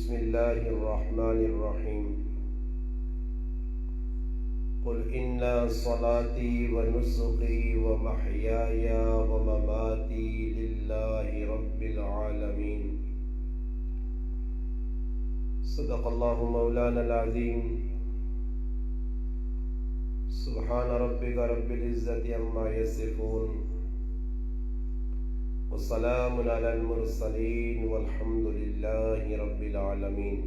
بسم اللہ الرحمن الرحیم قل ان صلاتی ونسکی ومحیای ومماتی للہ رب العالمین صدق اللہ مولانا العظیم سبحان ربک رب العزت عما یصفون والسلام علی المرسلین والحمد للہ رب العالمین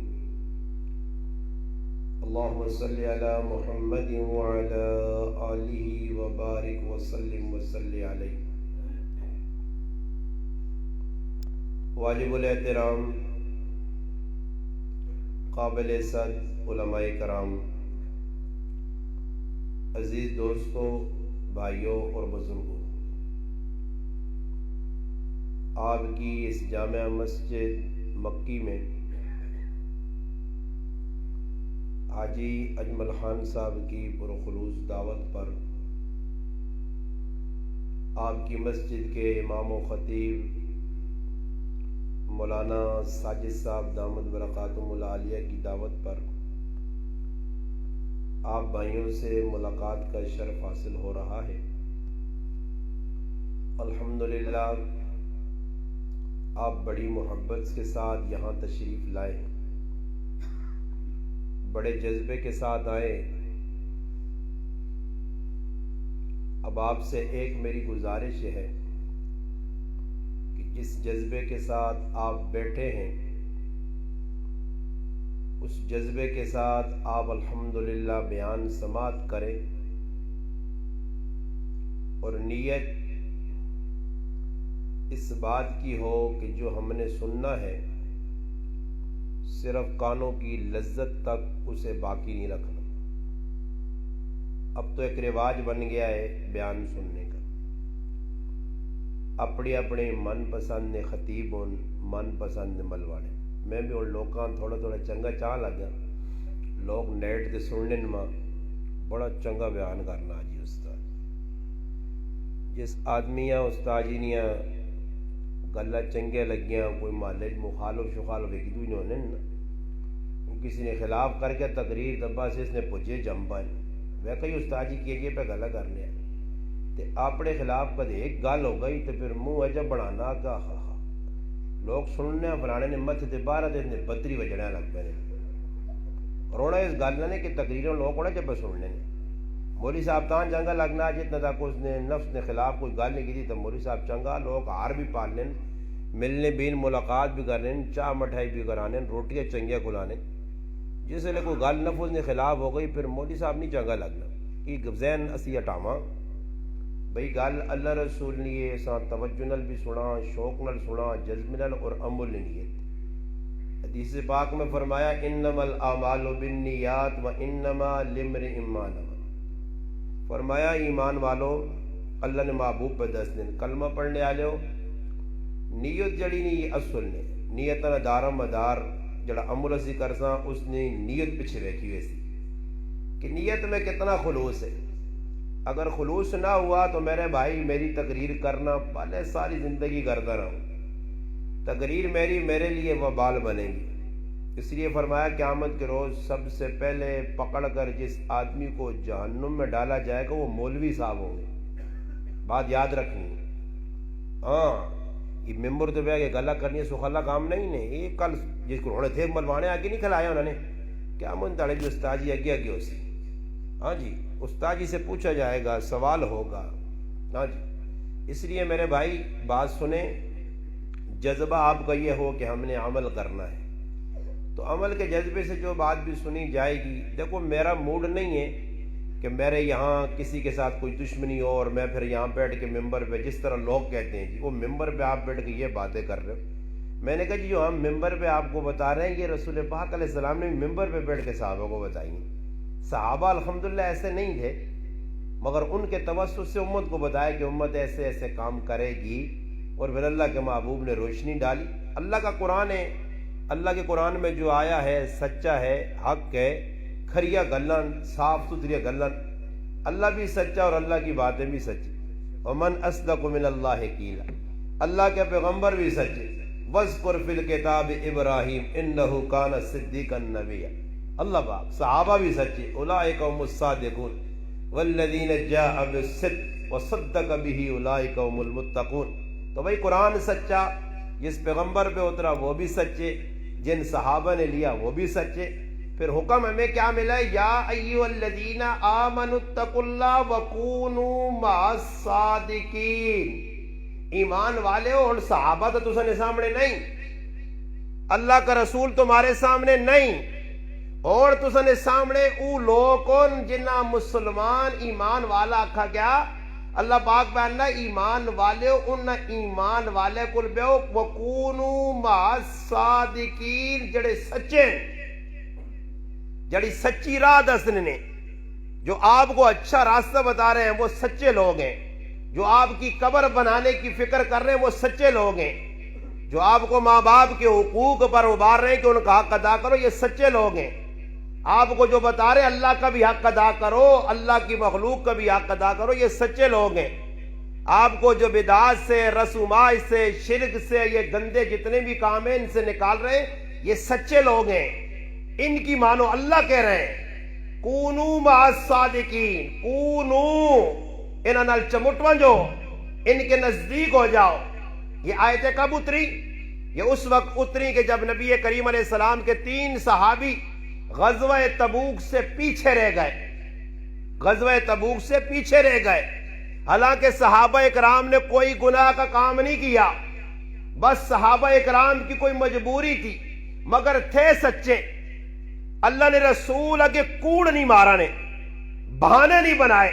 اللہم صلی علی محمد وعلی آلہ وبارک وسلم وصلی علیہ۔ واجب الاحترام قابل صد علماء کرام، عزیز دوستوں، بھائیوں اور بزرگوں، آپ کی اس جامع مسجد مکی میں حاجی اجمل خان صاحب کی پرخلوص دعوت پر آپ کی مسجد کے امام و خطیب مولانا ساجد صاحب دامت برکاتہم العالیہ کی دعوت پر آپ بھائیوں سے ملاقات کا شرف حاصل ہو رہا ہے۔ الحمدللہ آپ بڑی محبت کے ساتھ یہاں تشریف لائے، بڑے جذبے کے ساتھ آئے۔ اب آپ سے ایک میری گزارش ہے کہ جس جذبے کے ساتھ آپ بیٹھے ہیں اس جذبے کے ساتھ آپ الحمدللہ بیان سماعت کریں، اور نیت اس بات کی ہو کہ جو ہم نے سننا ہے صرف کانوں کی لذت تک اسے باقی نہیں رکھنا۔ اب تو ایک رواج بن گیا ہے بیان سننے کا، اپنی اپنی من پسند خطیب ہوں، من پسند ملوانے۔ میں بھی ان لوگوں تھوڑا چنگا چاہ لگا، لوگ نیٹ تے سننے میں بڑا چنگا بیان کرنا جی استاد۔ جس آدمیاں استاد جی نیاں گلا چنگے لگیاں، کوئی محلے مخالف ایک دوئی نے ہونے نا، کسی نے خلاف کر کے تقریر دبا سے اس نے پجے جم پائے وہ کئی استاد جی کی پہ گلا کرنے تے اپنے خلاف کدے ایک گل ہو گئی تو پھر منہ عجب بنانا کا لوگ سننے فلانے نے مت تے بارہ دن نے بتری وجڑا لگ پے رونا اس گل نے کہ تقریروں لوگ ہونا جب سننے نے مولوی صاحب تان چنگا لگنا جتنا تک اس نے نفس نے خلاف کوئی گل نہیں کی تھی تو مولوی صاحب چنگا، لوگ ہار بھی پال لیں، ملنے بین ملاقات بھی کر لیں، چاہ مٹھائی بھی کرانے، روٹیاں چنگیاں کھلانے۔ جس ویلے کوئی گل نفس نے خلاف ہو گئی پھر مولوی صاحب نہیں چنگا لگنا، یہ ذہن اسی ہٹاواں بھئی گل اللہ رسول لیے ساں توجہ نال بھی سنا، شوق نال سنا، جذب نال اور عمل نیت۔ حدیث پاک میں فرمایا انما الاعمال بالنیات وانما لامرئ ما نوى، فرمایا ایمان والو اللہ نے محبوب پہ 10 دن کلمہ پڑھنے والے ہو، نیت جڑی نہیں یہ اصل نے نیت نہ دار مدار جڑا عمل اسی کرساں اس نے نیت پیچھے رکھی ہوئی سی کہ نیت میں کتنا خلوص ہے۔ اگر خلوص نہ ہوا تو میرے بھائی میری تقریر کرنا پہلے ساری زندگی کرتا رہوں، تقریر میرے لیے وبال بنے گی۔ اس لیے فرمایا قیامت کے روز سب سے پہلے پکڑ کر جس آدمی کو جہنم میں ڈالا جائے گا وہ مولوی صاحب ہوں گے، بات یاد رکھنی۔ ہاں یہ ممبر تو بہ کے گلا کرنی ہے سخلا کام نہیں نے، یہ کل جس کو روڑے تھے ملوانے آگے نہیں کھلایا انہوں نے کیا من تاڑے بھی استاد جی آگے ہو سی۔ ہاں جی استاد جی سے پوچھا جائے گا، سوال ہوگا۔ ہاں جی اس لیے میرے بھائی بات سنیں، جذبہ آپ کا یہ ہو کہ ہم نے عمل کرنا ہے تو عمل کے جذبے سے جو بات بھی سنی جائے گی۔ دیکھو میرا موڈ نہیں ہے کہ میرے یہاں کسی کے ساتھ کوئی دشمنی ہو اور میں پھر یہاں بیٹھ کے ممبر پہ جس طرح لوگ کہتے ہیں جی وہ ممبر پہ آپ بیٹھ کے یہ باتیں کر رہے ہو۔ میں نے کہا جی جو ہم ممبر پہ آپ کو بتا رہے ہیں یہ رسول پاک علیہ السلام نے ممبر پہ بیٹھ کے صحابہ کو بتائی ہیں۔ صحابہ الحمدللہ ایسے نہیں تھے مگر ان کے توسط سے امت کو بتایا کہ امت ایسے ایسے کام کرے گی، اور پھر اللہ کے محبوب نے روشنی ڈالی۔ اللہ کا قرآن ہے، اللہ کے قرآن میں جو آیا ہے سچا ہے، حق ہے، کھریا گلن صاف ستھری گلن، اللہ بھی سچا اور اللہ کی باتیں بھی سچی۔ ومن اصدق من اللہ قیلا، اللہ کے پیغمبر بھی سچے، وذکر فی الکتاب ابراہیم انہ کان صدیقا نبیا. اللہ پاک صحابہ بھی سچے، اولئک هم الصادقون والذین جاء بالصدق وصدق به اولئک هم المتقون. تو بھائی قرآن سچا، جس پیغمبر پہ اترا وہ بھی سچے، جن صحابہ نے لیا وہ بھی سچے. پھر حکم ہمیں کیا ملا ہے؟ یا ایھا الذین آمنوا اتقوا اللہ وکونوا مع الصادقین. ایمان والے ہو، اور صحابہ تو تسانے سامنے نہیں، اللہ کا رسول تمہارے سامنے نہیں، اور تسانے سامنے او لوگن جنہ مسلمان ایمان والا آکھا گیا. اللہ پاک بیاننا ایمان والے ان ایمان والے کل بیو وکونوا مع الصادقین، جڑے سچے، جڑی سچی راہ دسنے نے، جو آپ کو اچھا راستہ بتا رہے ہیں وہ سچے لوگ ہیں. جو آپ کی قبر بنانے کی فکر کر رہے ہیں وہ سچے لوگ ہیں. جو آپ کو ماں باپ کے حقوق پر ابھار رہے ہیں کہ ان کا حق ادا کرو، یہ سچے لوگ ہیں. آپ کو جو بتا رہے ہیں اللہ کا بھی حق ادا کرو، اللہ کی مخلوق کا بھی حق ادا کرو، یہ سچے لوگ ہیں. آپ کو جو بدعات سے، رسومات سے، شرک سے، یہ گندے جتنے بھی کام ہیں ان سے نکال رہے ہیں، یہ سچے لوگ ہیں. ان کی مانو. اللہ کہہ رہے ہیں کونوا مع الصادقین، کونوا انہاں نال چمٹواں جو، ان کے نزدیک ہو جاؤ. یہ آیتیں کب اتری؟ یہ اس وقت اتری کہ جب نبی کریم علیہ السلام کے 3 صحابی غزوہ تبوک سے پیچھے رہ گئے. غزوہ تبوک سے پیچھے رہ گئے. حالانکہ صحابہ اکرام نے کوئی گناہ کا کام نہیں کیا، بس صحابہ اکرام کی کوئی مجبوری تھی، مگر تھے سچے. اللہ نے رسول اگے کوڑ نہیں مارا، نے بہانے نہیں بنائے.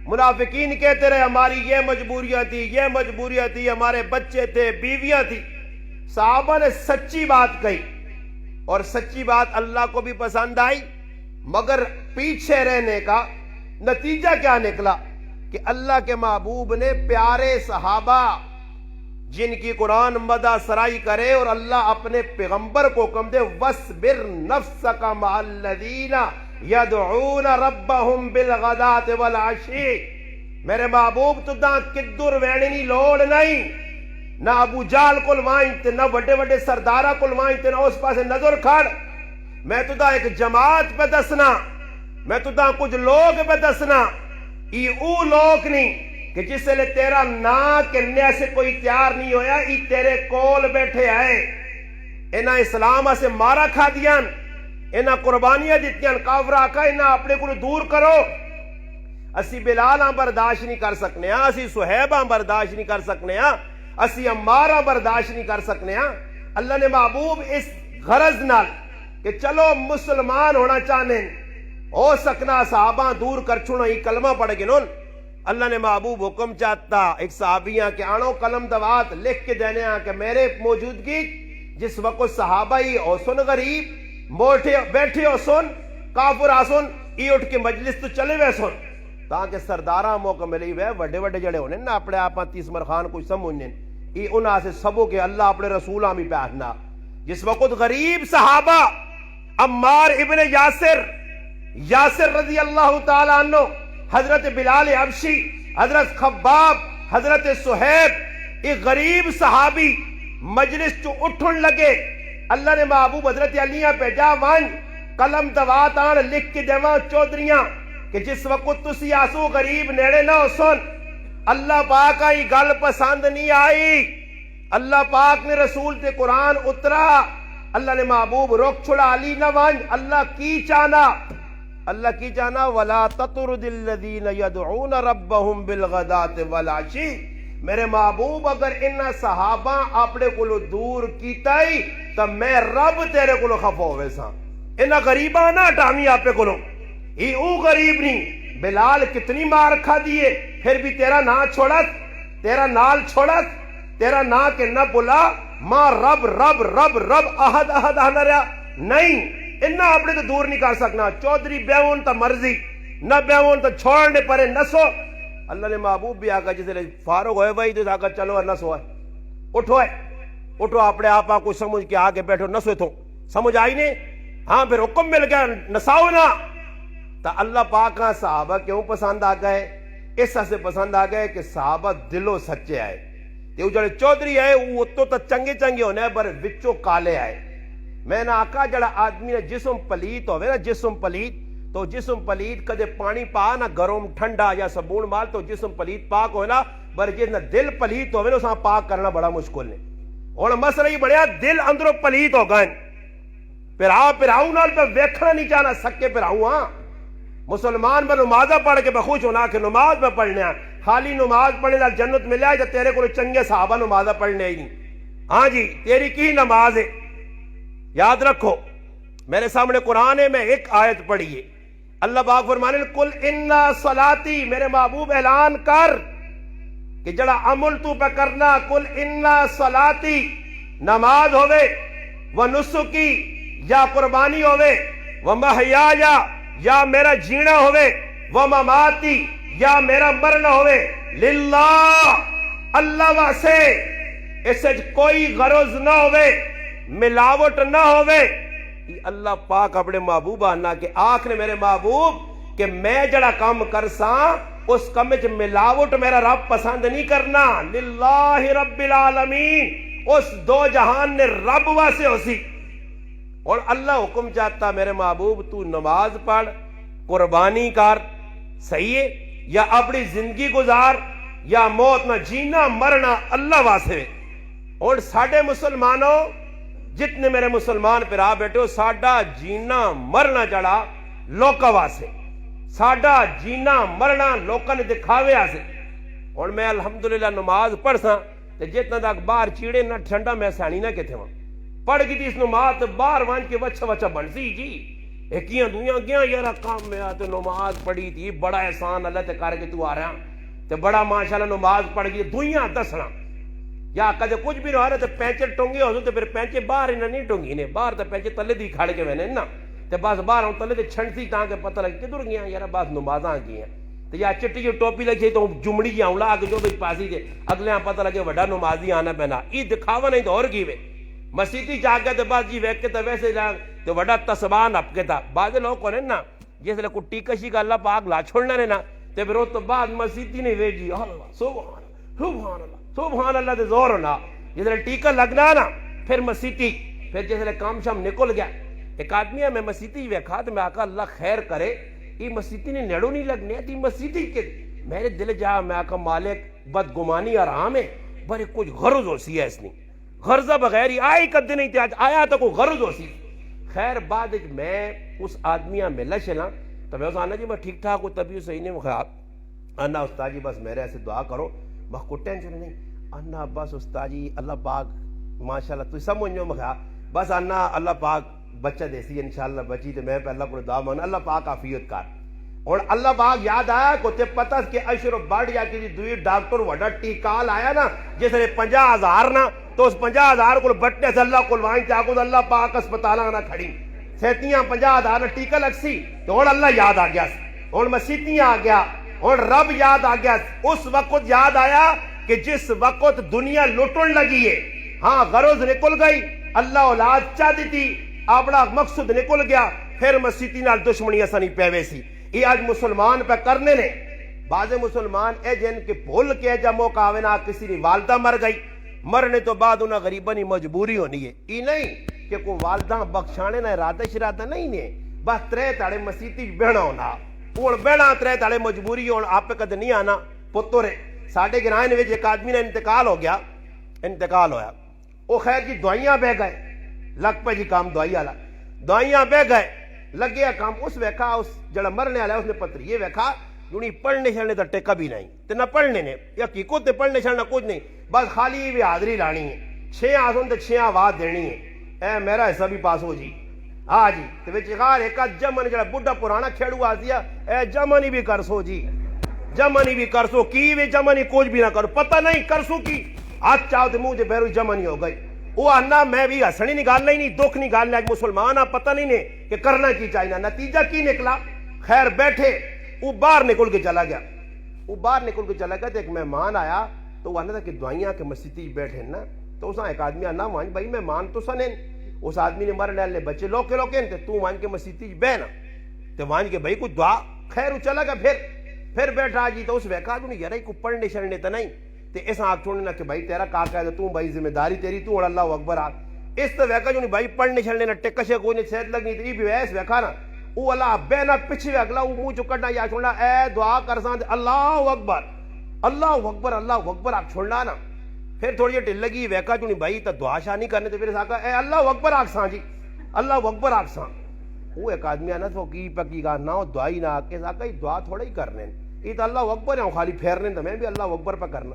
منافقین کہتے رہے ہماری یہ مجبوریاں تھی، یہ مجبوریاں تھی، ہمارے بچے تھے، بیویاں تھی. صحابہ نے سچی بات کہی، اور سچی بات اللہ کو بھی پسند آئی. مگر پیچھے رہنے کا نتیجہ کیا نکلا کہ اللہ کے محبوب نے پیارے صحابہ جن کی قرآن مدح سرائی کرے، اور اللہ اپنے پیغمبر کو حکم دے وَاصْبِرْ نَفْسَكَ مَعَ الَّذِينَ يَدْعُونَ رَبَّهُمْ بِالْغَدَاةِ وَالْعَشِيِّ. میرے محبوب تو داں کدر وینی لوڑ نہیں، نہ ابو جال کل وائنتے، نہ بڑے بڑے سردارہ کل وائنتے، نہ اس پاس نظر کھڑ. میں تو دا ایک جماعت پہ دسنا، میں تو دا کچھ لوگ پہ دسنا. ای او لوگ نہیں کہ جس لئے تیرا نا کرنے سے کوئی تیار نہیں ہویا، ای تیرے کول بیٹھے آئے. انہاں اسلام سے مارا کھا دیاں، انہاں قربانیاں دیتیاں، کافر آکا انہاں اپنے کو دور کرو. اسی بلال ہاں برداشت نہیں کر سکنے ہاں، اسی صہیب ہاں برداشت نہیں کر سکنے ہاں، اسی عمار ہاں برداشت نہیں کر سکنے ہاں. اللہ نے محبوب اس غرض نال کہ چلو مسلمان ہونا چاہنے ہو سکنا صحابہ دور کر چھوڑا، ہی کلمہ پڑھ کے نون. اللہ نے محبوب حکم چاہتا ایک صحابیاں کہ آنو قلم دوات لکھ کے دینے ہاں کہ میرے موجودگی جس وقت صحابہ ہی او سن غریب موٹے بیٹھے ہو سن کافر آسن ای اٹھ کے مجلس تو چلے وے سن، تاکہ سرداراں موقع ملی وے وڈے وڈے جڑے ہونے نا اپنے آپ تیس مرخان کچھ سمجھنے ای انہاں سے سبو کہ اللہ اپنے رسولہ میں پہنا. جس وقت غریب صحابہ عمار ابن یاسر رضی اللہ تعالیٰ عنہ، حضرت بلال حبشی، حضرت خباب، حضرت صہیب، ایک غریب صحابی مجلس چو اٹھن لگے. اللہ نے محبوب حضرت علیہ پہ جا وان قلم دوات آن لکھ کے دیوان چودریاں کہ جس وقت تسی آسو غریب نیڑے نہ ہو سن. اللہ پاک آئی گل پسند نہیں آئی، اللہ پاک نے رسول تے قرآن اترا. اللہ نے محبوب روک چھڑا علی نہ وان. اللہ کی چانا، اللہ کی جانا وَلَا تَطْرُدِ الَّذِينَ يَدْعُونَ رَبَّهُمْ بِالْغَدَاةِ وَالْعَشِيِّ. میرے محبوب اگر انہا صحابہ اپنے کلو دور کیتا ہی تو میں رب تیرے کلو خفا ہوئے ساں. انہا غریبہ نہ اٹھامی آپ کلو، ہی او غریب نہیں. بلال کتنی مار کھا دیئے پھر بھی تیرا نا چھوڑت، تیرا نال چھوڑت، تیرا نا کہ نہ بلا ماں رب رب رب رب احد احد آنا رہا نہیں. انہا اپنے تو دور نہیں کر سکنا. چودری بیون تا مرضی، نہ بیون تا چھوڑنے پرے نسو. اللہ نے محبوب بھی آگا جسے فارغ ہوئے بھائی تو آگا چلو نسو ہے، اٹھو ہے، اٹھو اپنے آپ کو سمجھ کے آگے بیٹھو نسو تو سمجھ آئی نہیں. ہاں پھر حکم مل گیا نساؤ نا. تا اللہ پاک ہاں صحابہ کیوں پسند آ گئے؟ اس سے پسند آ گئے کہ صحابہ دلوں سچے آئے. تے وہ جڑے چودھری آئے وہ تو چنگے چنگے ہونے ہیں پر وچوں کالے آئے. میں نے آکھا جڑا آدمی نے جسم پلیت ہوئے نا جسم پلیت تو جسم پلیت کدے پانی پا نا گرم ٹھنڈا یا صابون مال تو جسم پلیت پاک ہوئے نا پر جس دل پلیت ہوئے نا اساں پاک کرنا بڑا مشکل ہے. اور مسئلہ ہی بڑھیا دل اندروں پلیت ہو گئے پھراؤں نال پہ ویکھنا نہیں چاہنا سکے پھراؤں. ہاں مسلمان پر نمازہ پڑھ کے بخوش ہونا کہ نماز پہ پڑھنے ہیں خالی نماز پڑھنے نال جنت ملے آئے تو تیرے کو چنگے صحابہ نمازہ پڑھنے ہی نہیں. ہاں جی تیری کی نماز ہے. یاد رکھو میرے سامنے قرآن ہے میں ایک آیت پڑھیے اللہ پاک فرمانے کل انا صلاتی میرے محبوب اعلان کر کہ جڑا عمل تو پہ کرنا کل انا صلاتی نماز ہوئے و نسکی یا قربانی ہوئے و محیایا یا میرا جینا ہوئے و مماتی یا میرا مرنا ہوئے للہ اللہ واسے اس سے کوئی غرض نہ ہوئے ملاوٹ نہ ہوئے. اللہ پاک اپنے محبوب آنا کہ آنکھ نے میرے محبوب کہ میں جڑا کام کرساں اس کام میں ملاوٹ میرا رب پسند نہیں کرنا. للہ رب العالمین اس دو جہان نے رب واسے ہو سی. اور اللہ حکم چاہتا میرے محبوب تو نماز پڑھ قربانی کر صحیح ہے یا اپنی زندگی گزار یا موت نہ جینا مرنا اللہ واسے. اور ساڑھے مسلمانوں جتنے میرے مسلمان پھرا بیٹھے ہو ساڑھا جینا مرنا جڑا لوکا واسے ساڑھا جینا مرنا لوکا نے دکھاوے آسے. اور میں الحمدللہ نماز پڑھ ساں تے جتنا تک باہر چیڑے نہ ٹھنڈا میں سانی نہ کہتے ہوں پڑھ گئی تھی اس نماز باہر وان کے وچھا وچھا بن سی جی ایکیاں دویاں گیاں یارا کام میں آتے نماز پڑھی تھی بڑا احسان اللہ تے کر کے تو آ رہا تے بڑا ماشاءاللہ نماز پڑھ گئی دویاں دسنا یا کدے کچھ بھی نہ آ رہا تے پینچے ٹونگے ہو تو پھر پینچے باہر انہیں نہیں ٹونگی نے باہر تے پینچے تلے دی کھڑ کے میں نے نا تے بس باہر ہوں تلے تے چھنٹی تاں کے پتہ لگ کدھر گیا یارا بس نمازاں کی ہیں تے یا چٹی جو ٹوپی لگی تو جمڑی جاؤں لا کے جو بھی پاسی دے اگلے ہاں پتہ لگے وڈا نمازی آنا پینا ای دکھاوا نہیں تو اور کی وے مسیطی چاہ کے تے بس جی ویک کے تے ویسے جا تے وڈا تسبان اپ کے تھا بعض لوگ کو نا جس لے کو ٹیکشی کا اللہ پاک لا چھوڑنا نے نا تے پھر تو بعد مسیطی نہیں وے جی اللہ سبحان اللہ سبحان اللہ تے زور ہونا جس لئے ٹیکہ لگنا نا پھر مسیطی پھر جس لئے کام شام نکل گیا ایک آدمی ہے میں مسیطی ویکھا تو میں آکا اللہ خیر کرے یہ مسیطی نے نیڑو نہیں لگنے تی مسیطی کے میرے دل جا میں آکا مالک بدگمانی آرام ہے بڑے کچھ غرض ہو سی ہے اس نے غرضہ بغیر ہی آئی کدے نہیں تھی آج آیا تو کوئی غرض ہو سی. خیر بعد میں اس آدمیاں ملا چلا تو میں اس آنا جی میں ٹھیک ٹھاک ہوں تبھی صحیح نہیں مخیاب انا استاد جی بس میرے ایسے دعا کرو میں کوئی ٹینشن نہیں انا بس استاد جی اللہ پاک ماشاءاللہ تو سمجھو مخیاب بس انا اللہ پاک بچہ دیسی انشاءاللہ بچی تو میں پہ اللہ کو دعا مانگنا اللہ پاک عافیت کر. اور اللہ پاک یاد آیا کو تے پتہ کہ اشرف بڑھ یا کسی دوئی ڈاکٹر وڈا ٹیکال آیا نا جس نے 50,000 نا تو اس 50,000 کو بٹنے سے اللہ کو وائن چاہو تو اللہ پاک اسپتالاں نہ کھڑی سیتیاں 50,000 ٹیکہ لگ سی تو اور اللہ یاد آ گیا اور مسیتیاں آ گیا اور رب یاد آ گیا. اس وقت یاد آیا کہ جس وقت دنیا لٹن لگی ہے ہاں غرض نکل گئی اللہ اولاد چاہ دیتی اپنا مقصد نکل گیا پھر مسیتی نال دشمنی اسانی پیوے سی. یہ آج مسلمان پہ کرنے نے بعض مسلمان اے جن کے بھول کے جب موقع آوے نا کسی نے والدہ مر گئی مرنے تو بعد انہیں غریبانی مجبوری ہونی ہے یہ نہیں کہ کوئی والدہ بخشانے نہ ارادہ شرادہ نہیں نے بس ترے تاڑے مسیتی بہنا ہونا اور بہنا ترے تاڑے مجبوری ہونا آپ پہ کد نہیں آنا پتر ساڑھے گرائن ویچ ایک آدمی نے انتقال ہو گیا انتقال ہویا وہ خیر جی دعائیاں بے گئے لگ پہ جی کام دعائی آلا دعائیاں بے گئے لگ گیا کام اس ویکھا اس جڑا مرنے آلے اس نے پتر یہ ویکھا جنہی پڑھنے چھڑنے تا ٹیکا بھی نہیں تے نہ پڑھنے نے یا کی کو تے پڑھنے چھڑنا کچھ نہیں بس خالی بھی حاضری لانی ہے 6 آسن تے 6 آواز دینی ہے اے میرا حصہ بھی پاس ہو جی ہاں جی تے وچ غار ایک جمن جڑا بڈھا پرانا کھیڑو آسیا اے جمنی بھی کر سو جی جمنی بھی کر سو کی وی جمنی کچھ بھی نہ کرو پتہ نہیں کر سو کی ہاتھ چاہو تے منہ تے بیرو جمنی ہو گئی وہ آنا میں بھی ہسنی نکال نہیں دکھ نکال لیا مسلمان پتہ نہیں نے کہ کرنا کی چاہیے نتیجہ کی نکلا خیر بیٹھے وہ باہر نکل کے چلا گیا وہ باہر نکل کے چلا گیا تو ایک مہمان آیا تو وہ آنا تھا کہ دعائیاں کے مسیطی بیٹھے نا تو اس ایک آدمی آنا وہاں بھائی مہمان تو سنیں اس آدمی نے مرنے والے بچے لوکے لوکے تو وہاں کے مسیطی بہنا تو وہاں کے بھائی کچھ دعا خیر وہ چلا گیا پھر بیٹھا جی تو اس ویکھا تو نہیں یار کو پڑھنے شرنے تو نہیں تے اس آنکھ چھوڑنا کہ بھائی تیرا کاکا ہے تو تم بھائی ذمہ داری تیری تو اور اللہ اکبر آ اس تو ویکا جو نہیں بھائی پڑھنے چھڑنے نہ ٹکشے کوئی نہیں صحت لگنی تے بھی ویس ویکھا نا او اللہ بینا پیچھے اگلا او منہ چکڑنا یا چھوڑنا اے دعا کرساں اللہ اکبر اللہ اکبر اللہ اکبر آپ چھوڑنا نا پھر تھوڑی جی ٹل لگی ویکا جو نہیں بھائی تو دعا شاہ نہیں کرنے تے پھر ساکا اے اللہ اکبر آکساں جی اللہ اکبر آکساں وہ ایک آدمی آنا تو کی پکی گا نہ دعائی نہ آکے ساکا یہ دعا تھوڑا ہی کرنے یہ تو اللہ اکبر ہے خالی پھیرنے تو میں بھی اللہ اکبر پہ کرنا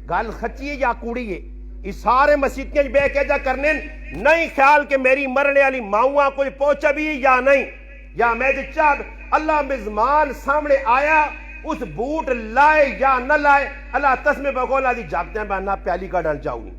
گل خچی ہے یا کوڑی ہے یہ سارے مسیتیں بے کے جا کرنے نہیں خیال کہ میری مرنے والی ماؤں کوئی پہنچا بھی یا نہیں یا میں چاہ اللہ مزمان سامنے آیا اس بوٹ لائے یا نہ لائے اللہ تسمے بقول دی جاگتے ہیں میں پیالی کا ڈال جاؤں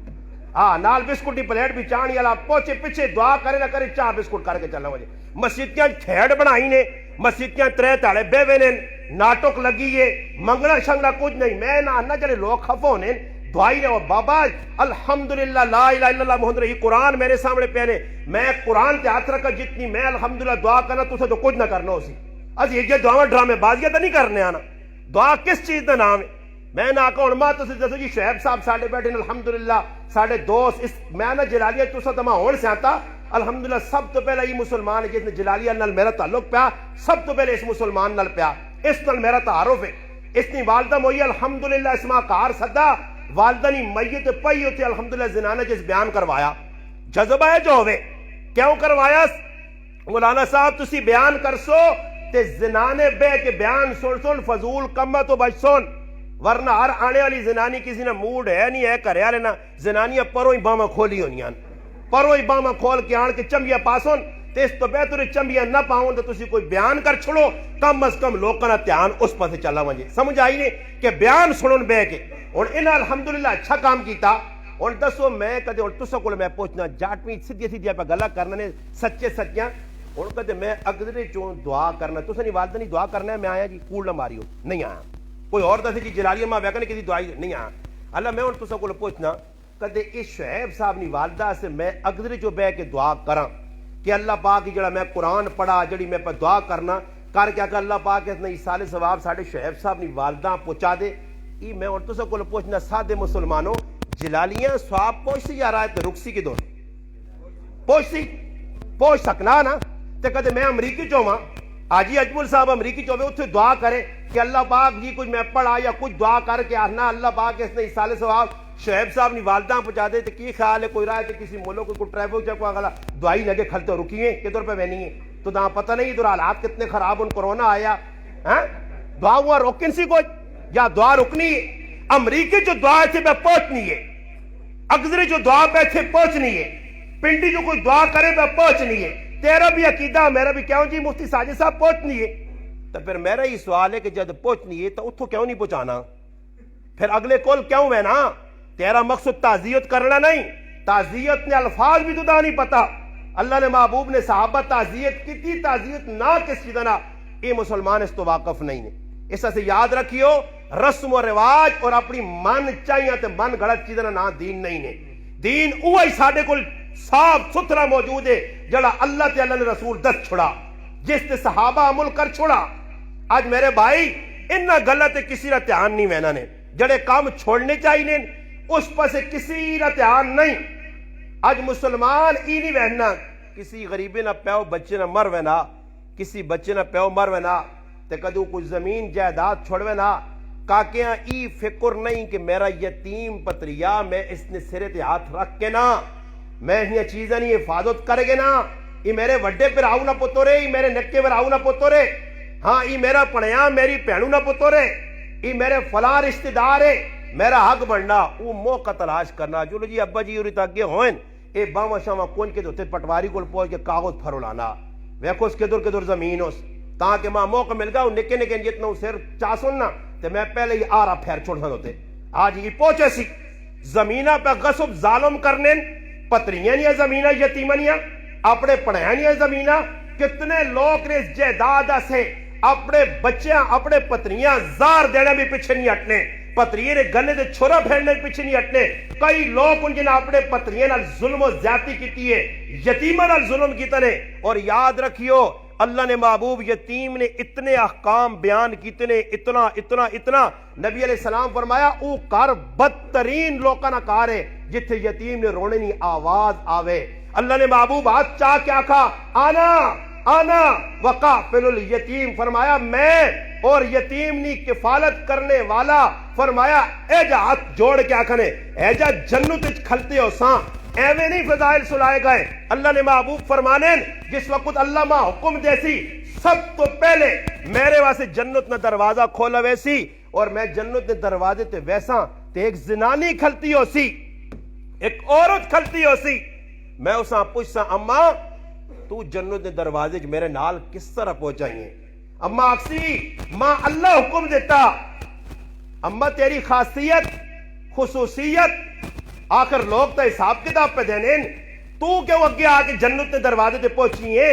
ہاں نال بسکٹ کی پلیٹ بھی چاہنی اللہ پہنچے پیچھے دعا کرے نہ کرے چاہ بسکٹ کر کے چلنا مجھے مسیتیاں کھیڑ بنائی نے مسیتیاں ترے تاڑے بے وینے ناٹک لگی ہے منگنا شنگنا کچھ نہیں میں نہ چلے لوگ خفو نے دعائی نے وہ بابا الحمدللہ لا الہ الا اللہ محمد رسول قرآن میرے سامنے پہنے میں قرآن تے ہاتھ رکھا جتنی میں الحمدللہ دعا کرنا تو سے تو کچھ نہ کرنا اسی از یہ دعا ڈرامے بازیاں تو نہیں کرنے آنا دعا کس چیز کا نام ہے میں نہ آکا ہوں ماں تو سے دسو جی شعیب صاحب ساڑھے بیٹھے الحمدللہ ساڑھے دوست اس میں نہ جلالیہ تو سے تمہاں ہون سے آتا الحمدللہ سب تو پہلے یہ مسلمان ہے جس نے جلالیہ نال میرا تعلق پیا سب تو پہلے اس مسلمان نال پیا اس نال میرا تعارف ہے اس نے والدہ موئی الحمدللہ اسما کار صدا والدہ نے میت پئی ہوتی الحمدللہ زنانہ جس بیان کروایا جذبہ ہے جو ہوئے کیوں کروایا مولانا صاحب تسی بیان کر سو تے زنانے بے کے بیان سن فضول کمت و بچ سن ورنہ ہر آنے والی زنانی کسی نے موڈ ہے نہیں ہے کریا لینا زنانیاں پروں ہی باما کھولی ہونیاں پروں ہی باما کھول کے آن کے چمبیا پاسون تے اس تو بہتر چمبیا نہ پاؤں تو تسی کوئی بیان کر چھڑو کم از کم لوگوں کا دھیان اس پاسے چلا ونجے سمجھ آئی نے کہ بیان سنن بے کے اور انہاں الحمدللہ اچھا کام کیتا اور دسو میں کدے اور تسا کول میں پوچھنا جاٹویں سیدھی سیدھی پہ گلا کرنا نے سچے سچیاں اور کدے میں اگدرے چوں دعا کرنا تسا نہیں والدہ نہیں دعا کرنا ہے میں آیا جی کوڑ نہ ماریو نہیں آیا کوئی اور دسے جی جلالیہ ماں ویکھنے کسی دعائی نہیں آیا اللہ میں اور تسا کول پوچھنا کدے اس شعیب صاحب نی والدہ سے میں اگدرے جو بہ کے دعا کراں کہ اللہ پاک جڑا میں قرآن پڑھا جڑی میں پہ دعا کرنا کر کیا کہ اللہ پاک اس نے ایسال ثواب ساڑھے شعیب صاحب نی والدہ پہنچا دے ای میں اور تسا کول پوچھنا سادے مسلمانوں جلالیاں سواب پہنچ جا رہا ہے تو رکسی کی دور پہنچ سکنا نا تے کدے میں امریکی چوہاں آجی اجمل صاحب امریکی چوہے اتھے دعا کرے کہ اللہ پاک جی کچھ میں پڑھا یا کچھ دعا کر کے آنا اللہ پاک اس نے ایسال ثواب شعیب صاحب نی والدہ پہنچا دے تو کی خیال ہے کوئی رائے کہ کسی ملک کو ٹریفک چیک اگلا دعائی لگے کھلتے رکیے کدھر پہ بہنی ہے تو دہاں پتہ نہیں ادھر حالات کتنے خراب ان کرونا آیا دعا ہوا روکن سی کوئی یا دعا رکنی ہے امریکی جو دعا تھے پہ پہنچنی ہے اگزری جو دعا پہ تھے پہنچنی ہے پنڈی جو کوئی دعا کرے پہ پہنچنی ہے تیرا بھی عقیدہ میرا بھی کیوں جی مفتی ساجد صاحب پہنچنی ہے تو پھر میرا ہی سوال ہے کہ جب پہنچنی ہے تو اتھو کیوں نہیں پہنچانا پھر اگلے کول کیوں ہے نا تیرا مقصد تعزیت کرنا نہیں تعزیت نے الفاظ بھی تو دا نہیں پتا اللہ نے محبوب نے صحابہ تعزیت کی تھی تعزیت نہ کس چیز نہ یہ مسلمان اس تو واقف نہیں نے اس سے یاد رکھیو رسم و رواج اور اپنی من چاہیے تے من غلط چیزاں نہ دین نہیں نے دین اوہی ساڈے کول صاف ستھرا موجود ہے جڑا اللہ تے اللہ نے رسول دس چھڑا جس تے صحابہ عمل کر چھوڑا آج میرے بھائی انہاں غلط کسی کا دھیان نہیں وینا نے جڑے کام چھوڑنے چاہیے اس پاسے کسی کا دھیان نہیں آج مسلمان ای نہیں وہنا کسی غریبے نہ پیو بچے نہ مر وینا کسی بچے نہ پیو مر وینا تے کدو کچھ زمین جائیداد چھوڑوے نا کاکیاں ای فکر نہیں کہ میرا یتیم پتریا میں اس نے سرے تے ہاتھ رکھ کے نا میں یہ چیزیں نہیں حفاظت کرے گے نا یہ میرے وڈے پر آؤ نہ پتو رے یہ میرے نکے پر آؤ نہ پتو رے ہاں یہ میرا پڑیاں میری پہنو نہ پتو رے یہ میرے فلاں رشتہ دار ہے میرا حق بننا وہ موقع تلاش کرنا جو جی ابا جی اور تاگے ہوئیں اے باما شاما کون کے دوتے پٹواری کو پہنچ کے کاغذ پھرو لانا ویکھو اس کدھر زمین اس تاکہ ماں موقع مل گا وہ نکے نکے جتنا سر چاہ سننا تے میں پہلے ہی آرہ پھیر چھوڑ سن ہوتے آج یہ پہنچے سی زمینہ پہ غصب ظالم کرنے پتریاں نہیں زمینہ یتیمانیاں اپنے پڑھیاں نہیں زمینہ کتنے لوگ نے اس جائیداد سے اپنے بچیاں اپنے پتریاں زار دینے بھی پیچھے نہیں ہٹنے پتریے نے گنے دے چھوڑا پھیرنے پیچھے نہیں ہٹنے کئی لوگ ان جنہیں اپنے پتریے نال ظلم و زیادتی کیتی ہے یتیمہ نال ظلم کیتا نے اور یاد رکھیو اللہ نے محبوب یتیم نے اتنے احکام بیان کیتے، اتنا اتنا اتنا نبی علیہ السلام فرمایا او کر بدترین لوکاں نہ کارے جتھے یتیم نے رونے نہیں آواز آوے۔ اللہ نے محبوب ہاتھ چاہ کیا کہا، آنا وقافل الیتیم، فرمایا میں اور یتیم نی کفالت کرنے والا، فرمایا اے جا ہاتھ جوڑ کے آکھنے اے جا جنت وچ کھلتے ہو ساں، ایویں نہیں فضائل سلائے گئے۔ اللہ نے محبوب فرمانے جس وقت اللہ ماں حکم دے سی سب تو پہلے میرے واسطے جنت نے دروازہ کھولا ویسی، اور میں جنت نے دروازے تے ویسا تے ایک زنانی کھلتی ہو سی، ایک عورت کھلتی ہو سی، میں اساں پوچھسا اماں تو جنت دے دروازے چ میرے نال کس طرح پہنچائیے؟ اماں آکسی ماں اللہ حکم دیتا، اماں تیری خاصیت خصوصیت آخر لوگ تو حساب کتاب پہ دینے، تو کیوں اگے آ کے جنت دے دروازے تے پہنچیے؟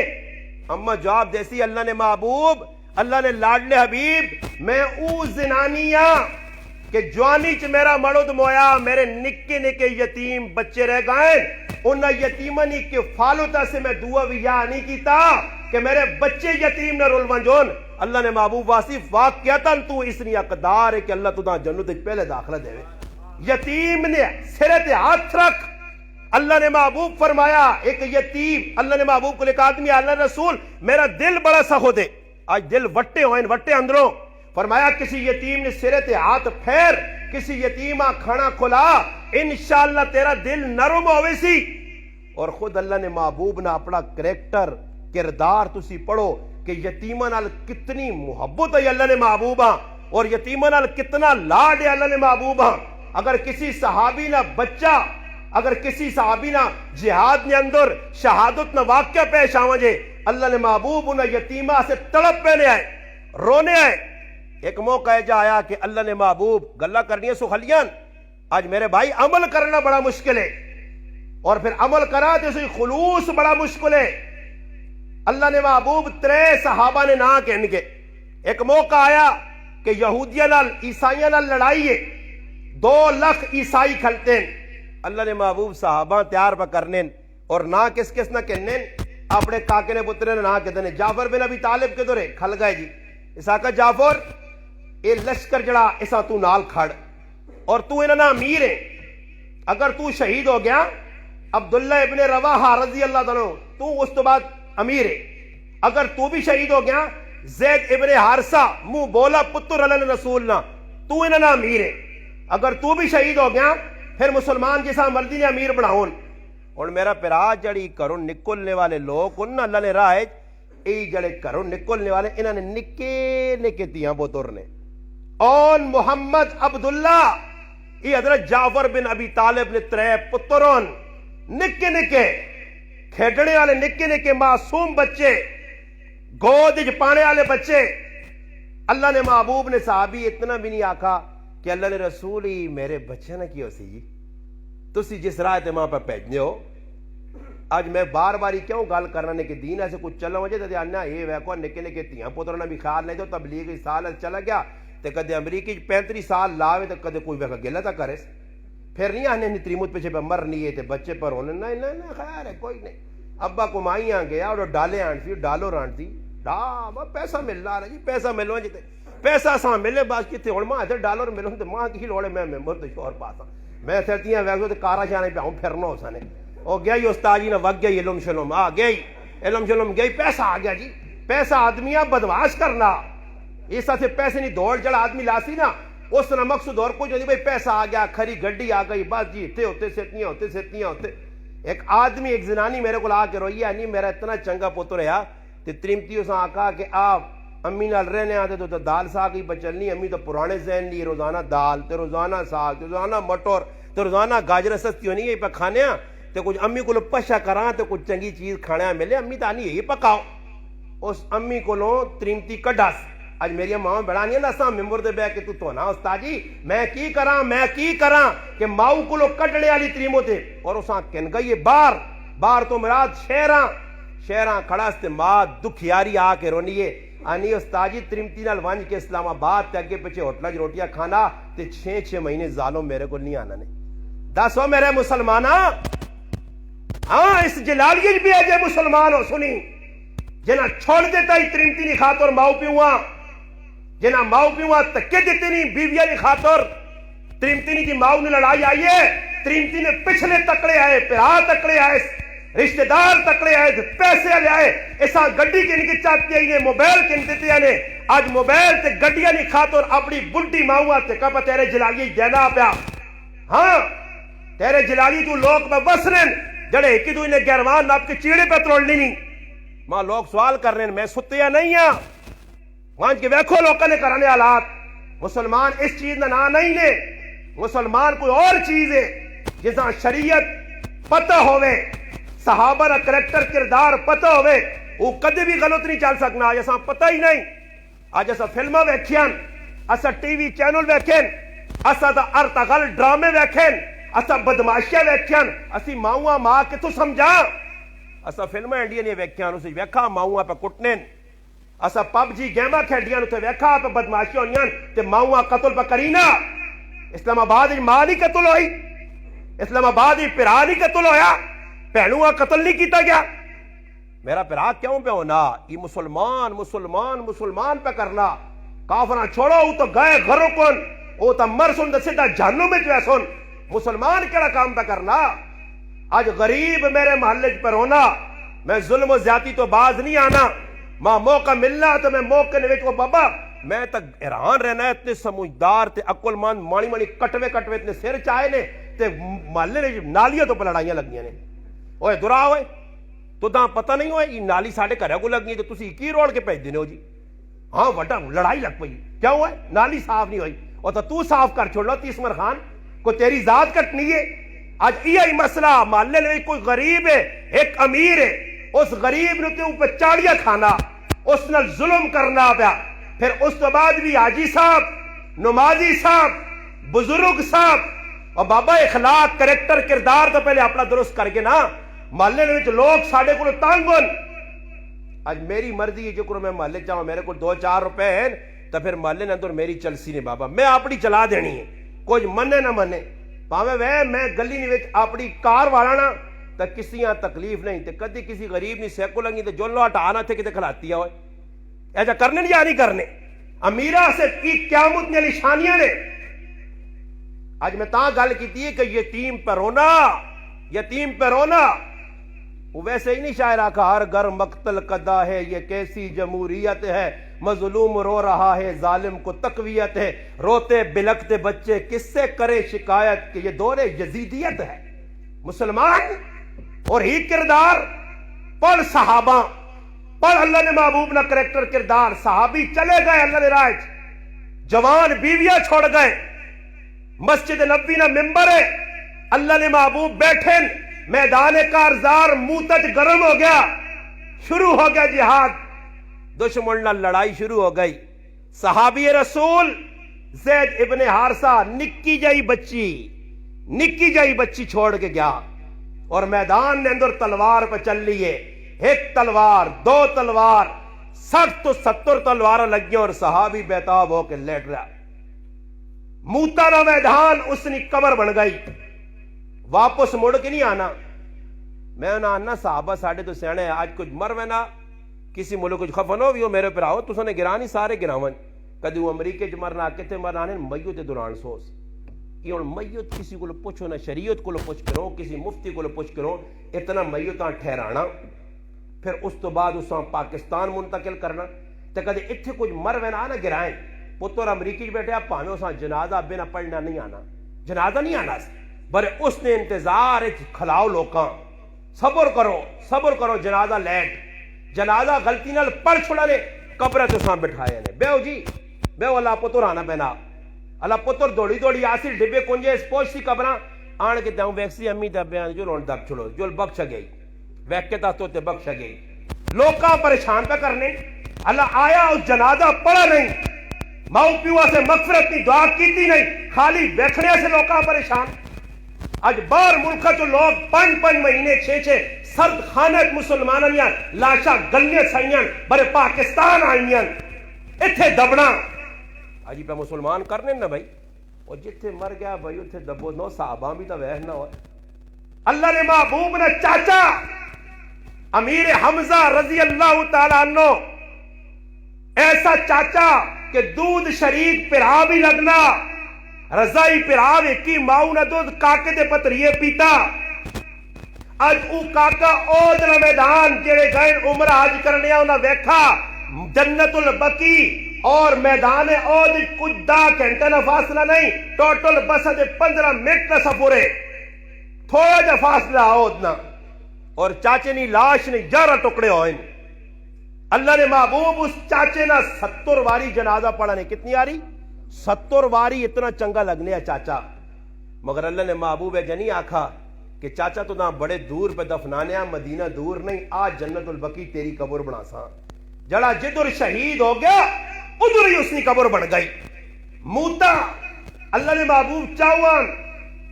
اماں جواب دیسی اللہ نے محبوب، اللہ نے لاڈلے حبیب، میں او زنانیاں کہ جوانی چ میرا مرد مویا میرے نکے نکے یتیم بچے رہ گئے، انہاں یتیمانی کے فالوتا سے میں دعا بھی یا نہیں کیتا کہ میرے بچے یتیم نہ رول ونجون۔ اللہ نے محبوب واصف واقعتاً تو اس نے اقدار ہے کہ اللہ تو جنت پہلے داخلہ دے۔ یتیم نے سرے تے ہاتھ رکھ، اللہ نے محبوب فرمایا ایک یتیم، اللہ نے محبوب کو ایک آدمی اللہ رسول میرا دل بڑا سا ہو دے، آج دل وٹے ہوئے وٹے اندروں، فرمایا کسی یتیم نے سرے تے ہاتھ پھیر، کسی یتیمہ کھانا کھلا، انشاءاللہ تیرا دل نرم ہوئے سی۔ اور خود اللہ نے محبوب نے اپنا کریکٹر کردار تسی پڑھو کہ یتیمہ نال کتنی محبت ہے اللہ نے محبوبہ، اور یتیمہ نال کتنا لاڈ ہے اللہ نے محبوبہ۔ اگر کسی صحابی نہ بچہ، اگر کسی صحابی نہ جہاد نے اندر شہادت نہ واقعہ پیش آوانجے، اللہ نے محبوب انہیں یتیمہ سے تڑپ پہنے آئے، رونے آئے۔ ایک موقع جا آیا کہ اللہ نے محبوب گلہ کرنی ہے سخلیاں، آج میرے بھائی عمل کرنا بڑا مشکل ہے، اور پھر عمل کرا تو اسی خلوص بڑا مشکل ہے۔ اللہ نے محبوب 3 صحابہ نے نہ کہن کے ایک موقع آیا کہ یہودیاں نال عیسائیاں نال لڑائی ہے، 2 لاکھ عیسائی کھلتے ہیں، اللہ نے محبوب صحابہ تیار پہ کرنے، اور نہ کس کس نہ کہنے اپنے کاکے نے پترے نے نہ کہتے ہیں۔ جعفر بن ابی طالب کے دورے کھل گئے جی، اسا کا جعفر اے لشکر جڑا اسا تو نال کھڑ، اور تو انہاں امیر ہے، اگر تو شہید ہو گیا عبداللہ ابن رواحہ رضی اللہ عنہ تو اس تو بعد امیر ہے، اگر تو بھی شہید ہو گیا زید ابن حارثہ منہ بولا پتر اللہ رسول نہ تو انہاں امیر ہے، اگر تو بھی شہید ہو گیا پھر مسلمان جیسا مرضی نے امیر بناؤن۔ اور میرا پیرا جڑی کروں نکلنے والے لوگ انہاں اللہ نے راہ ای جڑے کروں نکلنے والے انہاں نے نکے نکے تیاں بوترنے، اون محمد عبداللہ یہ حضرت جعفر بن ابی طالب نے 3 پترون نکے نکے کھیڈنے والے نکے نکے معصوم بچے، گود پانے والے بچے۔ اللہ نے محبوب نے صحابی اتنا بھی نہیں آکھا کہ اللہ نے رسول ہی میرے بچے نہ کیوں سی جی تسی جس راہ تے ماں پہ بھیجنے ہو۔ آج میں بار باری کیوں گل کرنا نے کہ دین ایسے کچھ چلا وجہ تے آنا یہ ویکو نکے نکے تیاں پتروں بھی خیال نہیں تو تبلیغی سال چلا گیا تے کدے امریکی 35 سال لاوے تے کدے کوئی ویکا گلا تا کرے، پھر نہیں آنے تریمت پیچھے پہ مرنی ہے تے بچے پر ہونے نہیں خیر ہے کوئی نہیں۔ ابا کمائی آن گیا اور ڈالے آن سی ڈالر آن سی پیسہ مل رہا جی، پیسہ ملو جی پیسہ سا ملے بس کتنے ہوں ماں ڈالر ملو تو ماں کی لوڑے میں ممبر تو شور پاسا میں سرتیاں ویسے تو کارا شانے پہ ہوں پھرنا ہو سانے وہ گیا ہی استاد جی نے وگ گئی علم شلم آ گئی، علم شلم گئی، پیسہ آ گیا جی، پیسہ آدمی بدواش کرنا اس طرح سے پیسے نہیں دوڑ جڑا آدمی لاسی نا اس طرح مقصود اور کچھ نہیں، بھائی پیسہ آ گیا کھری گڈی آ گئی بس جی ہوتے سیتیاں ہوتے۔ ایک آدمی ایک زنانی میرے کو آ کے روئی ہے نہیں میرا اتنا چنگا پتر ہے تے تریمتی اس آکھا کہ آپ امی نال رہنے آتے تو دال ساگ ہی بچلنی، امی تو پرانے ذہن لی روزانہ دال تے روزانہ ساگ تے روزانہ مٹر تے روزانہ گاجر سستی ہونی ہے پہ کھانے تے کچھ امی کو پشا کراں تے کچھ چنگی چیز کھانے ملے، امی تو آنی یہی پکاؤ۔ اس امی کو تریمتی کڈاس اج میری ماں بڑا نہیں نسا ممبر دے بے کہ تو نا استاد جی میں کی کراں کہ ماؤ کو کڈنے والی تریمو تے اور اساں کہن گئی بار تو مراد شہراں کھڑا تے ماں دکھیاری آ کے رونی ہے آنی استاد جی تریمتی نال ونج کے اسلام آباد تے اگے پیچھے ہوٹلاں روٹیاں کھانا تے 6 مہینے ظالم میرے کو نہیں آنا نے۔ دسو میرے مسلماناں، ہاں اس جلالیہ بھی ہے جے مسلمان ہو سنی جنا چھوڑ دیتا ہی تریمتی نہیں خاطر ماؤ پیواں جنا ماؤ پیواں تکے دیتے نہیں بیویا نہیں خاطر تریمتی نہیں کی ماؤ نے لڑائی آئی ہے تریمتی نے پچھلے تکڑے آئے پہا تکڑے آئے رشتہ دار تکڑے آئے پیسے لے آئے ایسا گڈی کے نکی چاہتی ہے موبائل کے نکتے ہیں آج موبائل تے گڈیاں نہیں خاطر اپنی بڑی ماؤں تے کپا تیرے جلالی جینا پیا ہاں تیرے جلالی تو لوگ میں وسرن جڑے ایک دو انہیں گیروان ناپ کے چیڑے پہ تروڑنی نہیں ماں لوگ سوال کر رہے ہیں میں ستیا نہیں ہاں وہاں کے ویکھو لوگوں نے کرانے حالات مسلمان اس چیز نہ نہیں نے مسلمان کوئی اور چیز ہے جسا شریعت پتہ ہوئے صحابہ را کریکٹر کردار پتہ ہوئے وہ کدے بھی غلط نہیں چل سکنا آج ایسا پتہ ہی نہیں آج ایسا فلمہ ویکھین ایسا ٹی وی چینل ویکھین ایسا دا ارتغل ڈرامے ویکھین ایسا بدماشیاں ویکھین اسی ماؤں ماں کے تو سمجھا ایسا فلمہ انڈیا نے ویکھین اسے ویکھا ماؤں پہ کٹنین ایسا پب جی گیمہ کھیڈیاں اسے ویکھا پہ بدماشیاں ہونیاں تے ماؤں قتل پہ کرینا اسلام آباد ماں نہیں قتل ہوئی اسلام آباد پرا نہیں قتل ہویا پہلوہاں قتل نہیں کیتا گیا میرا پرا کیوں پہ ہونا یہ مسلمان مسلمان مسلمان پہ کرنا کافران چھوڑو وہ تو گئے گھروں کن وہ تو مر سن سیدھا جہنم میں جو ہے سن مسلمان کیڑا کام پہ کرنا آج غریب میرے محلے پر ہونا میں ظلم و زیادتی تو باز نہیں آنا ماں موقع ملنا تو میں موقع نویچ کو بابا میں تک حیران رہنا ہے اتنے سمجھدار تے عقل مند مانی مانی کٹوے کٹوے اتنے سر چاہے نے تے محلے نے نالیاں تو پہ لڑائیاں لگیاں نے اوے درا ہوئے تو تاں پتہ نہیں ہوئے یہ نالی ساڑھے گھرے کو لگ گئی تو تسی کی روڑ کے پیج دینے ہو جی ہاں وڈا لڑائی لگ پئی کیا ہوا ہے نالی صاف نہیں ہوئی اور تو صاف کر چھوڑ لو تیسمر خان کو تیری ذات کٹنی ہے آج یہی مسئلہ محلے میں کوئی غریب ہے ایک امیر ہے اس غریب نے تے اوپر چاڑیاں کھانا اس نے ظلم کرنا پیا پھر اس تو بعد بھی حاجی صاحب نمازی صاحب بزرگ صاحب اور بابا اخلاق کریکٹر کردار تو پہلے اپنا درست کر کے نا محلے میں لوگ ساڑھے کو تانگ بن آج میری مرضی ہے جو کرو میں محلے چاہوں میرے کو 2-4 روپے ہیں تو پھر محلے نے اندر میری چلسی نہیں بابا میں اپنی چلا دینی ہے کوئی منے نہ منے پاوے وے میں گلی نہیں وچ اپنی کار والانا تو کسی ہاں تکلیف نہیں تے کدی کسی غریب نہیں سیکو لگی تو جو لو ہٹانا تھے کتے کھلاتی ہوئے ایسا کرنے یا نہیں کرنے امیرہ سے کی قیامت نے نشانیاں نے آج میں تاں گل کی ہے کہ یتیم پہ رونا یتیم پہ رونا وہ ویسے ہی نہیں شاعرہ کا ہر گھر مقتل قدا ہے یہ کیسی جمہوریت ہے مظلوم رو رہا ہے ظالم کو تقویت ہے روتے بلکتے بچے کس سے کرے شکایت کہ یہ دور یزیدیت ہے مسلمان اور ہی کردار پڑھ صحابہ پڑھ اللہ نے محبوب نہ کریکٹر کردار صحابی چلے گئے اللہ نے راج جوان بیویاں چھوڑ گئے مسجد نبی نہ ممبر ہے اللہ نے محبوب بیٹھے میدان کارزار موتج گرم ہو گیا شروع ہو گیا جہاد دشمن نہ لڑائی شروع ہو گئی صحابی رسول زید ابن حارثہ نکی جائی بچی چھوڑ کے گیا اور میدان نے اندر تلوار پہ چل لیے ایک تلوار 2 تلوار 60 تو 70 تلوار لگی اور صحابی بیتاب ہو کے لیٹ رہا موتا نہ میدان اس نے قبر بن گئی واپس مڑ کے نہیں آنا میں نہ آنا صحابہ ساڑھے تو سیانے آج کچھ مر میں نہ کسی ملک کچھ خفنو بھی ہو میرے پر آؤ تو نے گرانی سارے گراون کدی وہ امریکہ چ مرنا کتے مرنا نے میت دوران سوس یہ میت کسی کو پوچھو نہ شریعت کو پوچھ کرو کسی مفتی کو پوچھ کرو اتنا میتاں ٹھہرانا پھر اس تو بعد اس پاکستان منتقل کرنا تو کدی اتنے کچھ مر میں نہ گرائیں پتر امریکی بیٹھے آپ پاویں اس جنازہ بنا پڑھنا نہیں آنا جنازہ نہیں آنا برے اس نے انتظار کھلاؤ لوکاں صبر کرو جنازہ لیٹ جنازہ غلطی نال پڑھ چھوڑا نے قبر تو سام بٹھائے نے بیو جی بیو اللہ پتر آنا پینا اللہ پتر دوڑی آسی ڈبے کنجے اس پوچھ سی قبراں آن کے داؤں ویکسی امی دا بیان جو رون دب چھوڑو جو بخش گئی ویک کے تا تو تے بخش گئی لوکاں پریشان پہ کرنے اللہ آیا اس جنازہ پڑھا نہیں ماؤ پیوا سے مغفرت کی دعا کیتی نہیں خالی بیٹھنے سے لوکاں پریشان آج بار ملکہ جو لوگ 5 مہینے 6 سرد خانت مسلمانیاں لاشا گلنے سائیاں برے پاکستان آئیاں اتھے دبنا آجی پہ مسلمان کرنے نا بھائی اور جتھے مر گیا بھائی اتھے دبو نو صحابہ بھی تا ویہ نہ ہوئے اللہ نے محبوب نے چاچا امیر حمزہ رضی اللہ تعالیٰ عنہ ایسا چاچا کہ دودھ شریک پرا بھی لگنا رضائی پرا ویکی ماؤ نہ دودھ کاکے دے پتریے پیتا اج او کاکا اود نہ میدان جڑے گئے عمرہ حج کرنے انہاں ویکھا جنت البقی اور میدان اود کچھ 10 گھنٹے نہ فاصلہ نہیں ٹوٹل بس دے 15 منٹ کا سفر ہے تھوڑا جا فاصلہ اود نہ اور چاچے نی لاش نے 11 ٹکڑے ہوئے اللہ نے محبوب اس چاچے نہ 70 واری جنازہ پڑھا نے کتنی آ رہی 70 واری اتنا چنگا لگنے ہے چاچا مگر اللہ نے محبوب ہے جنی آکھا کہ چاچا تو نہ بڑے دور پہ دفنانے مدینہ دور نہیں آج جنت البقی تیری قبر بنا سا جڑا جدر شہید ہو گیا ادھر ہی اس نے قبر بن گئی موتا اللہ نے محبوب چاہوان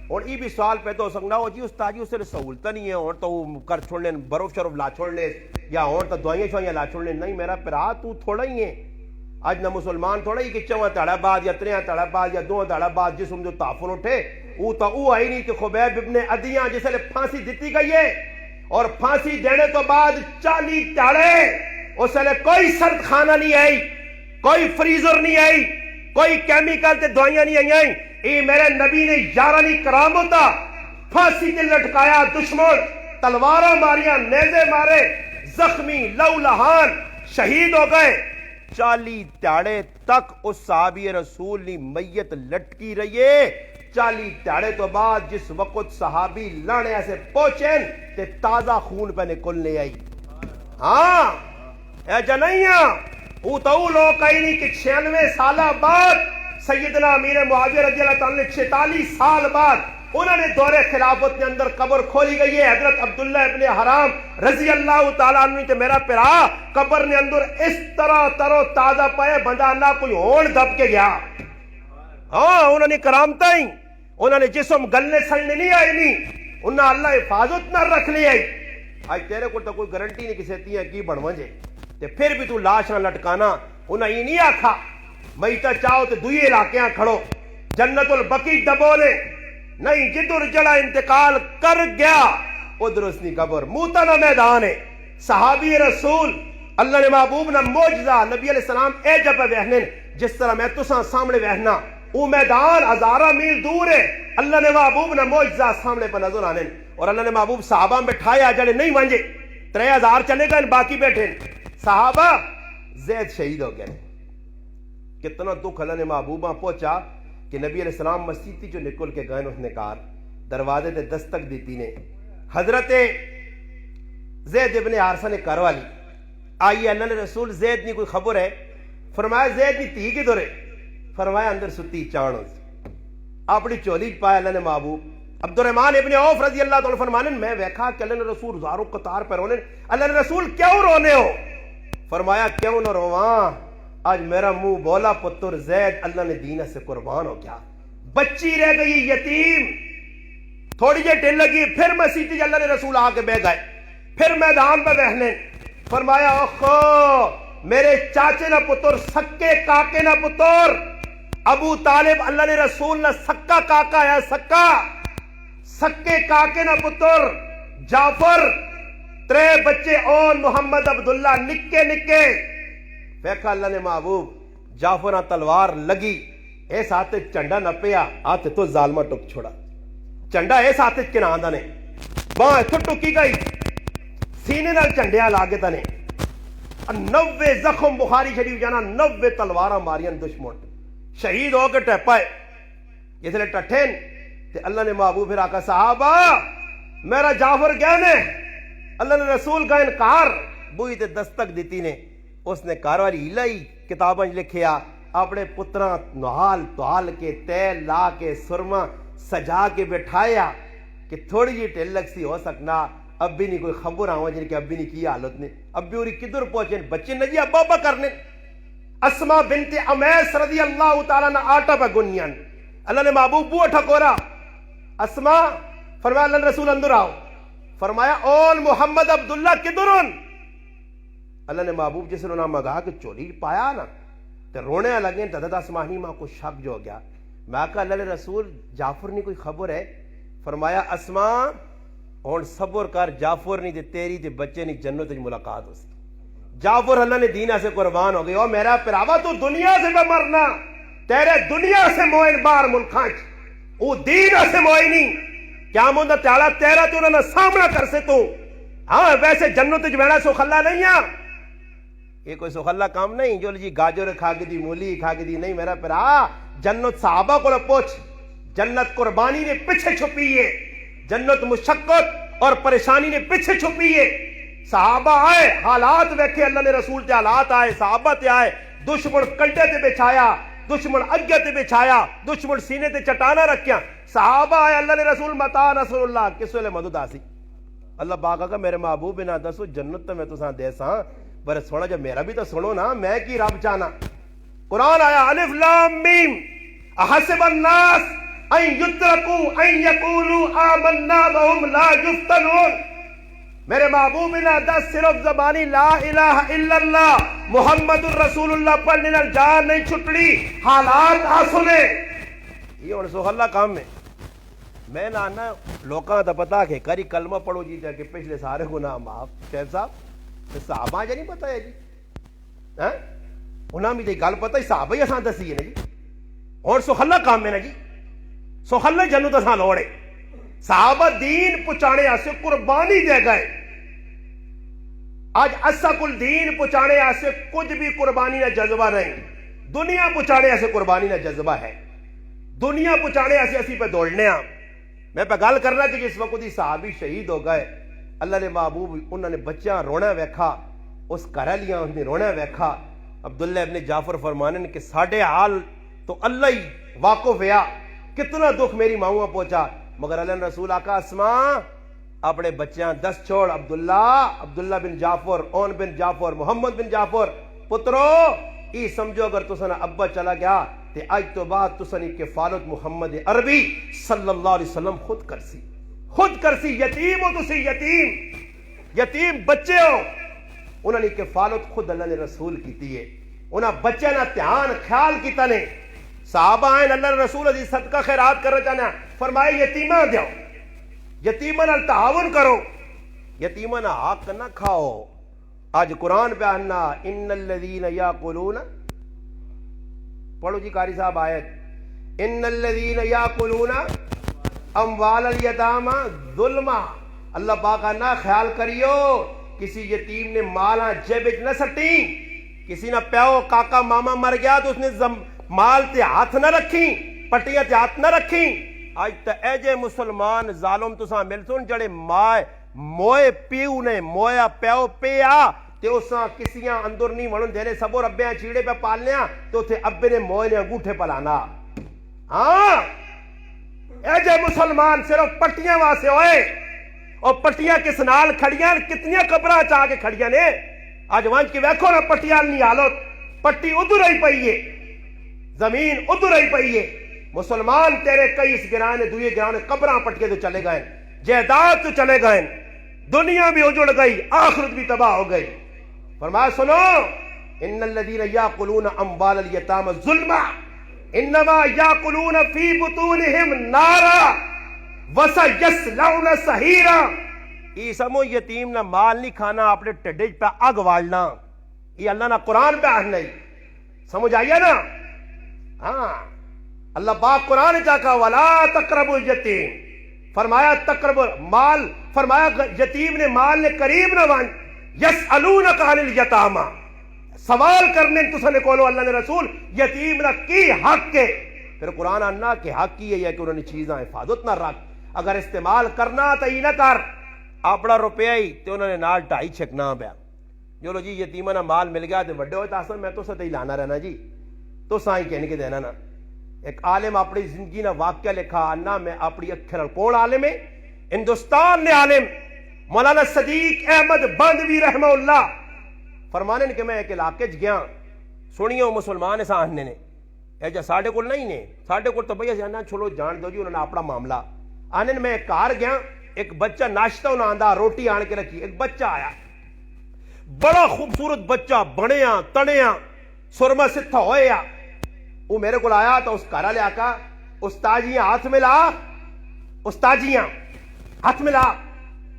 اور یہ بھی سوال پیدا ہو سکنا ہو جی استاد جی اسے سہولتہ نہیں ہے اور تو کر چھوڑنے برف شرف لا چھوڑنے یا اور تو دعائیں شوائیں لا چھوڑنے نہیں میرا پرا تو تھوڑا ہی ہے آج نہ مسلمان تھوڑا ہی کہ 4 تاڑا بعد یا 3 تاڑا بعد یا 2 تاڑا بعد جسم جو تعفن اٹھے وہ تو وہ آئی نہیں کہ خبیب ابن عدیاں جسے پھانسی دیتی گئی ہے اور پھانسی دینے تو بعد 40 تاڑے اسے لئے کوئی سرد خانہ نہیں آئی کوئی فریزر نہیں آئی کوئی کیمیکل تے دوائیاں نہیں آئی اے میرے نبی نے یارانی کرام ہوتا پھانسی تے لٹکایا دشمن تلوارہ ماریاں نیزے مارے زخمی لو لہان شہید ہو گئے 40 تاڑے تک اس صحابی رسول نے میت لٹکی رہیے 40 تاڑے تو بعد جس وقت صحابی لڑنے ایسے پہنچیں تے تازہ خون پہ نکلنے آئی ہاں اے جنائیاں وہ تو لوگ کہیں نہیں کہ 96 سالہ بعد سیدنا امیر معاویہ رضی اللہ تعالیٰ نے 46 سال بعد انہوں نے دور خلافت کے اندر قبر کھولی گئی ہے حضرت عبداللہ ابن حرام رضی اللہ تعالیٰ عنہ تے میرا پرا قبر نے اندر اس طرح ترو تازہ پائے بندہ نہ کوئی ہون دب کے گیا ہاں انہوں نے کرامتا ہی انہوں نے جسم گلنے سلنے نہیں آئی نہیں انہوں نے اللہ حفاظت نہ رکھ لی آئی آج تیرے کو تو کوئی گارنٹی نہیں کسی تیاں کی بڑھوانجے تے پھر بھی تو لاش نہ لٹکانا انہوں یہ نہیں آکھا میتا چاہو تے دوئی علاقیاں کھڑو جنت البقی دبولے نہیں جدر جڑا انتقال کر گیا ادھر اس نے قبر موتنا میدان ہے صحابی رسول اللہ نے محبوب نہ موجزہ نبی علیہ السلام اے جب وہنن جس طرح میں تساں سامنے وہنا وہ میدان 1000 میل دور ہے اللہ نے محبوب نہ موجزہ سامنے پر نظر آنے اور اللہ نے محبوب صحابہ بٹھایا جڑے نہیں مانجے 3000 چلے گئے باقی بیٹھے صحابہ زید شہید ہو گئے کتنا دکھ اللہ نے محبوبہ پہنچا کہ نبی علیہ السلام مسجد تھی جو نکل کے گئے اس نے کار دروازے تے دستک دیتی نے حضرت زید ابن حارثہ نے کروا لی آئیے اللہ نے رسول زید نہیں کوئی خبر ہے فرمایا زید نہیں تھی کدھر ہے فرمایا اندر ستی چانو اپنی چولی پایا اللہ نے محبوب عبد الرحمن ابن عوف رضی اللہ تعالیٰ فرمانے میں ویکھا کہ اللہ نے رسول زارو قطار پر رونے اللہ نے رسول کیوں رونے ہو فرمایا کیوں نہ رواں آج میرا منہ بولا پتر زید اللہ نے دینہ سے قربان ہو گیا بچی رہ گئی یتیم تھوڑی جے ٹل لگی پھر مسیح اللہ نے رسول آ کے بہ گئے پھر میدان پہ بہنے فرمایا اوخو میرے چاچے نہ پتر سکے کاکے نہ پتر ابو طالب اللہ نے رسول نہ سکا کاکا ہے سکے کاکے نہ پتر جعفر 3 بچے اور محمد عبداللہ نکے نکے فیکھا اللہ نے محبوب جعفر تلوار لگی ایس آتے چنڈا نہ پیا آتے تو ظالمہ ٹک چھوڑا چنڈا ایس آتے کنا آندہ نے وہاں تو ٹکی گئی سینے نال چنڈیاں لاگے تنے 90 زخم بخاری شریف جانا 90 تلوارہ ماریاں دشمن شہید ہو کے ٹیپائے جس لئے ٹٹھین تے اللہ نے محبوب پھر آکا صحابہ میرا جعفر گیا نے اللہ نے رسول کا انکار بوئی تے دستک دیتی نے اس نے کارواری ہلائی کتاباں لکھیا اپنے پتراں نحال توال کے تیل لا کے سرما سجا کے بٹھایا کہ تھوڑی جی ٹلک سی ہو سکنا اب بھی نہیں کوئی خبر آؤں جن کے اب بھی نہیں کی حالت نے اب بھی اوری کدھر پہنچے بچے نجی ابا ابا کرنے اسما بنت امیس رضی اللہ تعالیٰ نے آٹا پہ گنیان اللہ نے محبوب بو ٹھکورا اسما فرمایا اللہ رسول اندر آؤ فرمایا اول محمد عبداللہ کدھرن اللہ نے محبوب جسے انہوں نے مگا کہ چولی پایا نا تو رونے لگیں تدد اسمانی ماں کو شک جو گیا میں کہا اللہ رسول جعفر نہیں کوئی خبر ہے فرمایا اسما ہوں صبر کر جعفر نہیں تے تیری تے بچے نہیں جنت ملاقات ہو سی جعفر اللہ نے دین سے قربان ہو گئے او میرا پراوا تو دنیا سے میں مرنا تیرے دنیا سے موئن بار ملکاں او دین سے موئی نہیں کیا مندہ تعالیٰ تیرا تو انہوں نے سامنا کر سے تو ہاں ویسے جنت جمعنا سخلا نہیں ہے یہ کوئی سخلا کام نہیں جو جی گاجر کھا کے دی مولی کھا کے دی نہیں میرا پرا جنت صحابہ کو پوچھ جنت قربانی نے پیچھے چھپی ہے جنت مشقت اور پریشانی نے پیچھے چھپی ہے صحابہ آئے حالات ویکھے اللہ نے رسول تے حالات آئے صحابہ تے آئے دشمن کلٹے تے بچھایا دشمن اگے تے بچھایا دشمن سینے تے چٹانا رکھیا صحابہ آئے اللہ نے رسول متا نصر اللہ کس ویلے مدد آسی اللہ پاک کہا میرے محبوب نہ دسو جنت تو میں تساں دے ساں پر سونا جب میرا بھی تو سنو نا میں کی رب چاہنا قرآن آیا الف لام میم احسب الناس ان یترکوا ان یقولوا آمنا وهم لا یفتنون میرے محبوب نہ دس صرف زبانی لا الہ الا اللہ محمد الرسول اللہ پڑھنے نال جان نہیں چھٹڑی حالات آ سنے یہ ہن سو اللہ کام میں نہ آنا لوکاں دا پتا کہ کری کلمہ پڑھو جی جا کہ پچھلے سارے گناہ معاف شیخ صاحب صحابہ جا نہیں پتا ہے جی ہاں انہاں بھی دی گل پتہ ہی صحابہ ہی اساں دسی ہے نا جی اور سو اللہ کام میں نا جی سو اللہ جنت اساں لوڑے صحابہ دین پہنچانے آسے قربانی دے گئے آج اسا کل دین پہنچانے آسے کچھ بھی قربانی نہ جذبہ نہیں دنیا پہنچانے آسے قربانی نہ جذبہ ہے دنیا پہنچانے آسے اسی پہ دوڑنے ہاں میں پہ گل کرنا کہ جس وقت ہی صحابی شہید ہو گئے اللہ نے محبوب انہوں نے بچیاں رونا ویکھا اس گھرلیاں انہوں نے رونا ویکھا عبداللہ ابن جعفر فرمانے کہ ساڑھے حال تو اللہ ہی واقف ہے کتنا دکھ میری ماؤں پہنچا مگر اللہ نے رسول آقا اسماء اپنے بچیاں دس چھوڑ عبداللہ بن جعفر اون بن جعفر محمد بن جعفر پترو ای سمجھو اگر تساں ابا چلا گیا تے آج تو بعد تساں کفالت محمد عربی صلی اللہ علیہ وسلم خود کرسی یتیم ہو تسی یتیم بچے ہو انہوں نے کفالت خود اللہ نے رسول کیتی ہے انہاں بچے نہ دھیان خیال کیتا نے صحابہ آئین اللہ نے رسول عزیز صدقہ خیرات کر رہا چاہنا فرمائے یتیمہ دیو یتیمہ نہ تعاون کرو یتیمہ نہ حق نہ کھاؤ آج قرآن پہ آنا ان الذین یاکلون پڑھو جی قاری صاحب آیت ان الذین یاکلون اموال الیتامی ظلما اللہ پاک نہ خیال کریو کسی یتیم نے مالا جیبچ نہ سٹی کسی نہ پیو کاکا ماما مر گیا تو اس نے مال تے ہاتھ نہ رکھی پٹیاں تے ہاتھ نہ رکھی آج تا اے جے مسلمان ظالم تساں مل سن جڑے موئے پیو نے مویا پیو پیا تے اساں کسیاں اندر نہیں ونن دینے سبو ربیاں چیڑے پہ پالنیاں تو تے ابے نے موئے نے انگوٹھے پلانا ہاں اے جے مسلمان صرف پٹیاں واسے ہوئے اور پٹیاں کس نال کھڑیاں کتنیاں قبراں چاہ کے کھڑیاں نے آج وانچ کی ویکھو نا پٹیاں نہیں حالت پٹی ادھر ہی پئی ہے زمین ادھر ہی پئی ہے مسلمان تیرے کئی اس گراہ نے دوئے گراہ نے قبراں پٹکے تو چلے گئے جائیداد تو چلے گئے دنیا بھی اجڑ گئی آخرت بھی تباہ ہو گئی فرمایا سنو ان الذین یاکلون اموال الیتامی ظلما انما یاکلون فی بطونہم نارا وسیصلون سعیرا یہ سمو یتیم نہ مال نہیں کھانا اپنے ٹڈج پہ اگ والنا یہ اللہ نہ قرآن پہ آہن نہیں سمجھ آئیے نا ہاں اللہ پاک قرآن چاہا ولا تقربوا الیتیم فرمایا تقرب مال فرمایا یتیم نے مال نے قریب نہ وان یسألونک عن الیتامی سوال کرنے تسا نے کولو اللہ نے رسول یتیم نہ کی حق کے پھر قرآن آنا کہ حق کی ہے کہ انہوں نے چیزاں حفاظت نہ رکھ اگر استعمال کرنا تو ہی نہ کر اپنا روپیہ ہی تو انہوں نے نال ٹائی چھکنا پیا جو لو جی یتیمہ نہ مال مل گیا تو بڑے ہوئے تاثر میں تو ستے ہی لانا رہنا جی تو سائیں کہنے کے دینا نا ایک عالم اپنی زندگی نہ واقعہ لکھا آنا میں اپنی اکھر کون عالم ہے ہندوستان نے عالم مولانا صدیق احمد باندوی رحمہ اللہ فرمانے کہ میں ایک علاقے گیا سنیو مسلمان ایسا آنے نے ایجا ساڑھے کل نہیں نے ساڑھے کل تو بھئی ایسا آنا چھوڑو جان دو جی انہوں نے اپنا معاملہ آنے میں ایک کار گیا ایک بچہ ناشتہ انہوں آندہ روٹی آن کے رکھی ایک بچہ آیا بڑا خوبصورت بچہ بڑیاں تڑیاں سرما ستھا ہویا وہ میرے کو آیا تو اس کارا لے آکا استاجیاں ہاتھ میں لا استاجیاں ہاتھ میں لا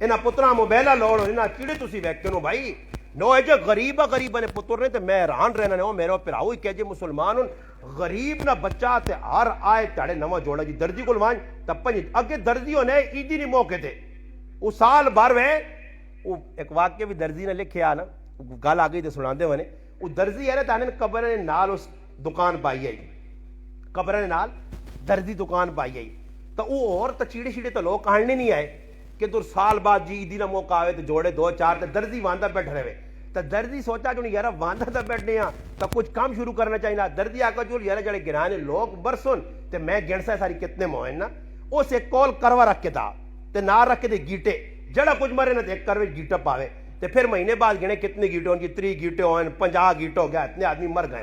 انہاں پتراں موبائلاں لوڑ انہاں کیڑے تسی ویکھے نو بھائی نو اے جو غریبا نے پتر نے تے میں حیران رہنا نے میرا پراؤ ہی کہ جے مسلمان غریب نہ بچہ تے ہر آئے تاڑے نواں جوڑا جی درزی کول وان تے پنج اگے درزی ہونے عیدی نہیں موقع تے او سال بھر وے او ایک واقعہ بھی درزی نے لکھیا نا گل آ گئی تے سناندے ونے او درزی ہے تے قبر نے نال اس دکان پائی ہے قبر نے نال درزی دکان پائی ہے تو او اور تے چیڑے شیڑے تے لوگ کہنے نہیں آئے کہ دور سال بعد جی عیدی نہ موقع آوے تے جوڑے دو چار تے درزی واندا بیٹھ رہے تو درزی سوچا جو یار واندا تے بیٹھنے ہاں تو کچھ کام شروع کرنا چاہیے درزی آ کر جو یار جڑے گرانے لوگ برسن تے میں گنسا ساری کتنے موہن نا اس ایک کول کروا رکھ کے تھا تے نہ رکھ کے دے گیٹے جڑا کچھ مرے نہ دیکھ کروے گیٹا پاوے تے پھر مہینے بعد گنے کتنے گیٹے ہوں جی 3 گیٹے ہوئیں 50 گیٹے ہو گیا اتنے آدمی مر گئے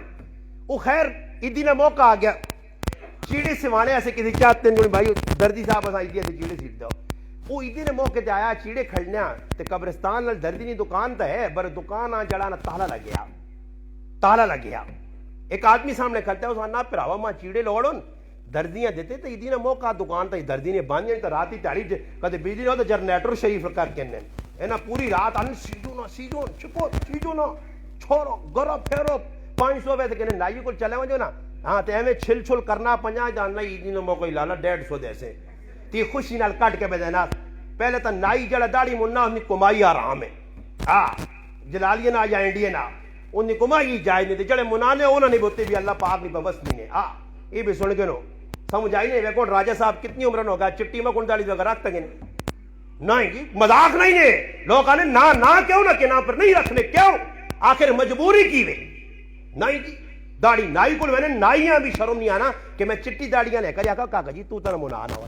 وہ خیر عیدی نہ موقع آ گیا چیڑے سوانے ایسے کسی چاہتے ہیں بھائی درزی صاحب ایسا عیدی ایسے چیڑے سیٹ دو وہ عیدی نے موقع تے آیا چیڑے کھڑنے تے قبرستان نال درزی نہیں دکان تے ہے بر دکان آ جڑا نا تالا لگیا ایک آدمی سامنے کھڑتا ہے اس آنا پراوا ماں چیڑے لوڑن درزیاں دیتے تے عیدی نے موقع دکان تے درزی نے بان جائیں تے رات ہی تاڑی کدے بجلی نہ ہو تے جنریٹر شریف کر کے نے نا پوری رات آنے سیجو چکو سیجو نا چھوڑو گرو پھیرو 500 وے تے کہنے نائی کو چلے وجو نا ہاں تے ایویں چھل چھل کرنا 50 جاننا عیدی نے موقع لالا 150 دیسے تی خوشی نال کٹ کے بدینا پہلے تو نائی جڑا داڑھی مننا انہی کمائی آرام ہے جلالیہ نہ یا انڈیا نہ انہی کمائی جائے نہیں جڑے منانے انہوں نے بوتے بھی اللہ پاک نہیں بس نہیں ہے یہ بھی سن کے نو سمجھ آئی نہیں ویکھو راجہ صاحب کتنی عمرن ہوگا چٹی میں کن داڑھی وغیرہ رکھتے گے نہیں جی مذاق نہیں ہے لوگ آنے نہ کیوں نہ کہ پر نہیں رکھنے کیوں آخر مجبوری کی وے نہیں جی داڑھی نائی کو میں نے نائیاں بھی شرم نہیں آنا کہ میں چٹی داڑیاں لے کر آکا کاکا جی تو تنہ منا نہ ہوا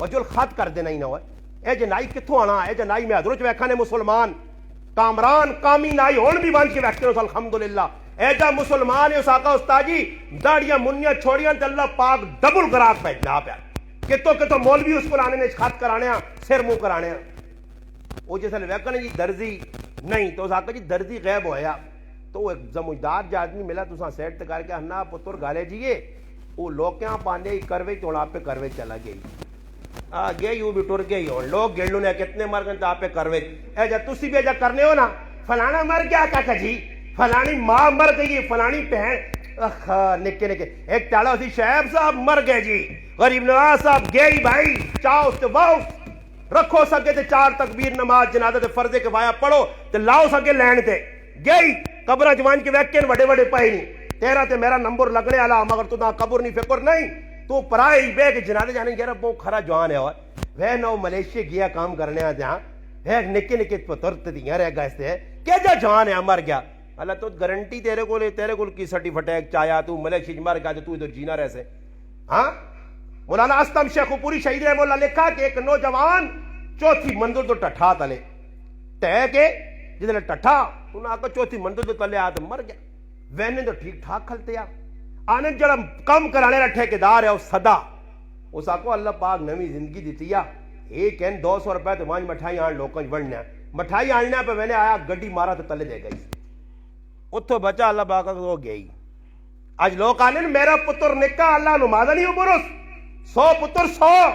وجل خط کر دینا ہی نہ ہوا اے جے نائی کتھوں آنا اے جے نائی میں حضرت ویکھانے مسلمان کامران کامی نائی ہون بھی بان کے ویکھتے ہیں الحمدللہ اے جا مسلمان اس آقا استاد جی داڑیاں منیاں چھوڑیاں تے اللہ پاک ڈبل گراک بھیجنا پیا کتوں مولوی اس کو آنے نے خط کرانے سر منہ کرانے وہ جیسے ویکھانے جی درزی نہیں تو اس آقا جی درزی غیب ہویا تو ایک زمجدار جا آدمی ملا تو ساں سیٹ کر کے ہنا پتر گالے جیے وہ لوگ کیاں پاندے ہی کروے تو آپ پہ کروے چلا گئی گئے یوں بھی ٹر گئی ہو لوگ گیلوں نے کتنے مر گئے تو آپ پہ کروے اے جا تسی بھی جا کرنے ہو نا فلانا مر گیا کاکا جی فلانی ماں مر گئی فلانی بہن نکے ایک تالا اسی شعیب صاحب مر گئے جی غریب نواز صاحب گئی بھائی چاہو تے واؤ رکھو سکے تے 4 تکبیر نماز جنازہ تے فرض کے وایا پڑھو تے لاؤ سکے لین تے گئی قبر جوان کے ویکن بڑے بڑے پائے نہیں تیرا تے میرا نمبر لگنے والا مگر تو نہ قبر نہیں فکر نہیں تو پرائے بے کے جنازے جانے یار بہت کھرا جوان ہے وہ نو ملیشیا گیا کام کرنے آ جہاں ایک نکے پتر تیاں رہ گئے سے کیا جا جوان ہے مر گیا اللہ تو گارنٹی تیرے کو کی سرٹیفکیٹ چاہیا تو ملیشیا مر گیا تو ادھر جینا رہے ہاں مولانا استم شیخ پوری شہید رحمہ اللہ لکھا کہ ایک نوجوان 4تھی منزل تو ٹٹھا تلے تے کے جس نے ٹٹھا انہوں نے آکا 4تھی منزل تو تلے آ تو مر گیا وینے تو ٹھیک ٹھاک کھلتے آ آنے جڑا کم کرانے رہا ٹھیکیدار ہے اس صدا اس آکو اللہ پاک نوی زندگی دیتی ہے ایک این 200 روپے تو وہاں مٹھائی آن لوکاں بڑھنے مٹھائی آننے پہ وینے آیا گڈی مارا تو تلے دے گئی اتھو بچا اللہ پاک ہو گئی آج لوگ آنے میرا پتر نکا اللہ نمازہ نہیں ہو برس 100 پتر 100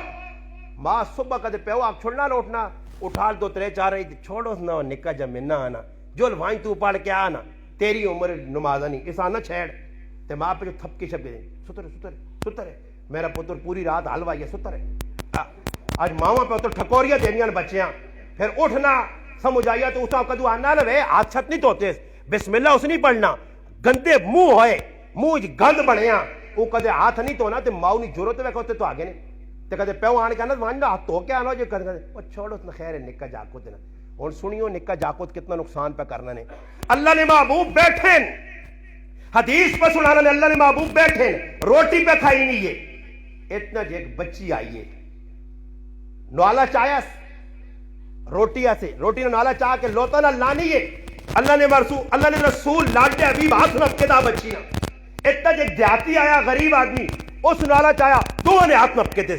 ماں صبح کدے پیو آپ چھوڑنا لوٹنا اٹھال 2 3 4 چھوڑو نا نکا جب میں نہ آنا جو لوائیں تو پڑھ کے آنا تیری عمر نمازہ نہیں اس آنا چھیڑ تے ماں پہ جو تھپکی شب دیں ستر ہے میرا پتر پوری رات حلوائی ہے ستر ہے آج ماما پہ تو ٹھکوریاں دینیاں بچیاں پھر اٹھنا سمجھ آئیا تو اتنا کدو آنا لوے آج چھت نہیں توتے بسم اللہ اس نہیں پڑھنا گندے منہ ہوئے منہ گند بڑھیاں وہ کدے ہاتھ نہیں تونا تے ماؤ نہیں ضرورت ہے ہوتے تو آگے نہیں تے کدے پیو آنے کہنا وانجا ہاتھ تو کیا آنا جو کدے وہ چھوڑو اتنا خیر ہے نکا جاکو دینا اور سنیو نکا جاکو کتنا نقصان پہ کرنا نے اللہ نے محبوب بیٹھیں حدیث پہ سنانا نے اللہ نے محبوب بیٹھیں روٹی پہ کھائی نہیں ہے اتنا جو ایک بچی آئی ہے نوالا چاہیا روٹی ایسے روٹی نے نوالا چاہ کے لوتا نہ لانی ہے اللہ نے رسول لاڈے حبیب ہاتھ رکھ کے دا بچی نا اتنا جو ایک دیہاتی آیا غریب آدمی اس نوالا چاہیا دو نے ہاتھ نپ کے دے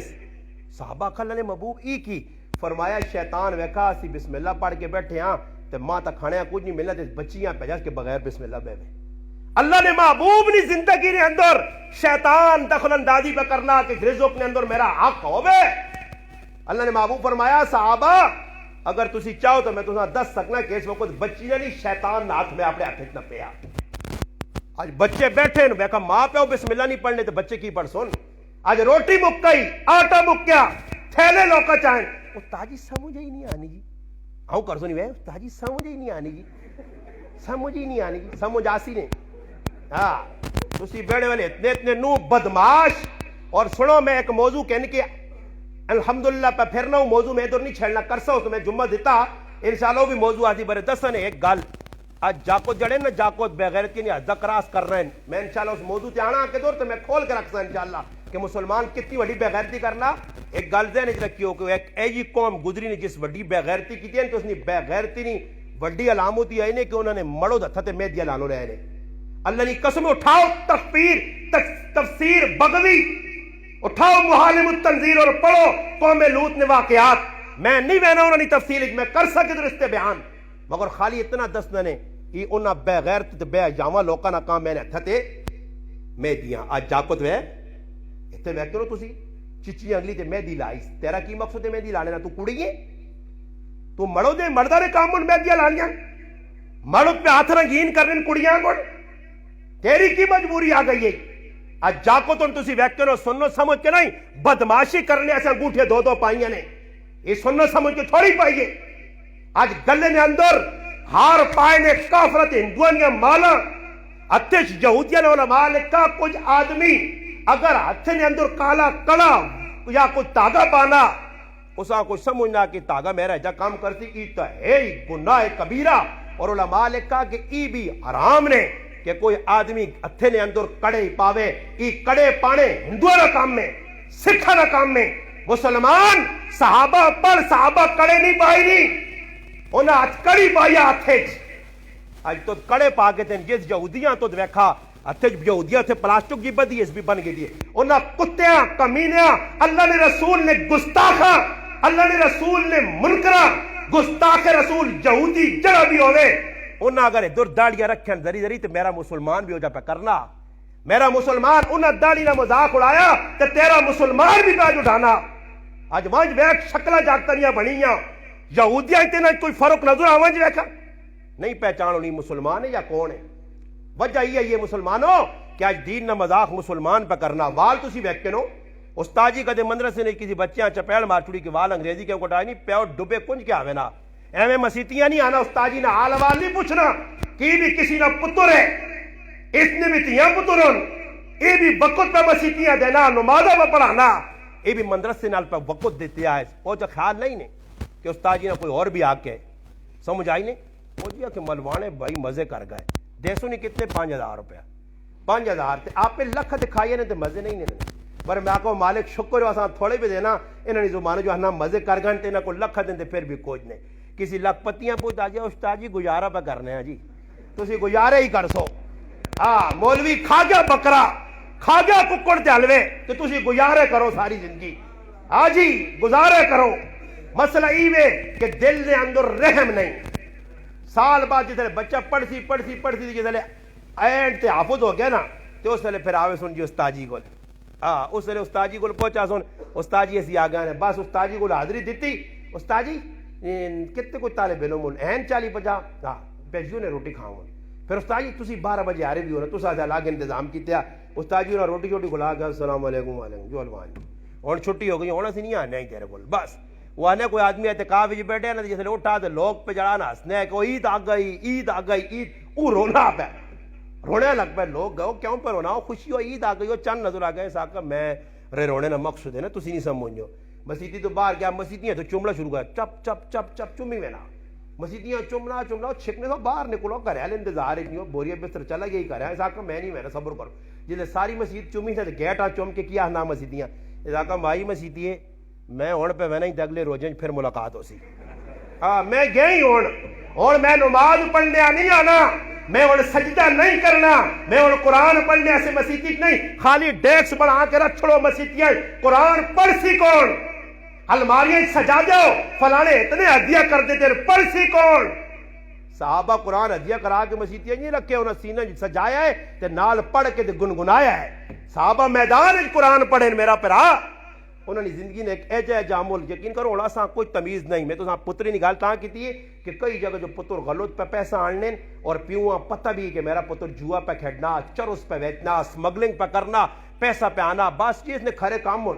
صحابہ اللہ نے محبوب ای کی فرمایا شیطان ویکھا اسی بسم اللہ پڑھ کے بیٹھے ہاں تے ماں تا کھانے کچھ نہیں ملنا تے بچیاں پہ کے بغیر بسم اللہ بے اللہ نے محبوب نے زندگی نے اندر شیطان دخل اندازی پہ کرنا کہ رزق نے اندر میرا حق ہوئے اللہ نے محبوب فرمایا صحابہ اگر تسی چاہو تو میں تساں دس سکنا کہ اس وقت بچی نہیں شیطان ہاتھ میں اپنے ہاتھ نہ پیا. آج بچے بیٹھے میں کہا ماں پیو بسم اللہ نہیں پڑھنے تو بچے کی پڑھ سن. آج روٹی مک گئی, آٹا مک گیا, تھیلے لوکا چاہیں وہ تاجی سمجھ ہی نہیں آنی جی. آؤں کر سنی وے تاجی سمجھ ہی نہیں آنی جی, سمجھ ہی نہیں آنی جی, سمجھ آسی نے. ہاں تسی بیڑے والے اتنے نو بدماش. اور سنو میں ایک موضوع کہنے کے الحمدللہ پہ پھرنا ہوں, موضوع میں ادھر نہیں چھیڑنا کرسا ہوں تو میں جمعہ دیتا انشاءاللہ بھی موضوع آتی برے دستان ہے. ایک گال آج جاکوت جڑے نا جاکوت بغیرت کی نہیں حد کراس کر رہے ہیں. میں انشاءاللہ اس موضوع تے آنا کے دور تو میں کھول کے رکھتا انشاءاللہ کہ مسلمان کتنی بڑی بغیرتی کرنا. ایک گل دے نہیں رکھی ہو کہ ایک ایجی قوم گزری نے جس بڑی بغیرتی کی تھی تو اس نے بغیرتی نہیں بڑی علامت ہی آئی کہ انہوں نے مڑو دھتا تے مہدی لانو رہے نے. اللہ نے قسم اٹھاؤ تفسیر بغوی, اٹھاؤ محالم التنزیل اور پڑھو قوم لوط نے واقعات. میں نہیں وینا انہوں نے تفصیل میں کر سکے تو رشتے بیان مگر خالی اتنا دسنا نے یہ انہاں بے غیرت بے جاواں لوکاں نہ کام میں نے تھتے مہدیاں. آج جاکت وے اتنے میں کرو تسی چچی اگلی تے مہدی لائی. تیرا کی مقصد ہے مہدی لانے نا؟ تو کڑی ہے تو مڑو دے مردہ نے کام ان مہدیاں لانیاں مڑو پہ ہاتھ رنگین کرنے کڑیاں کو تیری کی مجبوری آ گئی ہے. آج جاکو تم تسی ویکتنو سنو سمجھ کے نہیں بدماشی کرنے ایسے انگوٹھے دو پائیاں نے یہ سنو سمجھ کے تھوڑی پائیے. آج گلے نے اندر ہار پائے نے کافرت ہندوان یا مالا اتش یہودیاں نے علماء لکھا کچھ آدمی اگر ہتھے نے اندر کالا کڑا یا کچھ تاگا پانا اسا کچھ سمجھنا کہ تاگا میرا جا کام کرتی ای تو ہے گناہ کبیرہ. اور علماء لکھا کہ ای بھی حرام نے کہ کوئی آدمی ہتھے نے اندر کڑے ہی پاوے. ای کڑے پانے ہندوانہ کام میں سکھانہ کام میں. مسلمان صحابہ پر صحابہ کڑے نہیں پائی نہیں انہاں ہاتھ کڑی پایا ہتھے. آج تو کڑے پا کے تین جس یہودیاں تو دیکھا ہتھے یہودیاں تھے پلاسٹک کی بدی اس بھی بن گئی دی. انہاں کتیاں کمینیاں اللہ نے رسول نے گستاخا اللہ نے رسول نے منکرہ گستاخ رسول یہودی جڑا بھی ہوئے انہاں اگر ادھر داڑیاں رکھیں ذری تو میرا مسلمان بھی ہو جا پہ کرنا. میرا مسلمان انہاں داڑی نہ مذاق اڑایا تو تیرا مسلمان بھی پہ اٹھانا. آج وانج ویک شکلہ جاگتنیاں بنیاں یہودیاں اتنا کوئی فرق نظر آوانج ویکا نہیں پہچانو نہیں مسلمان ہے یا کون ہے. وجہ یہ مسلمانوں کہ آج دین نہ مذاق مسلمان پہ کرنا. وال تسی ویک کے نو استاجی کدے مدرسے نے کسی بچیاں چپیڑ مار چھڑی کہ وال انگریزی کے کٹائے نہیں پیو ڈبے کنج کے آوے نا ایویں مسیتیاں نہیں آنا استاجی نہ حال وال نہیں پوچھنا کی بھی کسی نہ پتر ہے اس نے بھی تیاں پترن یہ بھی وقت پہ مسیتیاں دینا نمازہ پہ پڑھانا یہ بھی مدرسے نال پہ وقت دیتے آئے. وہ جو خیال نہیں نے کہ استاجی نہ کوئی اور بھی آ کے سمجھ آئی نہیں وہ جی کہ ملوانے بھائی مزے کر گئے دیسو نہیں کتنے 5,000 روپیہ 5,000 تے آپ پہ لکھ دکھائیے نے تے مزے نہیں نے پر میں آکو مالک شکر ہو اساں تھوڑے بھی دینا انہوں نے زمانے جو ہنا مزے کر گئے تے نہ کو لکھ دیں تے پھر بھی کچھ نہیں. کسی لکھ پتیاں پوچھ آجے استاد جی گزارا پہ کرنے ہیں جی تسی گزارے ہی کر سو. ہاں مولوی کھا گیا بکرا کھا گیا ککڑ تے حلوے تو تسی گزارے کرو ساری زندگی. ہاں جی گزارے کرو. مسئلہ ایوے کہ دل نے اندر رحم نہیں. سال بعد جتنے بچہ پڑھتی جتنے اینڈ تے حافظ ہو گیا نا تو اس لئے پھر آوے سن جی استاجی گول. ہاں اس لئے استاجی گول پہنچا سن استاجی ایسی آگاہ نے بس استاجی گول حاضری دیتی. استاجی کتنے کوئی طالب علم این 40-50 ہاں پیجیوں نے روٹی کھاؤں. پھر استاجی تسی 12 بجے آ رہے بھی ہو رہا تو ساتھ الگ انتظام کیتے استاجی نے روٹی کھلا گیا السلام علیکم وعلیکم جو الوان اور چھٹی ہو گئی ہونا سی نہیں آنے ہی تیرے بول. بس وہ آنے کوئی آدمی اعتکاف وچ بیٹھے نا جیسے اٹھا تو لوگ پہ چڑھانا ہسنے کہ عید آ گئی عید وہ رونا پہ رونے لگ پہ لوگ گئے کیوں پہ رونا خوشی ہو عید آ گئی ہو چند نظر آ گئے ساکہ میں رونے نہ مقصد ہے نا تسی نہیں سمجھو. مسیتی تو باہر گیا مسیتیاں تو چمڑا شروع کر چپ چپ چپ چپ چمی میں نا مسیتیاں چمنا چھکنے تو باہر نکلو کرے انتظار نہیں ہو بوریا بستر چلا گئی کرے ساکہ میں نہیں میں نے صبر کرو جسے ساری مسیت چمی تھا گیٹ آ چم کے کیا نا مسیتیاں ساکہ مائی مسیتی ہے میں ہون پہ میں نہیں اگلے روزیں پھر ملاقات ہو سی. ہاں میں گئی ہون میں نماز پڑھنے نہیں آنا میں ہوں سجدہ نہیں کرنا میں ہوں قرآن پڑھنے ایسے مسیتی نہیں خالی ڈیکس بنا کے رکھ چھوڑو مسیتیاں قرآن پڑھ سی کون الماریاں سجا دو فلانے اتنے ہدیہ کر دیتے پڑھ سی کون. صحابہ قرآن ہدیہ کرا کے مسیتیاں نہیں رکھے انہوں نے سینہ سجایا ہے تے نال پڑھ کے تے گنگنایا ہے. صحابہ میدان قرآن پڑھیں میرا پرا انہوں نے زندگی نے ایک ایجا جامل یقین کرو ہونا سا کوئی تمیز نہیں میں تو سا پتری نہیں گال تاں کی ہے کہ کئی جگہ جو پتر غلط پہ پیسہ آننے اور پیوہاں پتہ بھی کہ میرا پتر جوا پہ کھیڑنا چرس پہ ویچنا سمگلنگ پہ کرنا پیسہ پہ آنا بس چیز نے کھرے کام ہون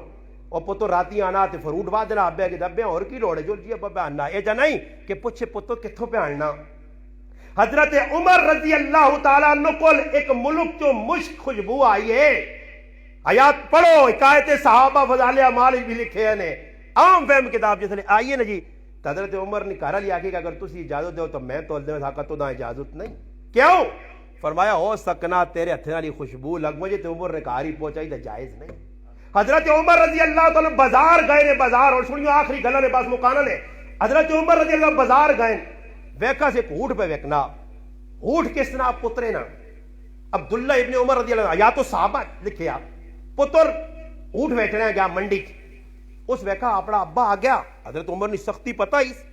اور پتر راتی آنا تے فروٹ بادنا ابے کے دبے اور کی لوڑے جو جی ابا پہ آنا ایجا نہیں کہ پوچھے پتر کتھوں پہ آنا حضرت عمر رضی اللہ تعالیٰ عنہ کل ایک ملک جو مشک خوشبو آئی ہے آیات پڑھو حکایت صحابہ فضائل اعمال بھی لکھے ہیں عام فہم کتاب جس لئے آئیے نا جی حضرت عمر نے کہا لیا کہ اگر تسی اجازت دو تو میں تو دے ساکا تو نہ اجازت نہیں کیوں فرمایا ہو سکنا تیرے ہتھے والی خوشبو لگ مجھے تو عمر نے کہاری پہنچائی تو جائز نہیں حضرت عمر رضی اللہ تعالیٰ بازار گئے نے بازار اور سنیو آخری گلہ نے باس مکانا نے حضرت عمر رضی اللہ بازار گئے ویکا سے اونٹ پہ ویکنا اونٹ کس طرح پترے نا عبداللہ ابن عمر رضی اللہ یا تو صحابہ لکھے آپ پتر اونٹ ویچنے گیا منڈی اس ویکا اپنا ابا آ گیا حضرت عمر نے سختی پتہ اس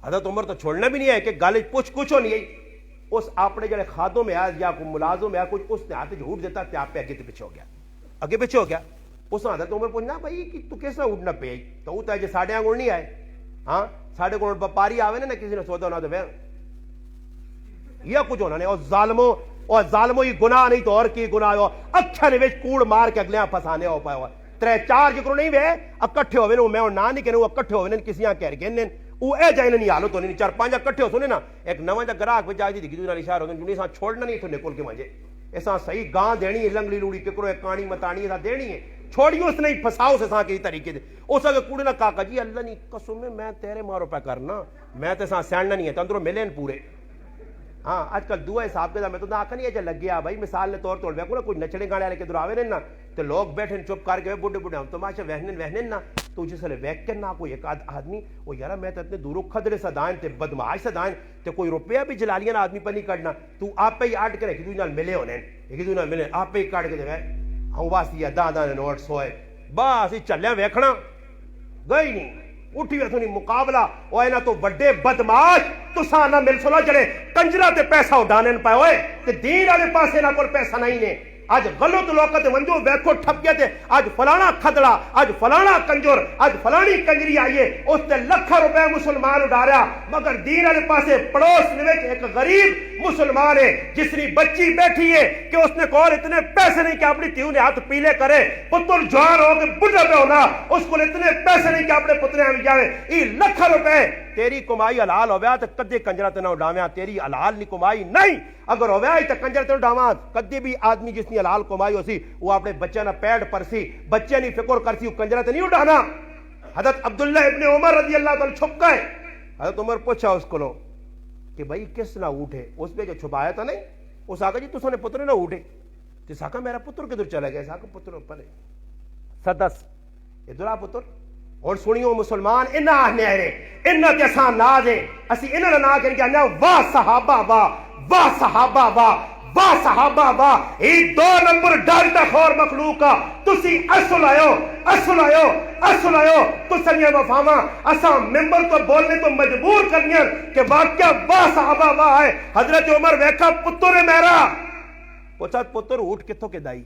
حضرت عمر تو چھوڑنا بھی نہیں ہے کہ گالج پوچھ کچھ ہو نہیں ہے اس اپنے جڑے خادوں میں آیا یا کوئی ملازم میں آیا کچھ اس نے ہاتھ جھوٹ دیتا کہ آپ پہ آگے پیچھے ہو گیا آگے پیچھے ہو گیا اس نے حضرت عمر پوچھنا بھائی کہ تو کیسا اونٹ نہ پہ تو وہ تو ہے ساڑھے آنگوڑ نہیں آئے ہاں ساڑھے کو بپاری آوے نا کسی نے سودا ہونا تو یہ کچھ ہونا نہیں اور ظالموں یہ گناہ نہیں تو اور کی گناہ ہو اچھا نے ویچ کوڑ مار کے اگلے پھسانے ہو پائے ہوا ترے چار جکرو نہیں وے اکٹھے ہوئے نا میں اور نہ نہیں کہنے وہ اکٹھے ہوئے نا کسی یہاں کہہ رہے وہ اے جائے نہیں حالت ہونے چار پانچ اکٹھے ہو سنے نا ایک نواں جا گراہک پہ جائے دی دیکھی دونا اشار ہوگا جنہیں ساں چھوڑنا نہیں تو نکل کے مانجے ایسا صحیح گاں دینی ہے لنگلی لوڑی ککرو ایک کانی متانی ایسا دینی ہے چھوڑیو اس نہیں پھساؤ سے ساں کسی طریقے دے اس اگر کوڑے نہ کاکا جی اللہ نہیں قسم میں تیرے مارو پہ کرنا میں تے ساں سینڈنا نہیں ہے تندروں ملین پورے ہاں آج کل دعا حساب کے دا میں تو نہ آکھا نہیں ہے جا لگ گیا بھائی مثال نے طور توڑ بیکو نا کوئی نچڑے گانے آلے کے در آوے نا تو لوگ بیٹھیں چپ کر کے بڑھے بڑھے ہم تو ماشا وہنن نا تو جس لئے ویک کے نا کوئی ایک آدمی وہ یارا میں تو اتنے دورو خدرے صدائیں تے بدمعاش صدائیں تے کوئی روپیہ بھی جلالیاں آدمی پر نہیں کرنا تو آپ پہ ہی آٹ کرے کہ دونا ملے ہونے کہ دونا ملے آپ پہ ہی کاٹ کے دے گئے ہم واسطی دادا نے نوٹ سوئے بس ہی چلے ویکھنا گئی نہیں اٹھی ویسو نہیں مقابلہ اوہ اینا تو بڑے بدماش تو سانا مل سولا جڑے کنجرہ تے پیسہ اڈانے پائے ہوئے تے دین آلے پاسے نہ کوئی پیسہ نہیں نے آج غلط لوکت ونجو بیکھو ٹھپ گیا تے آج فلانا کھدڑا آج فلانا کنجر آج فلانی کنجری آئیے اس تے لکھا روپے مسلمان اڈا رہا مگر دین آلے پاسے پڑوس نویچ ایک غریب مسلمان ہے جس نے بچی بیٹھی ہے کہ اس نے کہا اتنے پیسے نہیں کہ اپنی تیوں نے ہاتھ پیلے کرے پتر جوان ہو کے بڑھا پہ ہونا اس کو اتنے پیسے نہیں کہ اپنے پترے ہمیں جاوے یہ لکھا روپے تیری کمائی حلال ہویا تو کدے کنجرہ تے نہ اڈاویا تیری حلال نہیں کمائی نہیں اگر ہویا ہی تو کنجرہ تے اڈاویا کدے بھی آدمی جس نے حلال کمائی ہو سی وہ اپنے بچہ نہ پیڑ پر سی بچے نہیں فکر کر سی وہ کنجرہ تے نہیں اڈانا حضرت عبداللہ ابن عمر رضی اللہ تعالی چھپ گئے حضرت عمر پوچھا اس کو لو کہ بھائی کس نہ اٹھے اس پہ جو چھپایا تھا نہیں اس آقا جی تو نے پتر نہ اٹھے تو ساکا میرا پتر کدھر چلا گیا ساکا پتر پلے سدس ادھر آ پتر اور سنیو مسلمان انہا آہنے آئے انہا تے اساں ناز ہے اسی انہا نا کریں کہ انہا واہ صحابہ واہ صحابہ واہ صحابہ واہ یہ دو نمبر ڈالتا خور مخلوقا تسی اصل آئو تو سنیے وفاما اساں ممبر تو بولنے تو مجبور کرنی کہ واقعہ واہ صحابہ واہ ہے حضرت عمر ویکھا پتر ہے میرا پوچھا پتر اٹھ کتوں کے دائی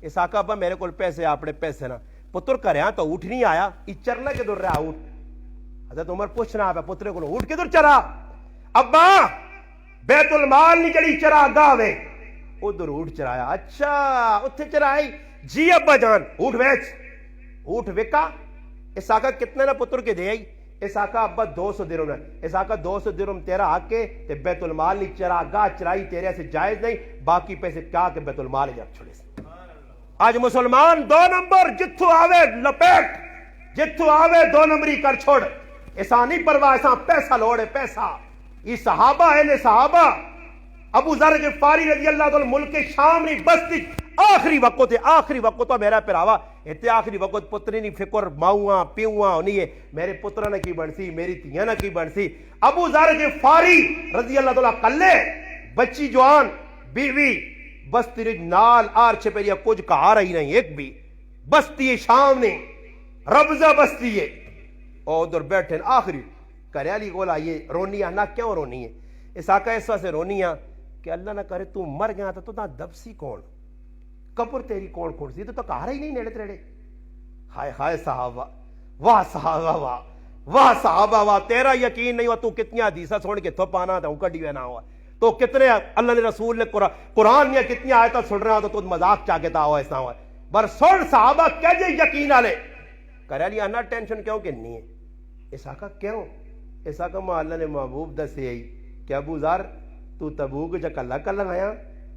اس آقا ابا میرے کول پیسے اپنے پیسے نا پتر کرے ہاں تو اٹھ نہیں آیا یہ چرنا کے در رہا اٹھ حضرت عمر پوچھنا آپ پترے کو اٹھ کے در چرا ابا بیت المال نہیں جڑی چرا گاوے ادھر اٹھ چرایا اچھا اتھے چرائی جی ابا جان اٹھ ویچ اٹھ وکا اس آقا کتنے نا پتر کے دے آئی اس آقا ابا 200 درہم ہے اس آقا 200 درہم تیرا آ کے تے بیت المال نہیں چرا گاہ چرائی تیرے سے جائز نہیں باقی پیسے کیا کہ بیت المال جب چھوڑے سے آج مسلمان دو نمبر جتھو آوے لپیٹ جتھو آوے دو نمبری کر چھوڑ ایسا نہیں پرواہ ایسا پیسہ لوڑے پیسہ یہ صحابہ ہے نے صحابہ ابو ذر غفاری رضی اللہ تعالی ملک شام نہیں بستی آخری وقت تو میرا پراوا اتنے آخری وقت پتری نہیں فکر ماؤں پیوں نہیں ہے میرے پترہ نہ کی بنسی میری تیاں نہ کی بنسی ابو ذر غفاری رضی اللہ تعالی کلے بچی جوان بیوی بستی رج نال آر چھپیریا کچھ کہا رہی نہیں ایک بھی بستی شام نے ربزہ بستی ہے اور ادھر بیٹھے آخری کریالی گولا یہ رونیاں نہ کیوں رونی ہے اس آقا ایسا سے رونیاں کہ اللہ نہ کرے تو مر گیا تھا تو نہ دبسی کون قبر تیری کون کھوڑ سی تو کہا رہی نہیں نیڑے تریڑے ہائے ہائے صحابہ، واہ صحابہ واہ، واہ صحابہ واہ، تیرا یقین نہیں ہوا تو کتنی حدیثہ سن کے تھپ آنا تھا کڈی نہ ہوا تو کتنے اللہ نے رسول نے قرآن میں کتنی آیتیں سن رہا تو مذاق چاہ کے تا ہوا ایسا ہوا بر سن صحابہ کہجے یقین والے کرے لیا نہ ٹینشن کیوں کہ نہیں ہے اس آقا کیوں اس آقا میں اللہ نے محبوب دسے ہی کہ ابو ذر تو تبوک جا کلا کلا آیا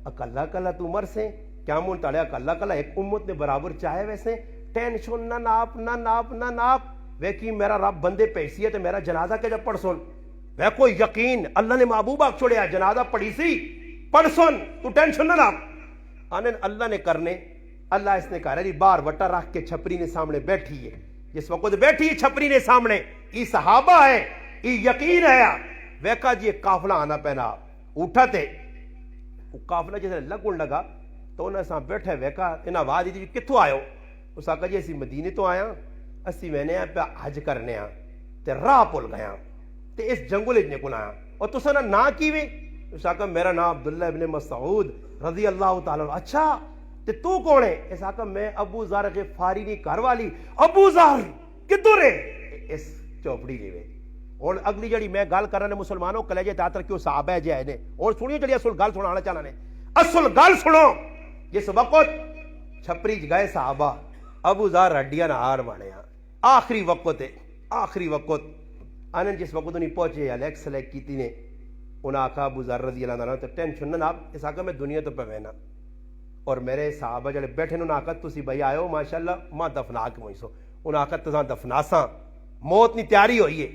اکلا کلا تو مر سے کیا مون تڑیا کلا کلا ایک امت نے برابر چاہے ویسے ٹینشن نہ ناپ نہ ناپ نہ ناپ ویکی میرا رب بندے پیسی ہے تو میرا جنازہ کے جب پڑھ سن وے کوئی یقین اللہ نے محبوب آگ چھوڑیا جنازہ پڑھی سی پڑھ سن تو ٹینشن نہ ناپ آنے اللہ نے کرنے اللہ اس نے کہا رہی بار وٹا رکھ کے چھپری نے سامنے بیٹھی ہے جس وقت بیٹھی ہے چھپری نے سامنے ای صحابہ ہے ای یقین ہے ویکا جی قافلہ آنا پہنا اٹھا تے قافلہ جیسے لگن لگا تو انہیں ساں بیٹھے ویکا انہیں آواز دی کتھوں آئے ہو اس آقا جی اسی مدینے تو آیا اسی میں نے پہ حج کرنے تے راہ پل گیا تے اس جنگل اجنے کو آیا اور تو سنا نا کیوے اس آقا میرا نام عبداللہ ابن مسعود رضی اللہ تعالیٰ اچھا تے تو کون ہے اس آقا میں ابو ذر غفاری نہیں گھر والی ابو ذر کدھر ہے اس چوپڑی لے اور اگلی جڑی میں گل کرنے مسلمانوں کلیجے تاتر کیوں صحابہ ہے جائے نے اور سنیے جڑی اصل گل سنانا چاہنا نے اصل گل سنو جس وقت چھپری گئے صحابہ ابو ذر ہڈیاں ہار مانے آخری وقت ہے آخری وقت آنن جس وقت انہیں پہنچے الیکس سلیکٹ کیتی نے انہاں آقا ابو ذر رضی اللہ عنہ تو ٹینشن نہ آپ اس آقا میں دنیا تو پہوینا اور میرے صحابہ جڑے بیٹھے انہاں آقا تسی بھائی آئے ہو ماشاءاللہ ماں دفنا کے موئی سو انہاں آقا تساں دفناساں موت نہیں تیاری ہوئی ہے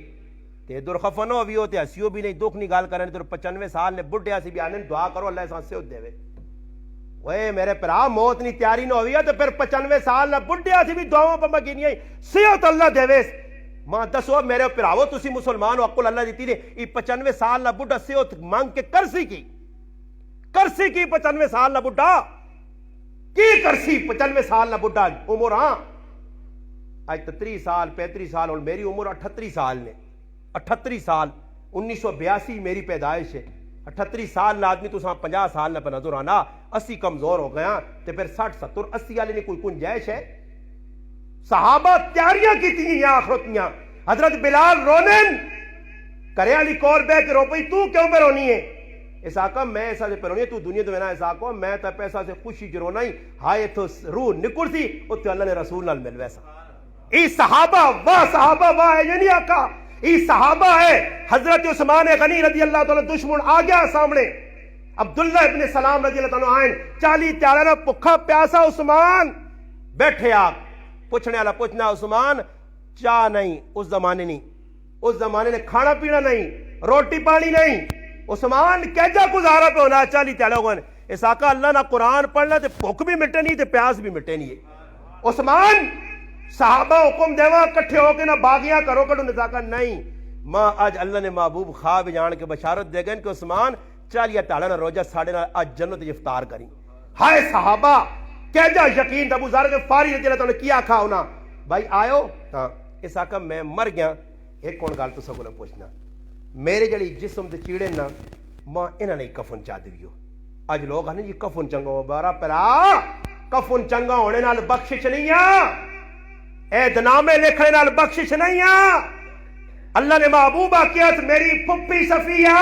تے دور خفنو بھی ہوتے ہسیو بھی نہیں دکھ نہیں گال کرنے دور 95 سال نے بڑھے سی بھی آنے دعا کرو اللہ سان سے دے وے میرے پرا موت نہیں تیاری نہ ہوئی ہے تو پھر 95 سال نہ بڑھے سی بھی دعاوں پہ مگینی ہے صحت اللہ دے ماں دسو میرے پراو تسی مسلمان ہو عقل اللہ دیتی نے یہ 95 سال نہ بڑھا صحت مانگ کے کرسی کی 95 سال نہ بڑھا کی کرسی 95 سال نہ بڑھا عمر ہاں آج 30 سال 35 سال اور میری عمر 38 سال نے 38 سال 1982 میری پیدائش ہے 38 سال نہ آدمی تو 50 سال نہ پہ نظر آنا 80 کمزور ہو گیا تو پھر 60 70 80 والے نے کوئی گنجائش ہے صحابہ تیاریاں کی تھی آخرتیاں حضرت بلال رونن کرے علی کور بے کے روپئی تو کیوں پہ رونی ہے اس آقا میں ایسا سے پہ رونی ہے تو دنیا تو میں نا اس آقا میں تا پیسہ سے خوشی جرونا ہی ہائے تو روح نکل سی اتنے اللہ نے رسول نال مل ویسا ای صحابہ واہ ہے یہ نہیں آقا ای صحابہ ہے حضرت عثمان غنی رضی اللہ تعالیٰ دشمن آ گیا سامنے عبداللہ ابن سلام رضی اللہ تعالیٰ آئین 40 تیارہ پکھا پیاسا عثمان بیٹھے آپ پوچھنے والا پوچھنا عثمان چاہ نہیں اس زمانے نے کھانا پینا نہیں روٹی پانی نہیں عثمان کیجا گزارا پہ ہونا 40 تیارہ ہوگا اس آقا اللہ نہ قرآن پڑھنا تے بھوک بھی مٹے نہیں تے پیاس بھی مٹے نہیں ہے عثمان صحابہ حکم دیوا کٹھے ہو کے نہ باغیاں کرو کٹو نے کہا نہیں ماں آج اللہ نے محبوب خواب جان کے بشارت دے گئے کہ عثمان چالیہ تاڑا نہ روجہ ساڑھے نہ آج جنت افطار کریں ہائے صحابہ کیجا یقین ابو ذر غفاری رضی اللہ تعالیٰ کیا کھا ہونا بھائی آئو ہاں اس آقا میں مر گیا ایک کون گال تو سکو نہ پوچھنا میرے جڑی جسم دے چیڑے نا ماں انہاں نے کفن چاہ دیو آج لوگ ہاں جی کفن چنگا ہو بارا پرا کفن چنگا ہونے نال بخشش نہیں اے دنامے لکھنے نال بخشش نہیں اللہ نے محبوبہ کیت میری پھپھی صفیہ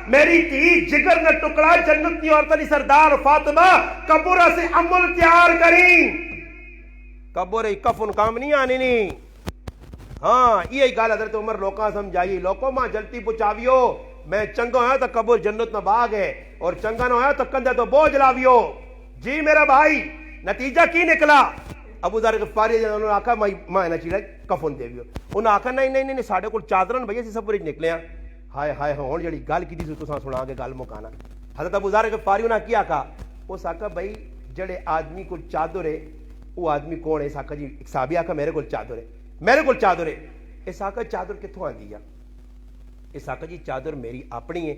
میری تھی جگر نے ٹکڑا جنت کی عورتیں سردار فاطمہ قبر سے عمل تیار کریں قبر کفن کام نہیں آنی نہیں ہاں یہی گال حضرت عمر لوکاں سمجھائی لوکوں ماں جلتی پچاویو میں چنگا ہویا تو قبر جنت نہ باغ ہے اور چنگا نہ ہویا تو کندھے تو بوجھ لاویو جی میرا بھائی نتیجہ کی نکلا ابو ذر غفاری انہوں نے آکھا ماں نہ چیڑا کفن دے ویو انہوں نے آکھا نہیں ساڑھے کو چادرن بھئی اسی سب پوری نکلے ہیں ہائے ہون جڑی گل کی تھی تو سنا کے گل مکانا حضرت ابو ذر غفاری انہوں نے کیا کہا اس آکھا بھئی جڑے آدمی کو چادر ہے وہ آدمی کون ہے اس آکھا جی ایک صحابی آکھا میرے کو چادر ہے اس آکھا چادر کتھوں آن دیا اس آکھا جی چادر میری اپنی ہے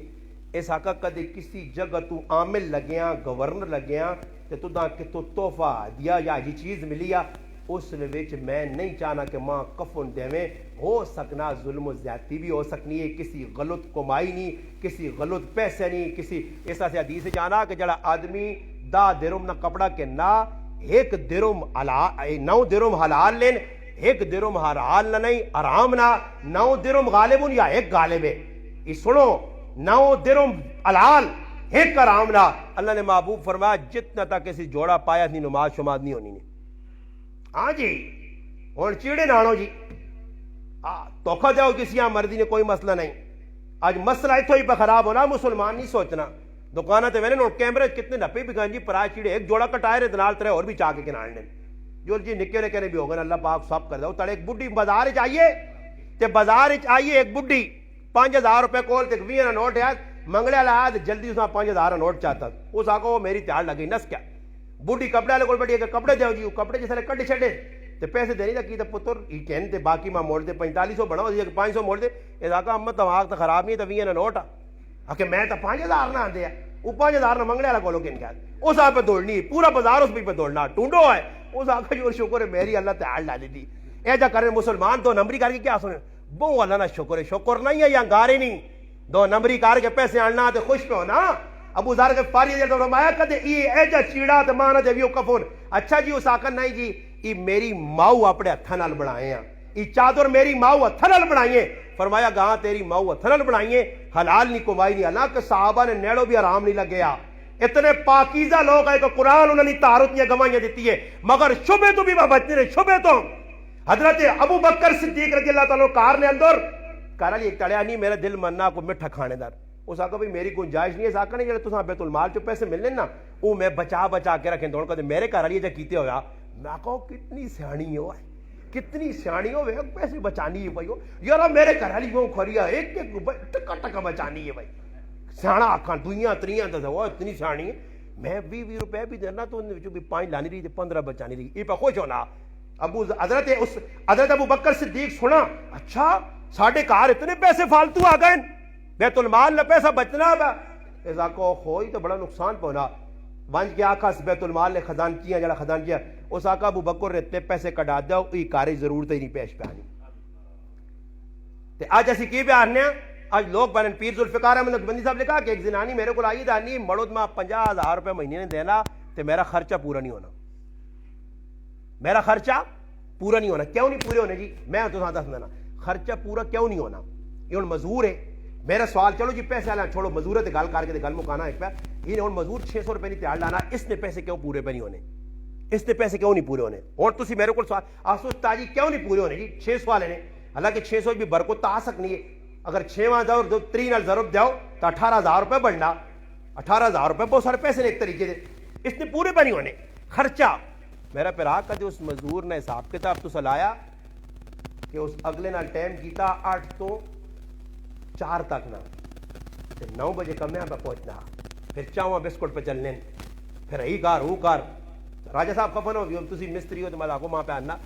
اس آکھا کدے کسی جگہ تو عامل لگیاں گورنر لگیاں تے تو دا کہ تو تحفہ دیا یا یہ چیز ملیا اس وچ میں نہیں چاہنا کہ ماں کفن دے میں ہو سکنا ظلم و زیادتی بھی ہو سکنی ہے کسی غلط کمائی نہیں کسی غلط پیسے نہیں کسی ایسا سے حدیث جانا کہ جڑا آدمی دا درم نہ کپڑا کے نہ ایک درم حلال 9 درم حلال لین، 1 درم حلال نہ نہیں حرام نہ، 9 درم غالبن یا 1 غالب ہے، یہ سنو 9 درم حلال 1 حرام نہ۔ اللہ نے محبوب فرمایا جتنا تک کسی جوڑا پایا نہیں نماز شماز نہیں ہونی نہیں۔ ہاں جی ہوں چیڑے نانو جی توکھا جاؤ کسی مرضی نے، کوئی مسئلہ نہیں۔ آج مسئلہ اتو ہی پہ خراب ہونا، مسلمان نہیں سوچنا دکانہ تے میں نے کیمرے کتنے نپے بھی گان جی پرائے چیڑے 1 جوڑا کٹائے رہے دنال ترے اور بھی چاہ کے کنارنے جو جی نکے نکے نے بھی ہوگا اللہ پاک سب کر دو۔ تڑے ایک بڈی بازار چاہیے تے بازار چاہیے ایک بڈی 5000 روپے کول تے 20 نوٹ ہے منگلے والا آد جلدی اس 5000 نوٹ چاہتا اس آکو وہ میری تیار لگی نس کیا بڈی کپڑے والے کول بیٹھی اگر کپڑے دیو جی کپڑے جس کٹ چھڈے تے پیسے دینی لگی تے پتر ہی کہن تے باقی ماں موڑ دے 4500 بناؤ 500 موڑ دے اس آکا امت دماغ تو خراب نہیں تے 20 نوٹ آ کہ میں تو 5000 نہ آندے وہ 5000 نہ منگلے والا کولو کہن کیا اس آپ پہ دوڑنی پورا بازار اس پہ دوڑنا ٹونڈو ہے اس آکا جو شکر ہے میری اللہ تعالی ڈالی دی اے جا کرے مسلمان 2 نمبری کر کے کیا سنے بہو اللہ نہ شکر ہے شکر نہیں ہے یا گارے نہیں 2 نمبری کار کے پیسے آنا تے خوش پہ ہونا ابو ذر کے فاری دے تو فرمایا کدے اے جا چیڑا تے مانا دے ویو کفن اچھا جی اس آکا نہیں جی ای میری ماؤ اپنے ہتھاں نال بنائے ہیں ای چادر میری ماؤ ہتھاں نال بنائی ہے فرمایا گاں تیری ماؤ ہتھاں نال بنائی ہے حلال نہیں کمائی نہیں اللہ کہ صحابہ نے نیڑو بھی آرام نہیں لگیا اتنے پاکیزہ لوگ آئے کہ قرآن انہوں نے تہارتیاں گوائیاں دیتی ہے مگر شبے تو بھی بچنے رہے شبے تو حضرت ابو بکر صدیق رضی اللہ تعالیٰ کار نے اندر کہا لی ایک تڑیا نہیں میرا دل مننا کو مٹھا کھانے دار اس آقا بھی میری گنجائش نہیں ہے اس آقا نہیں جڑے بیت المال جو پیسے ملنے نا وہ میں بچا کے رکھیں دوڑ کر میرے گھر والی جا کیتے ہویا میں کہو کتنی سیانی ہو کتنی سیانی ہو پیسے بچانی ہے بھائی یار میرے گھر والی وہ کھڑیا ایک ٹکا ٹکا بچانی ہے بھائی سیاح آخان دوئیاں تریاں دس وہ اتنی سیانی ہے میں 20 روپے بھی دینا تو بھی 5 لانی رہی 15 بچانی رہی یہ پہ خوش ہونا حضرت ابو بکر صدیق سنا اچھا ساڑھے کار اتنے پیسے فالتو آ گئے بیت المال نہ پیسہ بچنا اس آقا ہوئی تو بڑا نقصان پہنا ونج کے آقا بیت المال نے خزان کیا جڑا خزان کیا اس آقا ابو بکر نے اتنے پیسے کٹا دیا یہ کاری ضرورت ہی نہیں پیش پہ آنی آج ایسی کی بیان ہیں آج لوگ بنن پیر ذوالفقار احمد نقشبندی صاحب لکھا کہ ایک زنانی میرے کو آئی دانی مڑود ماں 50,000 روپے مہینے نے دینا تو میرا خرچہ پورا نہیں ہونا میرا خرچہ پورا نہیں ہونا کیوں نہیں پورے ہونے جی میں تو ساتھ سنانا خرچہ پورا کیوں نہیں ہونا یہ ان مزدور ہے میرا سوال چلو جی پیسے آنا چھوڑو مزدور ہے گل کر کے گل مکانا ایک پہ یہ ان مزدور 600 روپے نہیں تیار لانا اس نے پیسے کیوں پورے پہ نہیں ہونے اس نے پیسے کیوں نہیں پورے ہونے اور تسی میرے کو سوال آسوس تاجی کیوں نہیں پورے ہونے جی 600 لینے حالانکہ 600 بھی برکت آ سکنی ہے اگر 6,000 3 نال ضرب جاؤ تو 18,000 روپے بڑھنا 18,000 روپے بہت سارے پیسے نے ایک طریقے سے اس نے پورے پہ نہیں ہونے خرچہ میرا پیرا کا جو اس مزدور نے حساب کتاب تو سلایا کہ اس اگلے نال ٹائم کیتا 8 تو 4 تک نہ 9 بجے کم یہاں پہ پہنچنا پھر چاہوں بسکٹ پہ چلنے پھر ای کار وہ کار راجہ صاحب خفن ہو تسی مستری ہو تو میں آکو ماں پہ آنا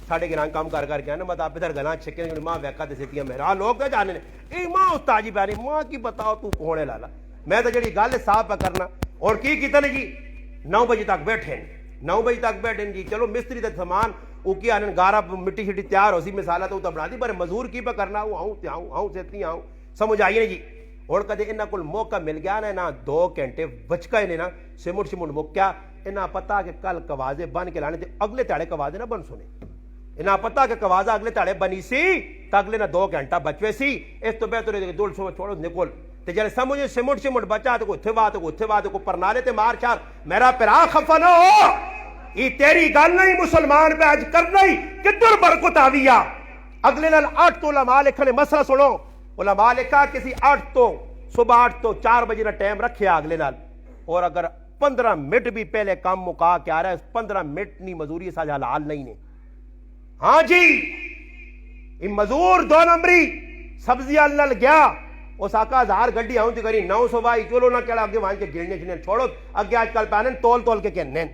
ساڑھے گران کام کر کے آنا میں آپ ادھر گلان چھکے ماں ویکا تے سیتیاں میرا لوگ تو جانے اے ماں استاجی پیاری ماں کی بتاؤ تو کونے لالا میں تو جڑی گل صاحب پہ کرنا اور کی کیتا نے جی 9 بجے تک بیٹھے 9 بجے تک بیٹھے جی چلو مستری تے سامان وہ کیا آنے گارا مٹی شٹی تیار ہو سی مثالہ تو بنا دی پر مزدور کی پہ کرنا وہ آؤں سیتی آؤں سمجھ آئیے جی اور کدے انہاں کول موقع مل گیا نا 2 گھنٹے بچکا نے نا سمٹ مکیا انہاں پتا کہ کل کوازے بن کے لانے تے اگلے تاڑے کوازے نہ بن سنے انہاں پتا کہ کوازہ اگلے تاڑے بنی سی تا اگلے نہ 2 گھنٹہ بچوے سی اس تو بہتر ہے کہ دول چھوڑو نکل تے جڑے سمجھے سمٹ بچا تے کوئی تھے وات کو پرنالے تے مار چار میرا پیرا خفا نہ ہو یہ تیری گل نہیں مسلمان پہ آج کرنا ہی کدھر برکت آویا اگلے نال 8 تو علماء لکھنے مسئلہ سنو علماء لکھا کسی 8 تو صبح 8 تو 4 بجے نہ ٹائم رکھے اگلے نال اور اگر 15 منٹ بھی پہلے کام مکا کے آ رہا ہے 15 منٹ نہیں مزوری ساجا حلال نہیں نے ہاں جی یہ مزور 2 نمبری سبزی اللہ گیا اس آقا 1000 گڈی آؤں تی کری 900 بائی چلو نہ کہڑا آگے وہاں کے گرنے چھنے چھوڑو اگے آج کل پہنے تول کے کہنے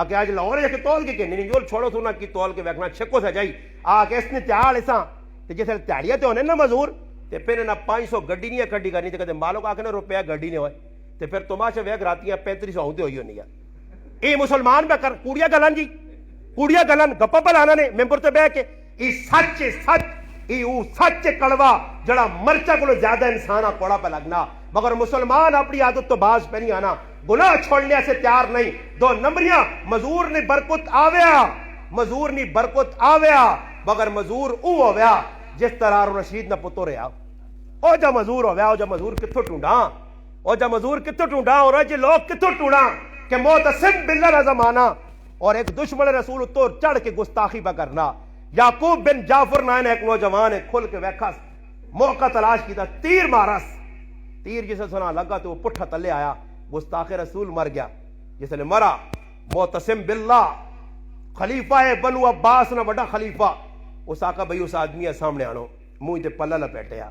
اگے آج لاہور ہے کہ تول کے کہنے جو چھوڑو تو نہ کی تول کے ویکنا چھکو سے جائی آگے اس نے تیار ایسا تے جیسے تیاریاں تے ہونے نا مزور تے پھر نہ 500 گڈی نہیں کھڑی کرنی تے کہتے مالو کا کہ روپیہ گڈی نہیں ہوئے تے پھر تماشا ویک راتیاں 3500 ہوتے ہوئی ہونی ہے اے مسلمان پہ کر کوڑیا گلن جی کوڑیا گلن گپا پہ لانا نے ممبر تے بہ کے یہ سچ او سچ کڑوا جڑا مرچا کو زیادہ انسان کوڑا پہ لگنا، مگر مسلمان اپنی عادت تو باز پہ نہیں آنا، گناہ چھوڑنے سے تیار نہیں۔ دو نمبریاں مزور نے برکت آویا، مزور نے برکت آویا، مگر مزور او ہویا جس طرح رشید نہ پتو رہا، او جا مزور ہویا، او جا مزور کتھو ٹونڈا، او جا مزور کتھو ٹونڈا، اور جے لوگ کتھو ٹونڈا کہ معتصم باللہ کا زمانہ اور ایک دشمن رسول تو چڑھ کے گستاخی پہ کرنا۔ یعقوب بن جعفر نائن ایک نوجوان ہے، کھل کے ویکھا موقع تلاش کیتا، تیر مارس، تیر جسے سنا لگا تو وہ پٹھا تلے آیا، گستاخ رسول مر گیا۔ جس نے مرا معتصم باللہ خلیفہ ہے بنو عباس نہ بڑا خلیفہ، اس آقا بھئی اس آدمی ہے سامنے آنو، منہ تے پلہ لپیٹیا،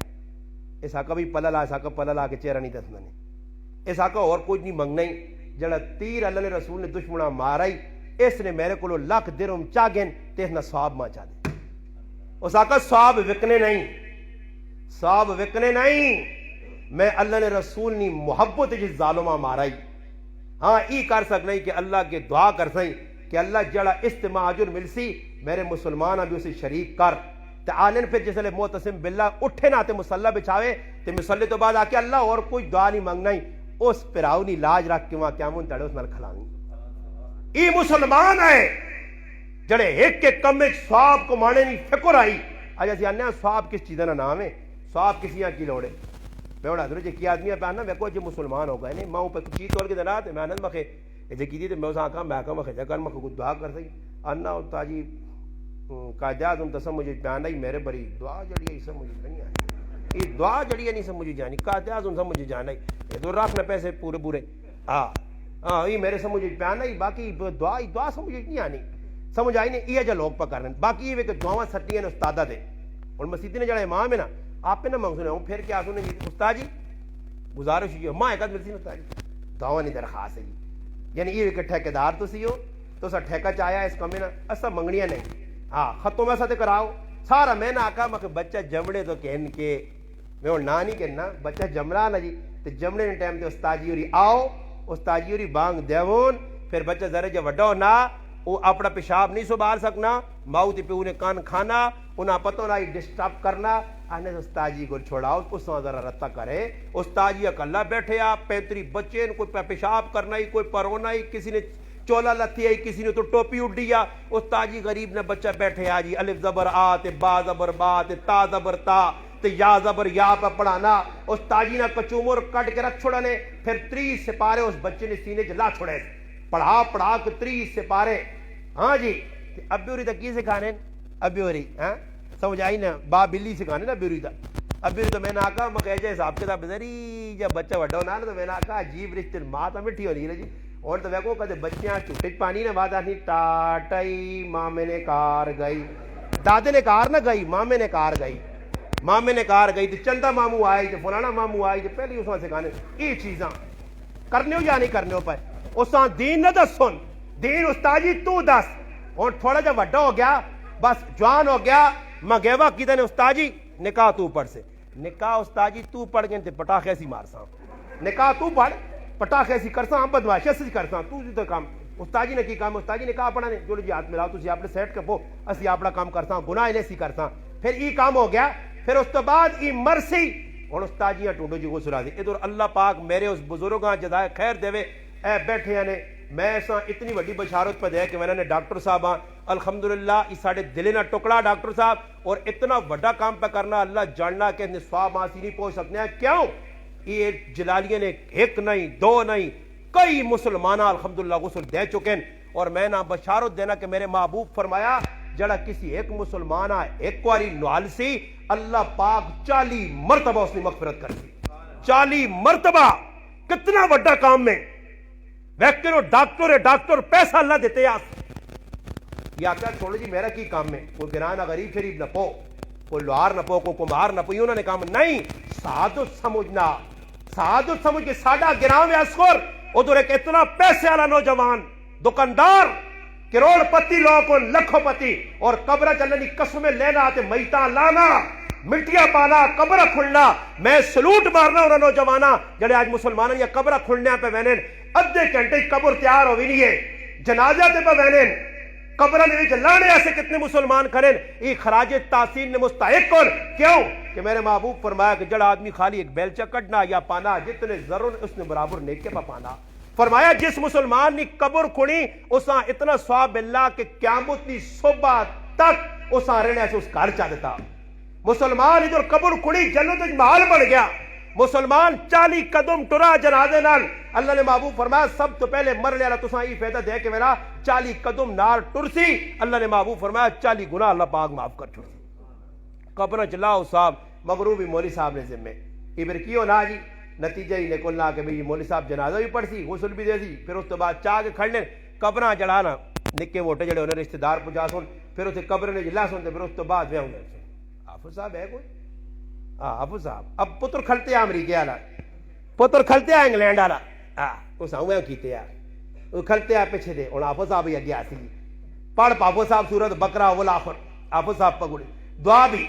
اس آقا بھی پلہ لا، اس آقا پلہ لا کے چہرہ نہیں دسنا نہیں، اس آقا اور کچھ نہیں منگنا ہی، جڑا تیر اللہ نے رسول نے دشمنہ مارا ہی، اس نے میرے کو لاکھ درہم چاگن تے اس نے ثواب ماں چاہ دے۔ اس آقا ثواب وکنے نہیں، ثواب وکنے نہیں، میں اللہ نے رسول نی محبت جس ظالمہ مارا ہی، ہاں ای کر سکنا ہی کہ اللہ کے دعا کر سکیں کہ اللہ جڑا استماع اجر مل سی میرے مسلمان بھی اسے شریک کر۔ تے آلن پھر جس لئے معتصم باللہ اٹھے نہ تے مسلح بچھاوے تے مسلح تو بعد آکے اللہ اور کوئی دعا نہیں مانگنا ہی، اس پراؤنی لاج رکھ کے وہاں قیامون تڑے اس نال کھلانی۔ ای مسلمان ہے جڑے ایک کے کم میں سواب کو مانے نہیں فکر آئی، آج ایسی آنے ہیں سواب کس چیزیں نہ نام ہے، سواب کسی یہاں کی لوڑے۔ میں بڑا حضرت جی کی آدمی ہے پہننا ویکو جی مسلمان ہو گئے نہیں، ماں اوپر چیز توڑ کے دینا ہے، میں آنند مخے ایسے کی دی تو میں اسے آکا میں آکا مخے جگہ مخے کچھ دعا کر سکی، آنا ہوتا جی قائدہ اعظم تسا مجھے پیانا ہی میرے بری دعا جڑی ہے اسے مجھے نہیں آئی، یہ دعا جڑی ہے نہیں سے مجھے جانی، قائدہ اعظم سے مجھے جانا ہی، یہ تو رکھنا پیسے پورے پورے، ہاں یہ میرے سے مجھے پیانا ہی، باقی دعا سے مجھے نہیں آنی، سمجھ آئی نہیں، یہ جو لوگ پا کرنے، باقی یہ کہ دعاواں سٹی ہیں استادہ دے، اور مسیدی نے جڑا امام ہے نا، آپ پہ نہ مانگ سنے ہوں، پھر کیا سنے جی استاد جی گزارش ہوئی ہے، ماں ایک ملتی نتا جی دعویٰ نہیں درخواست ہے جی، یعنی یہ کہ ٹھیکیدار تو سی ہو تو سا ٹھیکہ چاہیا اس کمیں نا اسا منگنیاں نہیں، ہاں ختم ایسا تے کراؤ سارا میں نہ آکا مکہ بچہ جمڑے تو کہن کے میں وہ نا نہیں کہنا بچہ جمڑا نا جی، تو جمڑے نے ٹائم تے استاد جی ہوری آؤ، استاد جی ہوری بانگ دیون، پھر بچہ ذرا جا وڈا ہونا وہ اپنا پیشاب نہیں سنبھال سکنا، ماؤ تے پہ انہیں کان کھانا، انہیں پتہ نہ ڈسٹرب کرنا، آنے استاد جی کو چھوڑاؤ اس کو ذرا رتا کرے، استاد جی اکلہ بیٹھے آپ 35 بچے کوئی پیشاب کرنا ہی، کوئی پرونا ہی، کسی نے چولا لتی ہے، کسی نے تو ٹوپی اڈیا، استاد جی غریب نے بچہ بیٹھے آ جی الف زبر آ تے با زبر با تے تا زبر تا تے یا زبر یا پہ پڑھانا، استاد جی نے کچومر کٹ کے رکھ چھوڑانے، پھر 30 سپارے اس بچے نے سینے جلا چھوڑے، پڑھا کے 30 سپارے، ہاں جی اب بھی تا کی سکھانے اب بھی ہاں سمجھ آئی نا با بلی سکھانے نا بیوری دا، اب بیوری تو میں نے آکا مکہ حساب کے تھا ذری جب بچہ وڈا ہونا تو میں نے آکا عجیب رشتے ماں تا مٹھی ہو رہی ہے جی، اور تو ویکو کدے بچیاں چوٹے پانی نے بات آنی ٹاٹائی مامے نے کار گئی، دادے نے کار نہ گئی مامے نے کار گئی، مامے نے کار گئی تو چندہ مامو آئی تو فلانا مامو آئی تو پہلے اس وہاں سکھانے یہ چیزاں کرنے ہو یا نہیں کرنے ہو پائے، اس وہاں دین نہ دس سن، دین استاد جی تو دس، اور تھوڑا جا وڈا ہو گیا بس جوان ہو گیا مگیوہ کی نے استاد جی نکاح تو پڑھ سے، نکاح استاد جی تو پڑھ گئے تے پٹاخ ایسی مارساں، نکاح تو پڑھ پٹاخ ایسی کرساں بدمعاشی ایسی کرساں، تو تو کام استاد جی نے کی کام، استاد جی نے کہا پڑھانے جو جی ہاتھ ملاؤ تسی اپنے سیٹ کپو اسی اپنا کام کرساں، گناہ انہیں سی کرساں، پھر ای کام ہو گیا، پھر اس تو بعد ای مرسی اور استاد جی ٹونڈو جی کو سنا دی، ادھر اللہ پاک میرے اس بزرگاں جزائے خیر دے اے بیٹھے ہیں میں ایسا اتنی بڑی بشارت پہ دے کہ میں نے ڈاکٹر صاحب الحمدللہ اس ساڑھے دلے نہ ٹکڑا ڈاکٹر صاحب، اور اتنا بڑا کام پہ کرنا اللہ جاننا کہ اتنے سواب آسی نہیں پہنچ سکتے ہیں، کیوں یہ جلالیہ نے ایک نہیں دو نہیں کئی مسلمانہ الحمدللہ غسل دے چکے ہیں، اور میں نہ بشارت دینا کہ میرے محبوب فرمایا جڑا کسی ایک مسلمانہ ایک واری نوال سی اللہ پاک 40 مرتبہ اس نے مغفرت کر دی، 40 مرتبہ، کتنا بڑا کام میں ویکتر ڈاکٹر پیسہ اللہ دیتے آس یا کیا چھوڑو جی میرا کی کام میں کوئی گرانہ غریب شریف نہ پو کوئی لوہار نہ پو کوئی کمبار نہ پو، انہوں نے کام نہیں سعادت سمجھنا، سعادت سمجھ کے ساڑھا گرام میں اسکور ادھر ایک اتنا پیسے والا نوجوان دکاندار کروڑ پتی لوگوں لکھوں پتی اور قبرہ چلنی قسمیں لینا آتے میتاں لانا مٹیاں پانا قبرہ کھلنا، میں سلوٹ مارنا انہوں نوجوانہ جڑے آج مسلمانوں یا قبرہ کھلنے پہ وینن ادھے گھنٹے قبر تیار ہوئی نہیں ہے، جنازہ تے پہ وینن قبروں کے لانے ایسے کتنے مسلمان کھڑے یہ خراج تحسین نے مستحق کون کیوں کہ میرے محبوب فرمایا کہ جڑا آدمی خالی ایک بیلچہ کٹنا یا پانا جتنے ضرور اس نے برابر نیکے پا پانا فرمایا جس مسلمان نے قبر کھڑی اساں اتنا ثواب اللہ کہ قیامت کی صبح تک اساں رہنے سے اس گھر چا دیتا مسلمان ادھر قبر کھڑی جنت محال بن گیا مسلمان 40 قدم ٹرا جنازے نال اللہ نے محبوب فرمایا سب تو پہلے مرنے والا تساں یہ فائدہ دے کہ میرا 40 قدم نال ٹرسی اللہ نے محبوب فرمایا 40 گناہ اللہ پاک معاف کر چھوڑ قبر چلاؤ صاحب مغروبی مولوی صاحب نے ذمے ابر کیوں نہ جی نتیجہ ہی نکلنا کہ بھئی مولوی صاحب جنازہ بھی پڑھ سی غسل بھی دے سی پھر اس تو بعد چاہ کے کھڑنے قبراں جڑانا نکے موٹے جڑے انہیں رشتہ دار پہنچا سن پھر اسے قبر نے جلا سن پھر اس تو بعد ویاں ہونے حافظ صاحب ہے کوئی حافظ صاحب اب پتر کھلتے امریکہ والا پتر کھلتے انگلینڈ والا اس اویں کیتے وہ کھلتے پیچھے دے ہن حافظ صاحب ہی اگے آسی پڑھ حافظ صاحب سورت بقرہ والآخر حافظ صاحب پگڑی دعا بھی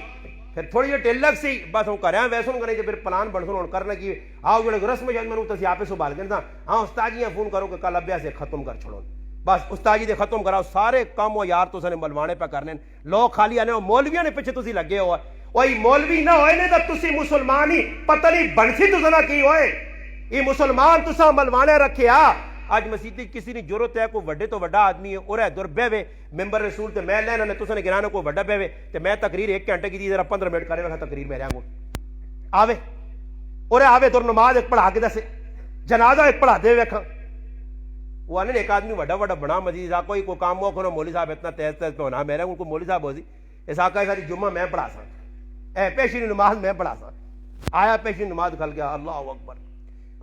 پھر تھوڑی جی ٹیل لگ سی بس ہوں کریں ویسے کریں کہ پھر پلان بن سن کرنا کی آؤ جڑے رسم جن میں تسی آپ سنبھال کے ہاں استاد جی فون کرو کہ کل ابیا سے ختم کر چھوڑو بس استاد جی دے ختم کراؤ سارے کام وہ یار تو ملوانے پہ کرنے لوگ خالی آنے مولویاں نے پیچھے تسی لگے ہو وہی مولوی نہ ہوئے نے تو تسی مسلمان ہی پتہ نہیں بنسی تو نہ کی ہوئے یہ مسلمان تسا ملوانے رکھے آج مسیحی کسی نے ضرورت ہے کوئی وڈے تو وڈا آدمی ہے اور دور بہوے ممبر رسول تے میں لینا نے تسا نے گرانا کوئی وڈا بہوے تے میں تقریر 1 گھنٹے کی دی ذرا 15 منٹ کرے رکھا تقریر میں رہا آوے اور آوے تو نماز ایک پڑھا کے دسے جنازہ ایک پڑھا دے ویکھاں وہ آنے ایک آدمی وڈا وڈا بنا مزید کوئی کام ہو کو مولوی صاحب اتنا تیز تیز پہ ہونا میرا ان کو مولوی صاحب ہو سی اس آقا ساری جمعہ میں پڑھا سا پیشی نماز میں پڑھا سا آیا پیشی نماز کھل گیا اللہ اکبر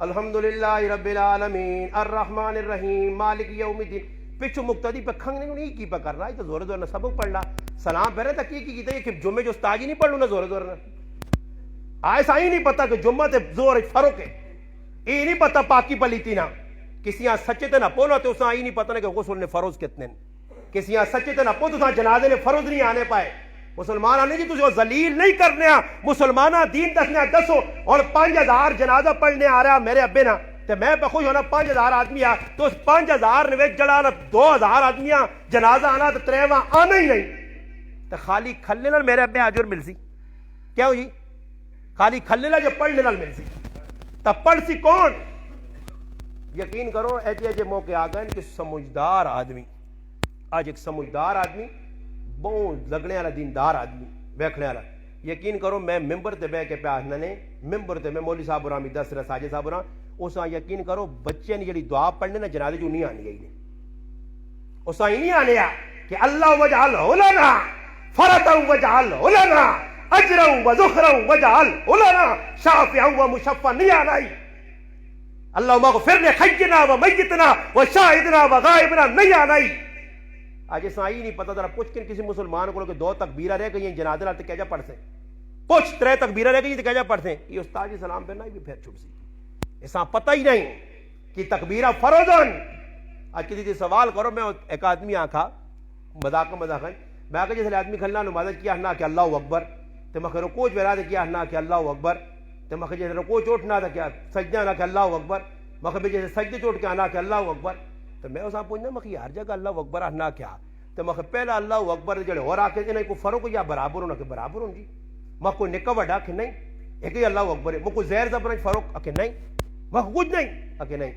الحمدللہ رب العالمین الرحمن الرحیم مالک یوم الدین پچھو مقتدی پہ کھنگ نہیں کی پہ کر رہا ہے تو زور زور نہ سبق پڑھ رہا سلام پہ رہے تک کی کہ جمعے جو استاد ہی نہیں پڑھ لوں نہ زور زور نہ ایسا ہی نہیں پتا کہ جمعہ تے زور فرق ہے یہ نہیں پتا پاکی پلیتی نہ کسی یہاں سچے تے نہ پونا تو اسا ہی نہیں پتا کہ غسل نے فرض کتنے کسی یہاں سچے تے نہ پو تو جنازے نے فرض نہیں آنے پائے مسلمان آنے جی تجھے ذلیل نہیں کرنے مسلمانہ دین دسنے دسو اور 5000 جنازہ پڑھنے آ رہا میرے ابے نا تے میں پہ خوش ہونا 5000 آدمی تو اس 5000 نے جڑانا 2000 آدمی جنازہ آنا تو 3 آنا ہی نہیں تو خالی کھلنے نال میرے ابے آجر مل سی کیا ہو جی خالی کھلنے نال جو پڑھنے نال مل سی تو پڑھ سی کون یقین کرو ایجے موقع آ گئے کہ سمجھدار آدمی آج ایک سمجھدار آدمی بہت لگنے والا دیندار آدمی بیٹھنے والا یقین کرو میں ممبر تے بہ کے پیاسنا نے ممبر تے میں مولوی صاحب رحم دس رہا ساجد صاحب رحم اساں یقین کرو بچے نے جڑی دعا پڑھنے نا جنازے جو نہیں آنی گئی نے اساں ہی نہیں آنے کہ اللہ وجعل لنا فردا وجعل لنا اجرا وذخرا وجعل لنا شافعا ومشفعا نہیں آنا اللہم اغفر لحینا ومیتنا وشاہدنا وغائبنا نہیں آنا آج اس آئی نہیں پتا ذرا پوچھ کے کسی مسلمان کو کہ 2 تکبیرہ رہ گئی ہیں جنازے نال تے کہہ جا پڑھ سے پوچھ 3 تکبیرہ رہ گئی تے کہہ جا پڑھ سے یہ استاد جی سلام پھرنا بھی پھر چھوٹ سی ایسا پتہ ہی نہیں کہ تکبیرہ فرضن آج کسی سے سوال کرو میں ایک آدمی آنکھا مذاق میں آکے جیسے آدمی کھلنا نماز کیا ہنا کہ اللہ اکبر تے میں رکوع ویرا دے کیا ہنا کہ اللہ اکبر تے میں جیسے رکوع چوٹنا تھا کیا سجدہ نہ کہ اللہ اکبر میں جیسے سجدے چوٹ کے آنا کہ اللہ اکبر تو میں اسا پوچھنا میں ہر جگہ اللہ اکبر آنا کیا تو میں پہلا اللہ اکبر جڑے اور آکے انہیں کوئی فرق یا برابر ہونا کہ برابر ہوں جی میں کوئی نکا وڈا کہ نہیں ایک ہی اللہ اکبر ہے میں کوئی زہر زبر فرق کہ نہیں میں کچھ نہیں کہ نہیں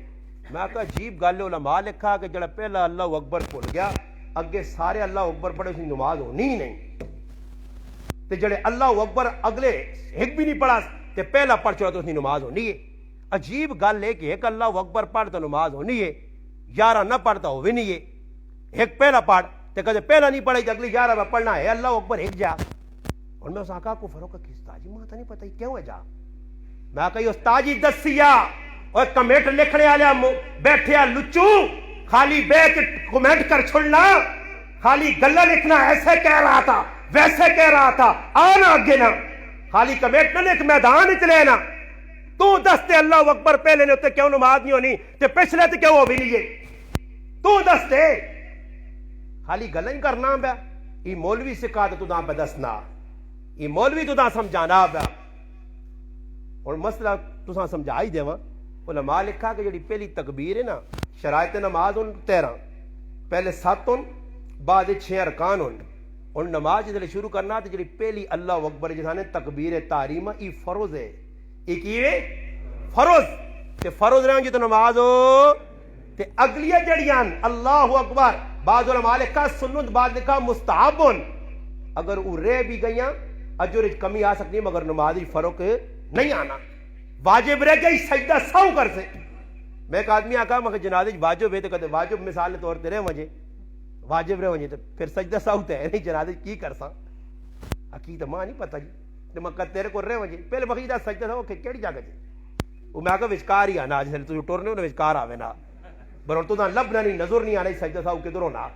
میں کہا عجیب گل علماء لکھا کہ جڑا پہلا اللہ اکبر بھول گیا اگے سارے اللہ اکبر پڑھے اس کی نماز ہونی ہی نہیں تے جڑے اللہ اکبر اگلے ایک بھی نہیں پڑھا تے پہلا پڑھ چلا تو اس کی نماز ہونی ہے عجیب گل ہے کہ ایک اللہ اکبر پڑھ تو نماز ہونی ہے 11 نہ پڑھتا ہو بھی نہیں ہے ایک پہلا پڑھ تے کدے پہلا نہیں پڑھے اگلی 11 میں پڑھنا ہے اللہ اکبر ایک جا اور میں اس آقا کو فروغ کی استاد جی ماں نہیں پتہ کیوں ہے جا میں کہی استاد جی دسیا اور کمنٹ لکھنے والے بیٹھے لچو خالی بیٹھ کمنٹ کر چھوڑنا خالی گلا لکھنا ایسے کہہ رہا تھا ویسے کہہ رہا تھا آنا اگے نہ خالی کمنٹ نہ لکھ میدان چ لینا تو دستے اللہ اکبر پہلے نے کیوں نماز نہیں ہونی تے پچھلے تے کیوں ہو بھی نہیں تو دستے خالی گلا ہی کرنا پیا یہ مولوی سکھا تو تاں پہ دسنا یہ مولوی تو تاں سمجھانا پیا اور مسئلہ تساں سمجھا ہی دیواں علماء لکھا کہ جڑی پہلی تکبیر ہے نا شرائط نماز ان 13 پہلے 7 ان بعد 6 ارکان اور نماز جدے شروع کرنا تے جڑی پہلی اللہ اکبر جسانے تکبیر تحریمہ ای فرض ہے، ای کی ہے فرض، تے فرض رہن جو نماز ہو تے اگلیاں جڑیاں اللہ اکبر بعض علماء لکھا سنت بعض لکھا مستحبن، اگر وہ رہ بھی گئیاں اجر کمی آ سکتی ہے مگر نماز فرق نہیں آنا، واجب رہ گئی سجدہ سو کر سے۔ میں ایک آدمی آکا مگر جنازے واجب ہے تو کہتے واجب مثال طور تے رہ مجھے واجب رہ مجھے تو پھر سجدہ سو تے ہے نہیں جنازے کی کر سا عقیدہ ماں نہیں پتہ جی تو میں کہتے تیرے کو رہ مجھے پہلے بخیدہ سجدہ سو کہ کیڑی جاگہ جی وہ میں آکا وچکار ہی آنا جسے تو ٹورنے ہونے وچکار آوے نا برون تو لب نہیں نظر نہیں آنا سجدہ سو کدھروں نہ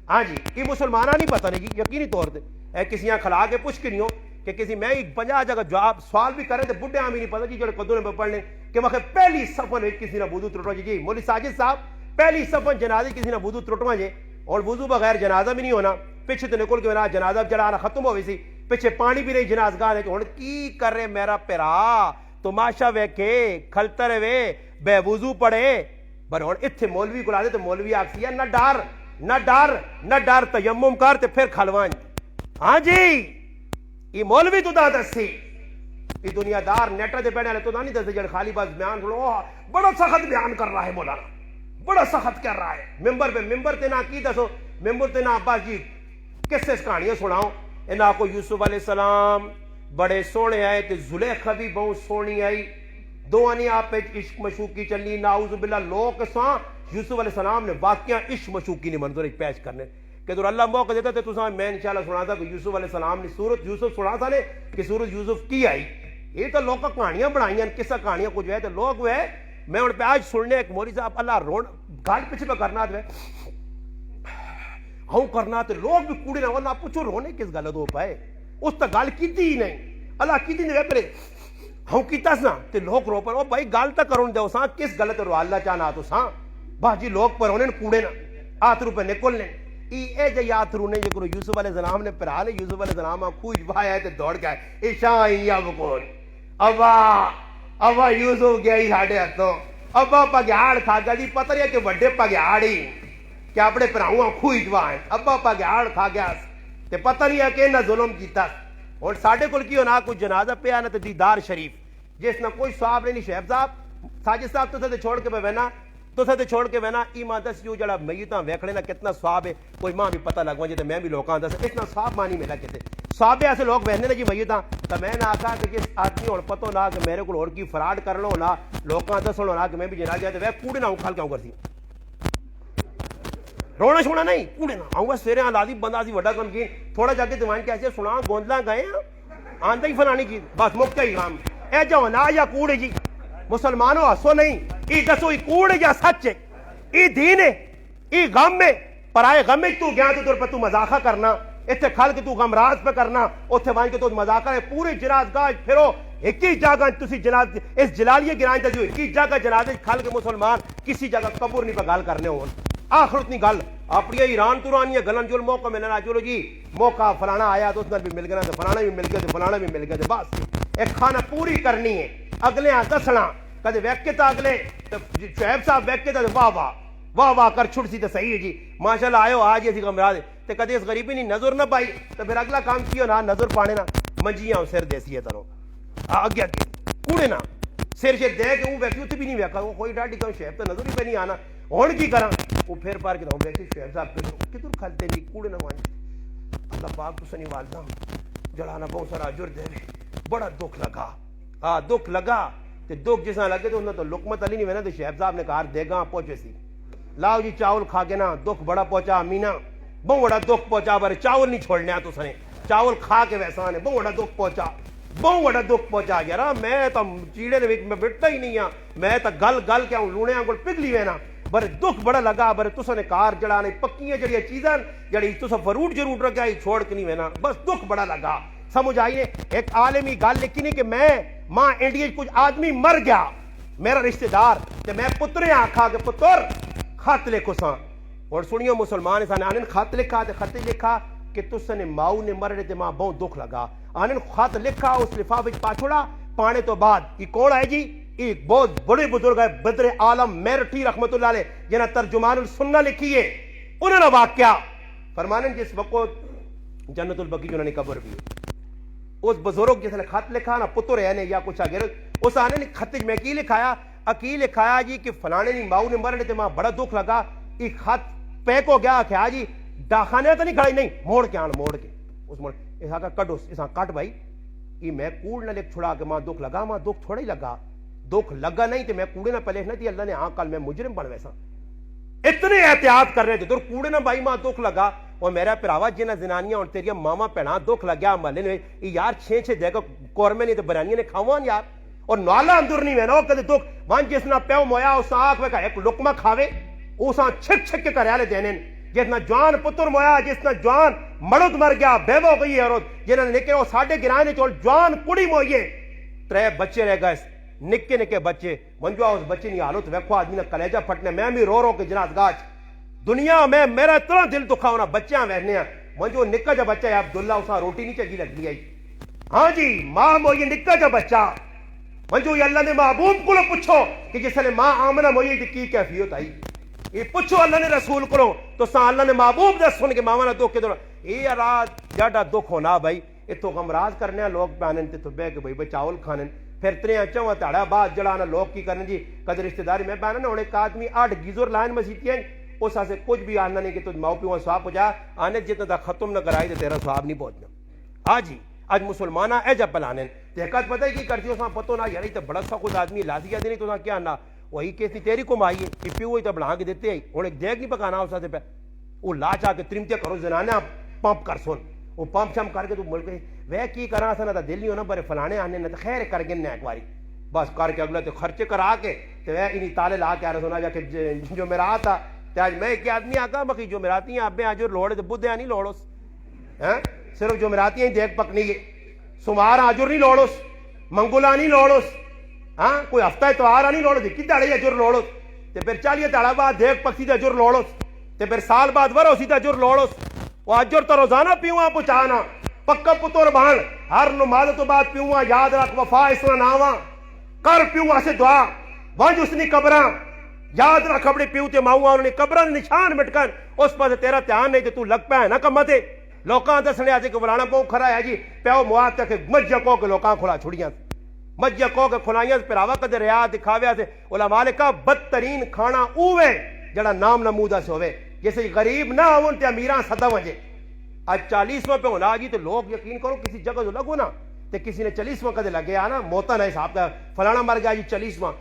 ہاں جی یہ مسلمانہ نہیں پتہ نہیں جی یقینی طور تے اے کسی یہاں کھلا کے پوچھ کے نہیں ہو کہ کسی میں 50 جگہ جواب سوال بھی کریں تو بڈھے ہم ہی نہیں پتہ جی جڑے قدروں میں پڑھ لیں کہ وقت پہلی صفن کسی نے وضو ترٹوا جی مولوی ساجد صاحب پہلی صفن جنازے کسی نے وضو ترٹوا جی اور وضو بغیر جنازہ بھی نہیں ہونا پیچھے تو نکل کے بنا جنازہ جڑانا ختم ہوئی سی پیچھے پانی بھی نہیں جنازگاہ نے ہن کی کرے میرا پیرا تماشا ویکھے کھلتر وے بے وضو پڑے پر ہن ایتھے مولوی کو لا دے تو مولوی آکسی نہ ڈر نہ ڈر نہ ڈر تیمم کر تے پھر کھلوان ہاں جی یہ مولوی تو دا دسی یہ دنیا دار نیٹر دے بیٹھے تو نہیں دستے جڑے خالی بس بیان سنو بڑا سخت بیان کر رہا ہے مولانا بڑا سخت کر رہا ہے ممبر تے نہ کی دسو ممبر تے نہ ابا جی کس سے کہانیاں سناؤ انہاں کو یوسف علیہ السلام بڑے سونے آئے تے زلیخا بھی بہت سونی آئی دو آنی آپ پہ عشق مشوقی چلی ناؤذ باللہ لوگ ساں یوسف علیہ السلام نے واقعہ عشق مشوقی نے منظور ایک پیش کرنے کہ تو اللہ موقع دیتا تھے تو میں انشاءاللہ سنا تھا کہ یوسف علیہ السلام نے سورت یوسف سنا تھا نے کہ سورت یوسف کی آئی یہ تو لوگ کہانیاں بنائیاں کسا کہانیاں کچھ ہے تو لوگ وہ ہے میں ان پہ آج سننے ایک مولوی صاحب اللہ رون گال پیچھے پہ کرنا تھا ہوں کرنا تو لوگ بھی کوڑے نہ ورنہ پوچھو رونے کس غلط ہو پائے اس تا گال کیتی ہی نہیں اللہ کیتی نہیں پہلے ہوں کیتا سنا تے لوگ رو پر او بھائی گال تا کرون دے ساں کس غلط رو اللہ چاہنا تو ساں باجی لوگ پر ہونے کوڑے نہ آترو پہ نکل لیں اے جے یاترو نے جکرو یوسف علیہ السلام نے پرا لے یوسف علیہ السلام خوج بھایا تے دوڑ گئے ایشائی یا بکون ابا یوسف گیا ہی ساڑھے ہاتھوں ابا پگیاڑ کھا گیا جی پتہ نہیں کہ بڑے پگیاڑ ہی کہ اپنے پراؤں خوج بھائیں ابا پگیاڑ کھا گیا تے پتہ نہیں ہے کہ انہاں ظلم کیتا اور ساڑھے کل کیوں نہ کوئی جنازہ پہ آنا تے دیدار شریف جس نہ کوئی صحاب نہیں شعیب صاحب ساجد صاحب تو سے چھوڑ کے پہ بہنا تو سے چھوڑ کے بہنا ایمان دس جو جڑا میتاں ویکھنے نا کتنا ثواب ہے کوئی ماں بھی پتہ لگوا جے میں بھی لوکاں دس اتنا ثواب مانی ملا کتے ثواب ایسے لوگ بہنے نا جی میتاں تو میں نہ آکھا کہ جس آدمی ہن پتہ نہ کہ میرے کو اور کی فراڈ کرنا ہونا لوکاں دسن ہونا کہ میں بھی جنازہ تے وہ کوڑے نہ کھال کیوں کرسی رونا چھوڑا نہیں کوڑے نہ آؤں گا سویرے لادی بندہ سی وڈا کم کی تھوڑا جا کے دیوان کیسے سنا گوندلا گئے آندہ ہی فلانی کی بس مکتا ہی رام اے جو نا یا کوڑے جی مسلمانوں ہسو نہیں ای دسو ای کوڑ یا سچ ہے ای دین ہے ای غم ہے پرائے غم ہے تو گیا تو دور پر تو مذاقہ کرنا اتھے کھال کے تو غم راز پہ کرنا اتھے وائن کے تو مذاقہ ہے پورے جناز گاہ پھرو ایک ہی جگہ تسی جناز اس جلالیہ گرائیں تا جو ایک ہی جگہ جنازے کھال کے مسلمان کسی جگہ قبر نہیں پہ گال کرنے ہون آخر اتنی گل اپنی ایران تورانی ہے گلن جو موقع ملنا نہ چلو جی موقع فلانا آیا تو اس نے بھی مل گیا تو فلانا بھی مل گیا تو فلانا بھی مل گیا تو بس ایک کھانا پوری کرنی ہے اگلے ہاں دسنا کدے ویکھے تا اگلے شعیب صاحب ویکھے تا واہ واہ واہ واہ کر چھڑ سی تے صحیح ہے جی ماشاءاللہ آئے ہو آج اسی کمرہ دے تے کدے اس غریبی نہیں نظر نہ پائی تو پھر اگلا کام کیو نہ نظر پانے نہ منجیاں سر دیسی ہے ترو اگے اگے کوڑے نہ سر دے کے وہ ویکھی اتنے بھی نہیں ویکھا وہ کوئی ڈاڈی کہ شعیب تو نظر ہی پہ نہیں آنا ہن کی کراں وہ پھر پار کے ہوں ویکھے شعیب صاحب کدھر کھلتے جی کوڑے نہ وان اللہ پاک تو سنی والدہ جڑانا بہت سارا اجر دے بڑا دکھ لگا دکھ لگا تے دکھ جس نہ لگے تو انہوں تو لقمت علی نہیں وینا تو شعیب صاحب نے کہا دے گا پہنچے سی لاؤ جی چاول کھا کے نا دکھ بڑا پہنچا امینا بہت بڑا دکھ پہنچا بارے چاول نہیں چھوڑنے تو سنے چاول کھا کے ویسا نے بہت بڑا دکھ پہنچا بہت بڑا دکھ پہنچا یار میں تو چیڑے نے میں بٹتا ہی نہیں ہاں میں تو گل گل کے ہوں لونے کو پگلی وینا بڑے دکھ بڑا لگا بڑے تسا نے کار جڑانے پکیاں جڑیاں چیزاں جڑی تسا فروٹ ضرور رکھا چھوڑ کے نہیں وینا بس دکھ بڑا لگا سمجھ آئی نے ایک عالمی گل لکھی نہیں کہ میں ماں انڈیا کچھ آدمی مر گیا میرا رشتہ دار تے میں پترے آکھا کہ پتر خط لکھو ساں اور سنیو مسلمان سان آنن خط لکھا تے خط لکھا کہ تس نے ماؤ نے مرنے تے ماں بہت دکھ لگا آنن خط لکھا اس لفافے پا چھوڑا پانے تو بعد یہ کون ہے جی ایک بہت بڑے بزرگ ہے بدر عالم میرٹھی رحمت اللہ علیہ جنہاں ترجمان السنہ لکھی ہے انہوں نے واقعہ فرمانے جس وقت جنت البقیع انہوں نے قبر بھی اس بزرگ جس نے خط لکھا نا پتر ہے نے یا کچھ آگے اس آنے نے خط میں کی لکھایا اکی لکھایا جی کہ فلانے نے ماؤ نے مرنے تے ماں بڑا دکھ لگا ایک خط پیک ہو گیا کہ جی ڈاخانے تو نہیں کھڑی نہیں موڑ کے موڑ کے اس موڑ اس کا کٹو اس کٹ بھائی یہ میں کوڑ نہ لکھ چھڑا کہ ماں دکھ لگا ماں دکھ تھوڑا ہی لگا دکھ لگا نہیں تو میں کوڑے نہ پہلے نہ تھی اللہ نے ہاں کل میں مجرم بن ویسا اتنے احتیاط کر رہے تھے تو کوڑے نہ بھائی ماں دکھ لگا اور میرا پراوا جنہ زنانیاں اور تیریا ماما پہنا دکھ لگیا مالے نے یار 6 دے گا قورمے نہیں تو برانیاں نے کھاوان یار اور نالا اندر نہیں میں نو کدے دکھ وان جس نہ پیو مویا اس آنکھ میں ایک لقمہ کھاوے اس چھک چھک کے کرے دینے جتنا جوان پتر مویا جتنا جوان مرد مر گیا بیوہ ہو گئی ہے اور جنہوں نے نکے وہ ساڑھے گرانے چول جوان کڑی موئیے 3 بچے رہ گئے نکے نکے بچے منجوا اس بچے نہیں حالت ویکھو آدمی نے کلیجہ پھٹنے میں بھی رو کے جناز گاچ دنیا میں میرا اتنا دل دکھا ہونا بچیاں وہنے ہیں منجو نکا جا بچہ ہے عبداللہ اسا روٹی نہیں چگی لگ گئی ہاں جی ماں موئی نکا جا بچہ منجو یہ اللہ نے محبوب کو پوچھو کہ جس نے ماں آمنہ موئی دی کی کیفیت آئی یہ پوچھو اللہ نے رسول کرو تو سا اللہ نے محبوب دے سن کے ماما دکھ کے دورا یہ رات جاڑا دکھ ہونا بھائی یہ تو غمراز کرنے ہیں لوگ پہنن تے تو بے کہ بھائی چاول کھانے پھر ترے چواں تاڑا بعد جڑانا لوگ کی کرنے جی کدھر رشتہ داری میں پہنا نا ایک آدمی 8 گیزر لائن مسیتی ہیں اس سے کچھ بھی آنا نہیں کہ تو ماؤ پیوں سواب ہو جا آنے جتنا دا ختم نہ کرائی تو تیرا سواب نہیں پہنچنا آج ہی آج مسلمانہ اے جب پلانے تحقیقات پتہ ہے کی کرتی ہو پتو نہ یاری تو بڑا سا خود آدمی لازیہ دینی تو کیا نہ وہی کیسی تیری کو مائی ہے کہ پیو ہوئی تو بڑھا کے دیتے ہیں اور ایک دیکھ نہیں پکانا اس سے پہ وہ لا چاہ کے ترمتے کرو زنانے پمپ کر سن وہ پمپ شم کر کے تو ملک وہ کی کرنا سا نہ تو دل نہیں ہونا بڑے فلانے آنے نہ تو خیر کر گے ایک باری بس کر کے اگلا تو خرچے کرا کے تو وہ انہیں تالے لا کے آ رہا سونا جا کہ جو میرا آتا تو آج میں ایک آدمی آتا بقی جو میراتی ہیں آپ آج لوڑے تو بدھ نہیں لوڑوس صرف جو میراتی ہیں دیکھ پکنی ہے سمار آجر نہیں لوڑوس منگولا نہیں لوڑوس ہاں کوئی ہفتہ اتوار نہیں لوڑو کی تاڑے اجر لوڑوس تے پھر چالیے تاڑا بعد دیکھ پکسی تے اجر لوڑوس تے پھر سال بعد ورو سی تے اجر لوڑوس وہ اجر تو روزانہ پیواں پہنچانا پکا پتر بہن ہر نماز تو بعد پیواں یاد رکھ وفا اس طرح ناواں کر پیواں سے دعا ونج اس نے قبراں یاد رکھ اپنے پیو تے ماؤں انہوں نے قبراں نشان مٹکن اس پاس تیرا دھیان نہیں تے تو لگ پہ نہ کم تے لوکاں دسنے آجے کہ ولانا پاؤں کھڑا ہے جی پیو مواد تک مجھا کو کہ لوکاں کھلا چھڑیاں مجھا کو کہ کھلائیاں پراوا کدے ریا دکھاویا سے علماء نے کہا بدترین کھانا اوے جڑا نام نمودہ سے ہوئے جیسے غریب نہ ہون تے امیراں صدا وجے آج 40واں پہ ہونا جی تو لوگ یقین کرو کسی جگہ جو لگو نا تے کسی نے 40واں کدے لگے آنا موتا نہ حساب کا فلانا مر گیا جی 40واں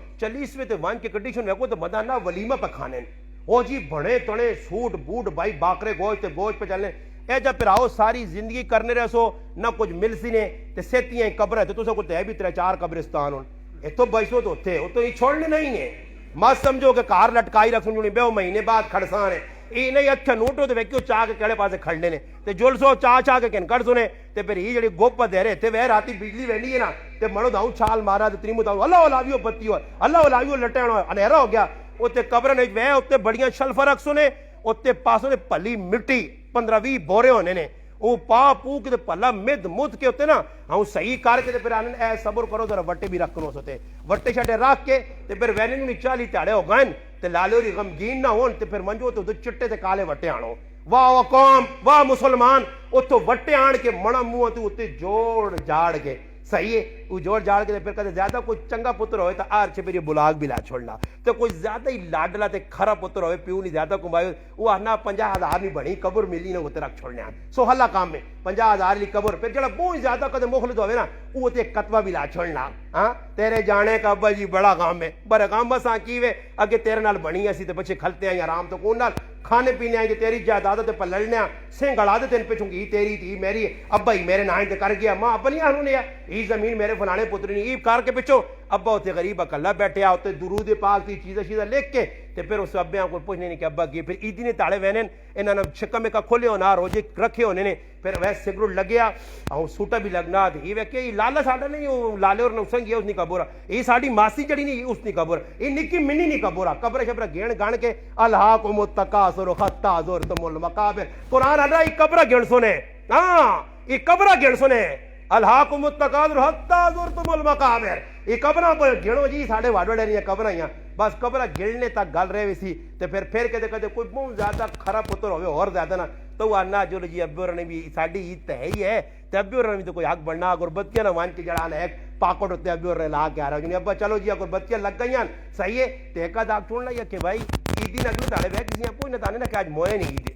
تے وان کے کنڈیشن میں کو تو بندہ نہ ولیمہ پہ کھانے او جی بڑے تڑے سوٹ بوٹ بھائی باکرے گوشت پہ چلنے اے جب پھر آؤ ساری زندگی کرنے رہے سو نہ کچھ مل سی نے تے سیتیاں قبر ہے تو سو کوئی بھی 3-4 قبرستان ہون اے تو بائیسو تو تھے وہ تو یہ چھوڑنے نہیں ہے مت سمجھو کہ کار لٹکائی رکھ سمجھو بے مہینے بعد کھڑسان ہے یہ نہیں اچھا نوٹو تو ویکیو چاہ کے کہڑے پاسے کھڑنے نے تے جل سو چاہ کے کن کڑ سنے تے پھر یہ جڑی گوپ دے رہے تے وہ راتی بجلی وینی ہے نا تے مڑو داؤں چھال مارا تے تریمو داؤں اللہ اولاویو بتی ہو اللہ اولاویو لٹے ہونا انہیرا ہو گیا اوتے قبر نہیں وہ اوتے بڑیاں شلف رکھ سنے اوتے پاسوں نے پلی مٹی 15-20 بورے ہونے نے وہ پا پو کے پلا مد مد کے ہوتے نا ہاں صحیح کر کے پھر آنے اے صبر کرو ذرا وٹے بھی رکھنو ہوتے وٹے شٹے رکھ کے پھر وینے نو 40 تاڑے ہو گئے تے لالے اور غمگین نہ ہون تے پھر منجو تو چٹے تے کالے وٹے آنو واہ قوم واہ مسلمان اتو وٹے آن کے مڑا منہ تے اوتے جوڑ جاڑ کے صحیح ہے وہ جوڑ جاڑ کے پھر کہتے زیادہ کوئی چنگا پتر ہوئے تو آر چھے پھر یہ بلاگ بھی لا چھوڑنا تو کوئی زیادہ ہی لاڈلا تے کھرا پتر ہوئے پیو نہیں زیادہ کمائے وہ آنا 50,000 نہیں بڑی قبر ملی نہ وہ تے رکھ چھوڑنے آن سو حلہ کام میں 50,000 لی قبر پھر جڑا بہت زیادہ کدے مخلص ہوئے نا وہ تے قطبہ بھی لا چھوڑنا ہاں تیرے جانے کا ابا جی بڑا کام ہے بڑا کام بس آن کیوے اگے تیرے نال بنی ایسی تے بچے کھلتے ہیں آرام تو کون نال کھانے پینے آئیں کہ تیری جائیداد پر لڑنے سینگ اڑا دے تین پہ چونگی یہ تیری تھی میری ابا ہی میرے نائن تے کر گیا ماں ابا نہیں آنوں نے یہ زمین میرے فلانے پتری نہیں یہ کار کے پچھو ابا ہوتے غریب اکلا بیٹھے ہوتے درود پاک تھی چیزیں لکھ کے تے پھر اس ابے کو پوچھنے نہیں کہ ابا کی پھر عیدی نے تاڑے وینے انہوں نے شکم کا کھولے ہونا روزے رکھے ہونے نے پھر وہ سگریٹ لگیا اور سوٹا بھی لگنا یہ ویکھے یہ لالا ساڈا نہیں لالے اور نوسنگ یہ اس نہیں قبر یہ ساڈی ماسی جڑی نہیں اس نہیں قبر یہ نکی منی نہیں قبر شبر گین گان کے الہاکم التکاثر حتی زرتم المقابر قرآن اللہ یہ قبر گن سنے ہاں یہ قبر گن سنے الہاکم التکاثر حتی زرتم المقابر یہ قبراں پر گنو جی ساڈے واڈوڑے نہیں قبراں ہی بس قبر گلنے تک گل رہے سی تے پھر کہتے کوئی بہت زیادہ کھرا پتر ہوئے اور زیادہ نا تو آنا چلو جی ابے نے بھی ساڈی عید تو ہے ہی ہے تے ابے نے بھی تو کوئی حق بننا اگربتیاں نہ ون کے جڑانا ایک پاکٹ ہوتے ابے نے لا کے آ رہا جی ابا چلو جی اگربتیاں لگ گئی صحیح ہے تے ایک آدھ چھوڑنا یا کہ بھائی عید نہ اگلے تاڑے بہ کسی پوچھ نہ تانے نہ کہ آج موئے نہیں عید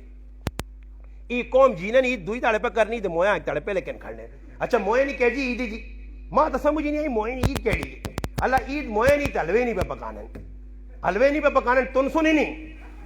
ای قوم جی نے عید دوئی تاڑے پہ کرنی تے مویا تاڑے پہ لیکن کھڑنے اچھا موئے نہیں کہ جی عید جی ماں تو سمجھ نہیں آئی موئے نہیں عید کیڑی اللہ عید موئے نہیں تے حلوے نہیں پہ پکانے حلوے نہیں پہ پکانے تن سنی نہیں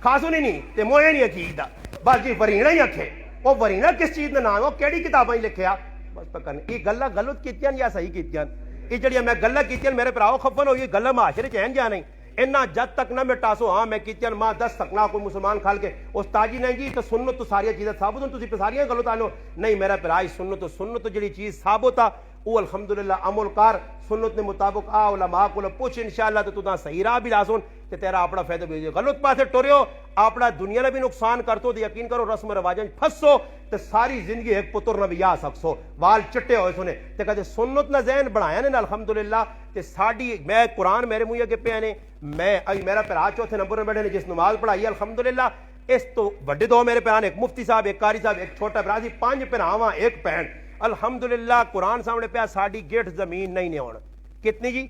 خاصو نہیں تے موئے نہیں اچھی عید بس جی ورینا ہی اکھے وہ ورینا کس چیز کا نام وہ کیڑی کتابیں لکھیا بس پہ کرنے یہ گلا غلط کیتیاں یا صحیح کیتیاں یہ جڑی میں گلا کیتیاں میرے بھراؤ خفن ہوئی گلا معاشرے چین جا نہیں اینا جد تک نہ میں ٹاسو ہاں میں کیتیاں ماں دس تک نہ کوئی مسلمان کھال کے استاجی نہیں جی تو سنت تو ساری چیزیں ثابت ہوں تسی پہ ساریاں غلط آنو نہیں میرا پرائی سنت جڑی چیز ثابت آ وہ الحمدللہ عمل کار سنت نے مطابق آ علماء کو پوچھ انشاءاللہ تو تاں صحیح راہ بھی لاسون کہ تیرا اپنا فائدہ بھی غلط پاسے ٹوریو اپنا دنیا نے بھی نقصان کرتو تو یقین کرو رسم رواجن پھسو تو ساری زندگی ایک پتر نہ بھی یا سکسو وال چٹے ہوئے سنے تے کہتے سنت نہ ذہن بنایا نے الحمدللہ تے ساڑی میں قرآن میرے منہ کے پہ نے میں میرا پھرا چوتھے نمبر میں بیٹھے نے جس نماز پڑھائی الحمدللہ اس تو بڑے دو میرے پہان ایک مفتی صاحب ایک قاری صاحب ایک چھوٹا براسی 5 پہناواں ایک پہن الحمدللہ قرآن سامنے پہ ساڑی گیٹ زمین نہیں ہونا کتنی جی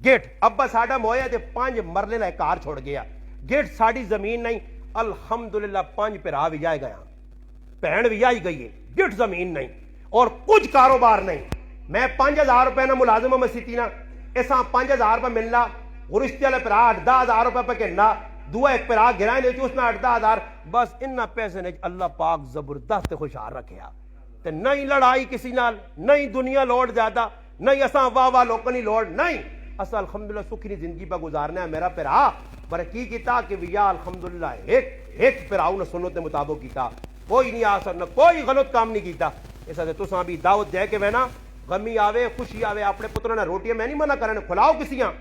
گیٹ ابا ساڑا مویا تے 5 مرلے نہ کار چھوڑ گیا گیٹ ساڑی زمین نہیں الحمدللہ 5 پھرا بھی جائے گیا پہن بھی آئی گئی ہے گیٹ زمین نہیں اور کچھ کاروبار نہیں میں 5000 روپے نہ ملازمہ مسیطی نا ایسا 5000 روپے ملنا غرشتی والے پھرا 8-10,000 روپے پہ کہنا دعا ایک پھرا گرائیں نے چوس میں 8-10,000 بس انہا پیسے نے اللہ پاک زبردست خوشحال رکھیا تے نہیں لڑائی کسی نال نہیں دنیا لوڑ زیادہ نہیں اساں واہ لوکنی لوڑ نہیں اسا الحمدللہ سکھنی زندگی پہ گزارنے ہیں میرا پھرا پر کی کیتا کہ ویا الحمدللہ ایک پھراؤ نے سنت مطابق کیتا کوئی نہیں آسر نہ کوئی غلط کام نہیں کیتا ایسا تے تساں بھی دعوت دے کے وینا غمی آوے خوشی آوے اپنے پتروں نے روٹیاں میں نہیں منع کرنے کھلاؤ کسیاں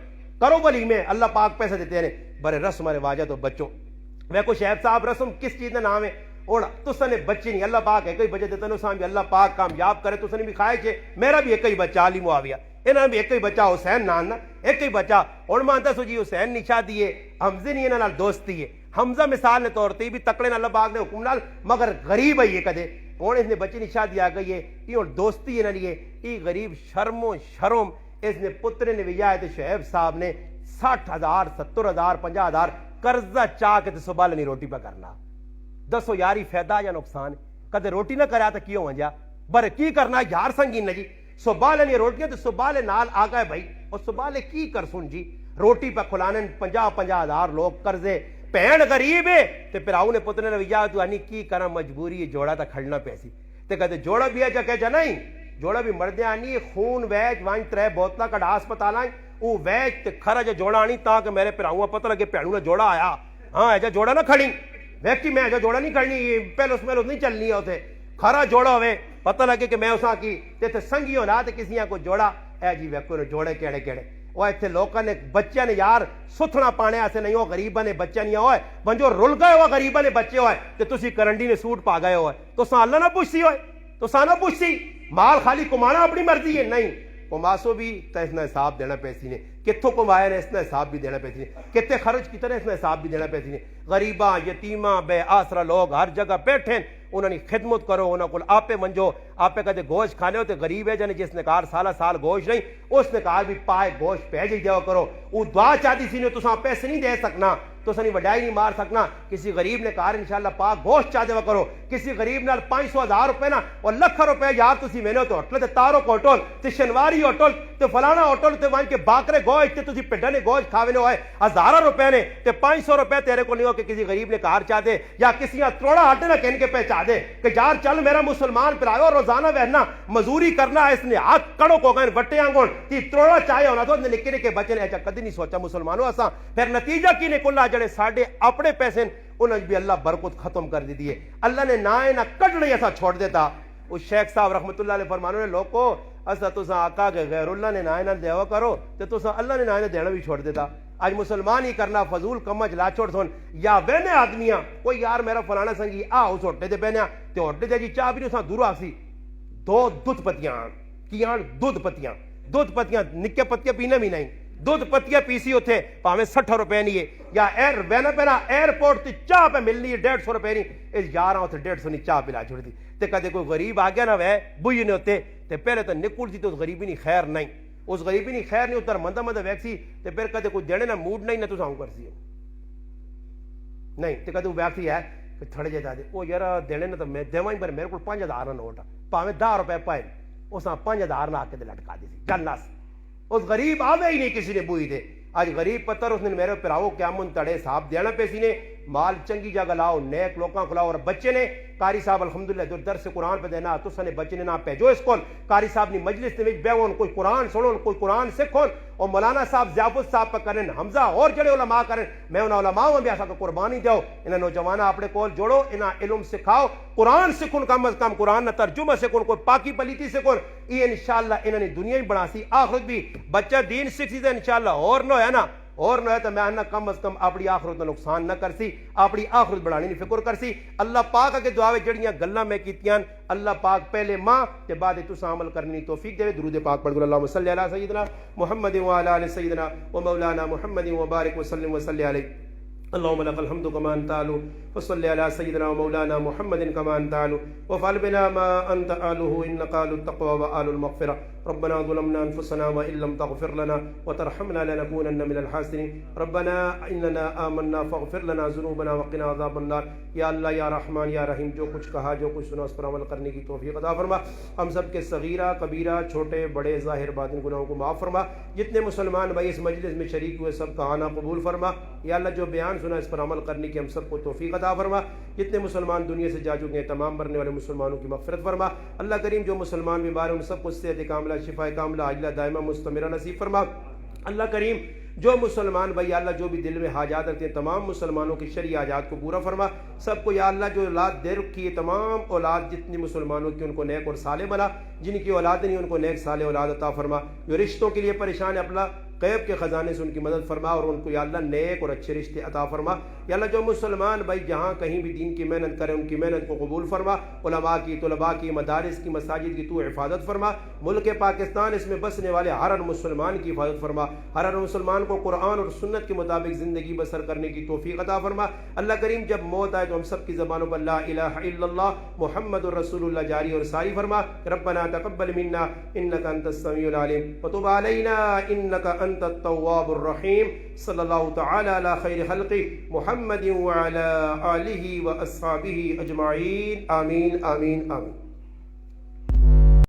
کرو ولی میں اللہ پاک پیسے دیتے ہیں برے رسم رواجہ تو بچوں ویکو شہب صاحب رسم کس چیز کا نام ہے اور تسا نے بچے نہیں اللہ پاک ایک ہی بچے دیتے ہیں اساں بھی اللہ پاک کامیاب کرے تسا نے بھی کھائے چھے میرا بھی ایک ہی بچہ علی معاویہ انہاں بھی ایک ہی بچہ حسین نان ایک ہی بچہ اور مانتا سو جی حسین نشا دیے حمزے نہیں انہاں دوستی ہے حمزہ مثال نے طور تے بھی تکڑے نہ اللہ پاک نے حکم نال مگر غریب ہے یہ کدے اور اس نے بچے نشا دیا گئی ہے یہ دوستی ہے نہ لیے یہ غریب شرم و شرم اس نے پتر نے بھی آئے شعیب صاحب نے 60,000 70,000 50,000 قرضہ چاہ کے صبح لینی روٹی پہ کرنا دسو یاری فائدہ یا نقصان کدے روٹی نہ کرا تو کیوں ہو جا بر کی کرنا یار سنگین جی صبح لینی روٹیاں تو صبح لے نال آ گئے بھائی اور صبح لے کی کر سن جی روٹی پہ کھلانے 50,000 لوگ قرضے پہن غریب ہے تے پھر آؤ نے پتر نے وجہ تو آنی کی کرنا مجبوری ہے جوڑا تا کھڑنا پیسی تے کہتے جوڑا بھی ہے جا کہ جا نہیں جوڑا بھی مردے آنی خون ویج وائن 3 بوتلا کڑا ہسپتال آئیں او ویج تے کھرا جا جوڑا آنی تاکہ میرے پھر آؤں پتہ لگے پہنوں نے جوڑا آیا ہاں ایجا جوڑا نہ کھڑی ویکٹی میں ایجا جوڑا نہیں کھڑنی پہلوس نہیں چلنی ہے ہوتے کھرا جوڑا ہوئے پتہ لگے کہ میں اساں کی تے سنگی ہونا تے کسیاں کو جوڑا اے جی ویکو نے جوڑے کیڑے کیڑے وہ ایتھے لوکاں نے بچے نے یار ستھنا پانے ایسے نہیں ہو غریباں نے بچے نہیں ہوئے بنجو رل گئے ہو غریباں نے بچے ہوئے تے تسی کرنڈی نے سوٹ پا گئے ہوئے تو ساں اللہ نہ پوچھسی ہوئے تو ساں نہ پوچھسی مال خالی کمانا اپنی مرضی ہے نہیں کماسو بھی تو اس نے حساب دینا پیسی نے کتوں کمایا نے اس نے حساب بھی دینا پیسی نے کتے خرچ کی طرح اس نے حساب بھی دینا پیسی نے غریباں یتیماں بے آسرا لوگ ہر جگہ بیٹھیں انہوں نے خدمت کرو انہوں کو آپے منجو آپے کہتے گوشت کھانے ہوتے غریب ہے جانے جس نے کار سال گوشت نہیں اس نے کار بھی پائے گوشت پیج ہی دیو کرو وہ دعا چاہتی سی نے تو ساں پیسے نہیں دے سکنا تو سنی وڈائی نہیں مار سکنا کسی غریب نے کہا انشاءاللہ پاک گوشت چاہ دیو کرو کسی غریب نال 500,000 روپے نا اور لکھ روپے یار تسی میں نے تو ہوٹل تے تارو ہوٹل تے شنواری ہوٹل تے فلانا ہوٹل تے وہاں کے باکرے گوشت تے تسی پڈا نے گوشت کھاوے ہوئے 1000 روپے نے تے 500 روپے تیرے کو نہیں ہو کہ کسی غریب نے کار چاہ دے یا کسی تروڑا ہٹے نہ کہن کے پہچا دے کہ یار چل میرا مسلمان پلاؤ روزانہ وہنا مزوری کرنا اس نے ہاتھ کڑوں کو گئے وٹے آنگون تی تروڑا چاہے ہونا تو نکے نکے بچے نے ایسا کدی نہیں سوچا مسلمانوں اساں پھر نتیجہ کی نکلنا جڑے ساڈے اپنے پیسے انہوں بھی اللہ برکت ختم کر دی دیئے اللہ نے نہ کٹ نہیں ایسا چھوڑ دیتا اس شیخ صاحب رحمت اللہ علیہ فرمانوں نے لوگوں اسا تساں آقا کے غیر اللہ نے نہ دیوا کرو تو تساں اللہ نے نہ دینا بھی چھوڑ دیتا آج مسلمان ہی کرنا فضول کمج لا چھوڑ سن یا وینے آدمیاں کوئی یار میرا فلانا سنگی اس ہوٹے دے بہنیا تے ہوٹے دے جی چاہ بھی نہیں اساں دورا سی 2 دودھ پتیاں کیاں دودھ پتیاں نکے پتیاں پینے بھی نہیں دودھ پتیاں پیسی اتنے پاویں 60 روپے نہیں ہے یا ایئر بہنا پہنا ایئرپورٹ تے چاہ پہ ملنی ہے 150 روپے نہیں اس یار اتنے 150 نہیں چاہ پلا چھوڑ دی تے کدے کوئی غریب آ گیا نا وہ بوئی نے ہوتے تے پہلے تو نکل دی تو اس غریبی نہیں خیر نہیں اس غریبی نہیں خیر نہیں اتر مندہ مندہ ویکسی تے پھر کدے کوئی دینے نا موڈ نہیں نہ تو ساؤں کرسی نہیں تے کدے وہ ویکسی ہے کہ تھوڑے جے دے وہ یار دینے نا تو میں دیواں پر میرے کو 5000 نوٹ پاویں 10 روپے پائے اس 5000 نہ آ کے لٹکا دی جنس اس غریب آوے ہی نہیں کسی نے بوئی دے آج غریب پتر اس نے میرے پراؤ کیا من تڑے صاحب دینا پیسی نے مال چنگی جگہ لاؤ نیک لوکاں کھلاؤ اور بچے نے قاری صاحب الحمدللہ جو درس قرآن پہ دینا تو سنے بچے نے نہ پہجو اس کول قاری صاحب نے مجلس نے بیون کوئی قرآن سنون کوئی قرآن سکھون اور مولانا صاحب ضیافت صاحب پہ کرن حمزہ اور جڑے علماء کرن میں انہاں علماء میں بھی ایسا کہ قربانی دیو انہاں نوجوانہ اپنے کول جوڑو انہاں علم سکھاؤ قرآن سکھن کم از کم قرآن نہ ترجمہ سکھن کوئی پاکی پلیتی سکھن یہ انشاءاللہ انہاں نے دنیا ہی بنا سی آخرت بھی بچہ دین سکھ سی تو انشاءاللہ اور نہ ہے نا اور نہ ہے تو میں نہ کم از کم اپنی آخرت میں نقصان نہ کرسی اپنی آخرت بڑھانی نہیں فکر کرسی اللہ پاک کے دعاوے جڑیاں گلاں میں کیتیاں اللہ پاک پہلے ماں کے بعد تساں عمل کرنی توفیق دے درود پاک پڑھ اللہم صلی علی سیدنا محمد وعلی آل سیدنا و مولانا محمد وبارک وسلم وصلی علیہ اللهم لك الحمد كما انت اهل وصل على سيدنا ومولانا محمد كما انت اهل وفعل بنا ما انت اهله انك اهل التقوى واهل المغفرة ربنا ظلمنا انفسنا وان لم تغفر لنا وترحمنا لنكونن من الخاسرين ربنا اننا آمنا فاغفر لنا ذنوبنا وقنا عذاب النار یا اللہ یا رحمان یا رحیم جو کچھ کہا جو کچھ سنا اس پر عمل کرنے کی توفیق عطا فرما ہم سب کے صغیرہ کبیرہ چھوٹے بڑے ظاہر باطن گناہوں کو معاف فرما جتنے مسلمان بھائی اس مجلس میں شریک ہوئے سب کا آنا قبول فرما یا اللہ جو بیان سنا اس پر عمل کرنے کی ہم سب کو توفیق عطا فرما جتنے مسلمان دنیا سے جا چکے ہیں تمام مرنے والے مسلمانوں کی مغفرت فرما اللہ کریم جو مسلمان بیمار ہیں ان سب کو صحت کاملہ شفا کاملہ عاجلہ دائمہ مستمرہ نصیب فرما اللہ کریم جو مسلمان بھائی یا اللہ جو بھی دل میں حاجات رکھتے ہیں تمام مسلمانوں کی شرعی حاجات کو پورا فرما سب کو یا اللہ جو اولاد دے رکھی ہے تمام اولاد جتنی مسلمانوں کی ان کو نیک اور صالح بنا جن کی اولاد نہیں ان کو نیک صالح اولاد عطا فرما جو رشتوں کے لیے پریشان ہے اپنا غیب کے خزانے سے ان کی مدد فرما اور ان کو یا اللہ نیک اور اچھے رشتے عطا فرما یا اللہ جو مسلمان بھائی جہاں کہیں بھی دین کی محنت کریں ان کی محنت کو قبول فرما علماء کی طلباء کی مدارس کی مساجد کی تو حفاظت فرما ملک پاکستان اس میں بسنے والے ہر مسلمان کی حفاظت فرما ہر مسلمان کو قرآن اور سنت کے مطابق زندگی بسر کرنے کی توفیق عطا فرما اللہ کریم جب موت آئے تو ہم سب کی زبانوں پر لا الہ الا اللہ محمد الرسول اللہ جاری اور ساری فرما ربنا تقبل منا انك انت السميع العليم وتب علينا انك انت التواب الرحيم صلى الله تعالى على خير خلقه محمد وعلى آله وأصحابه أجمعين آمين آمين آمين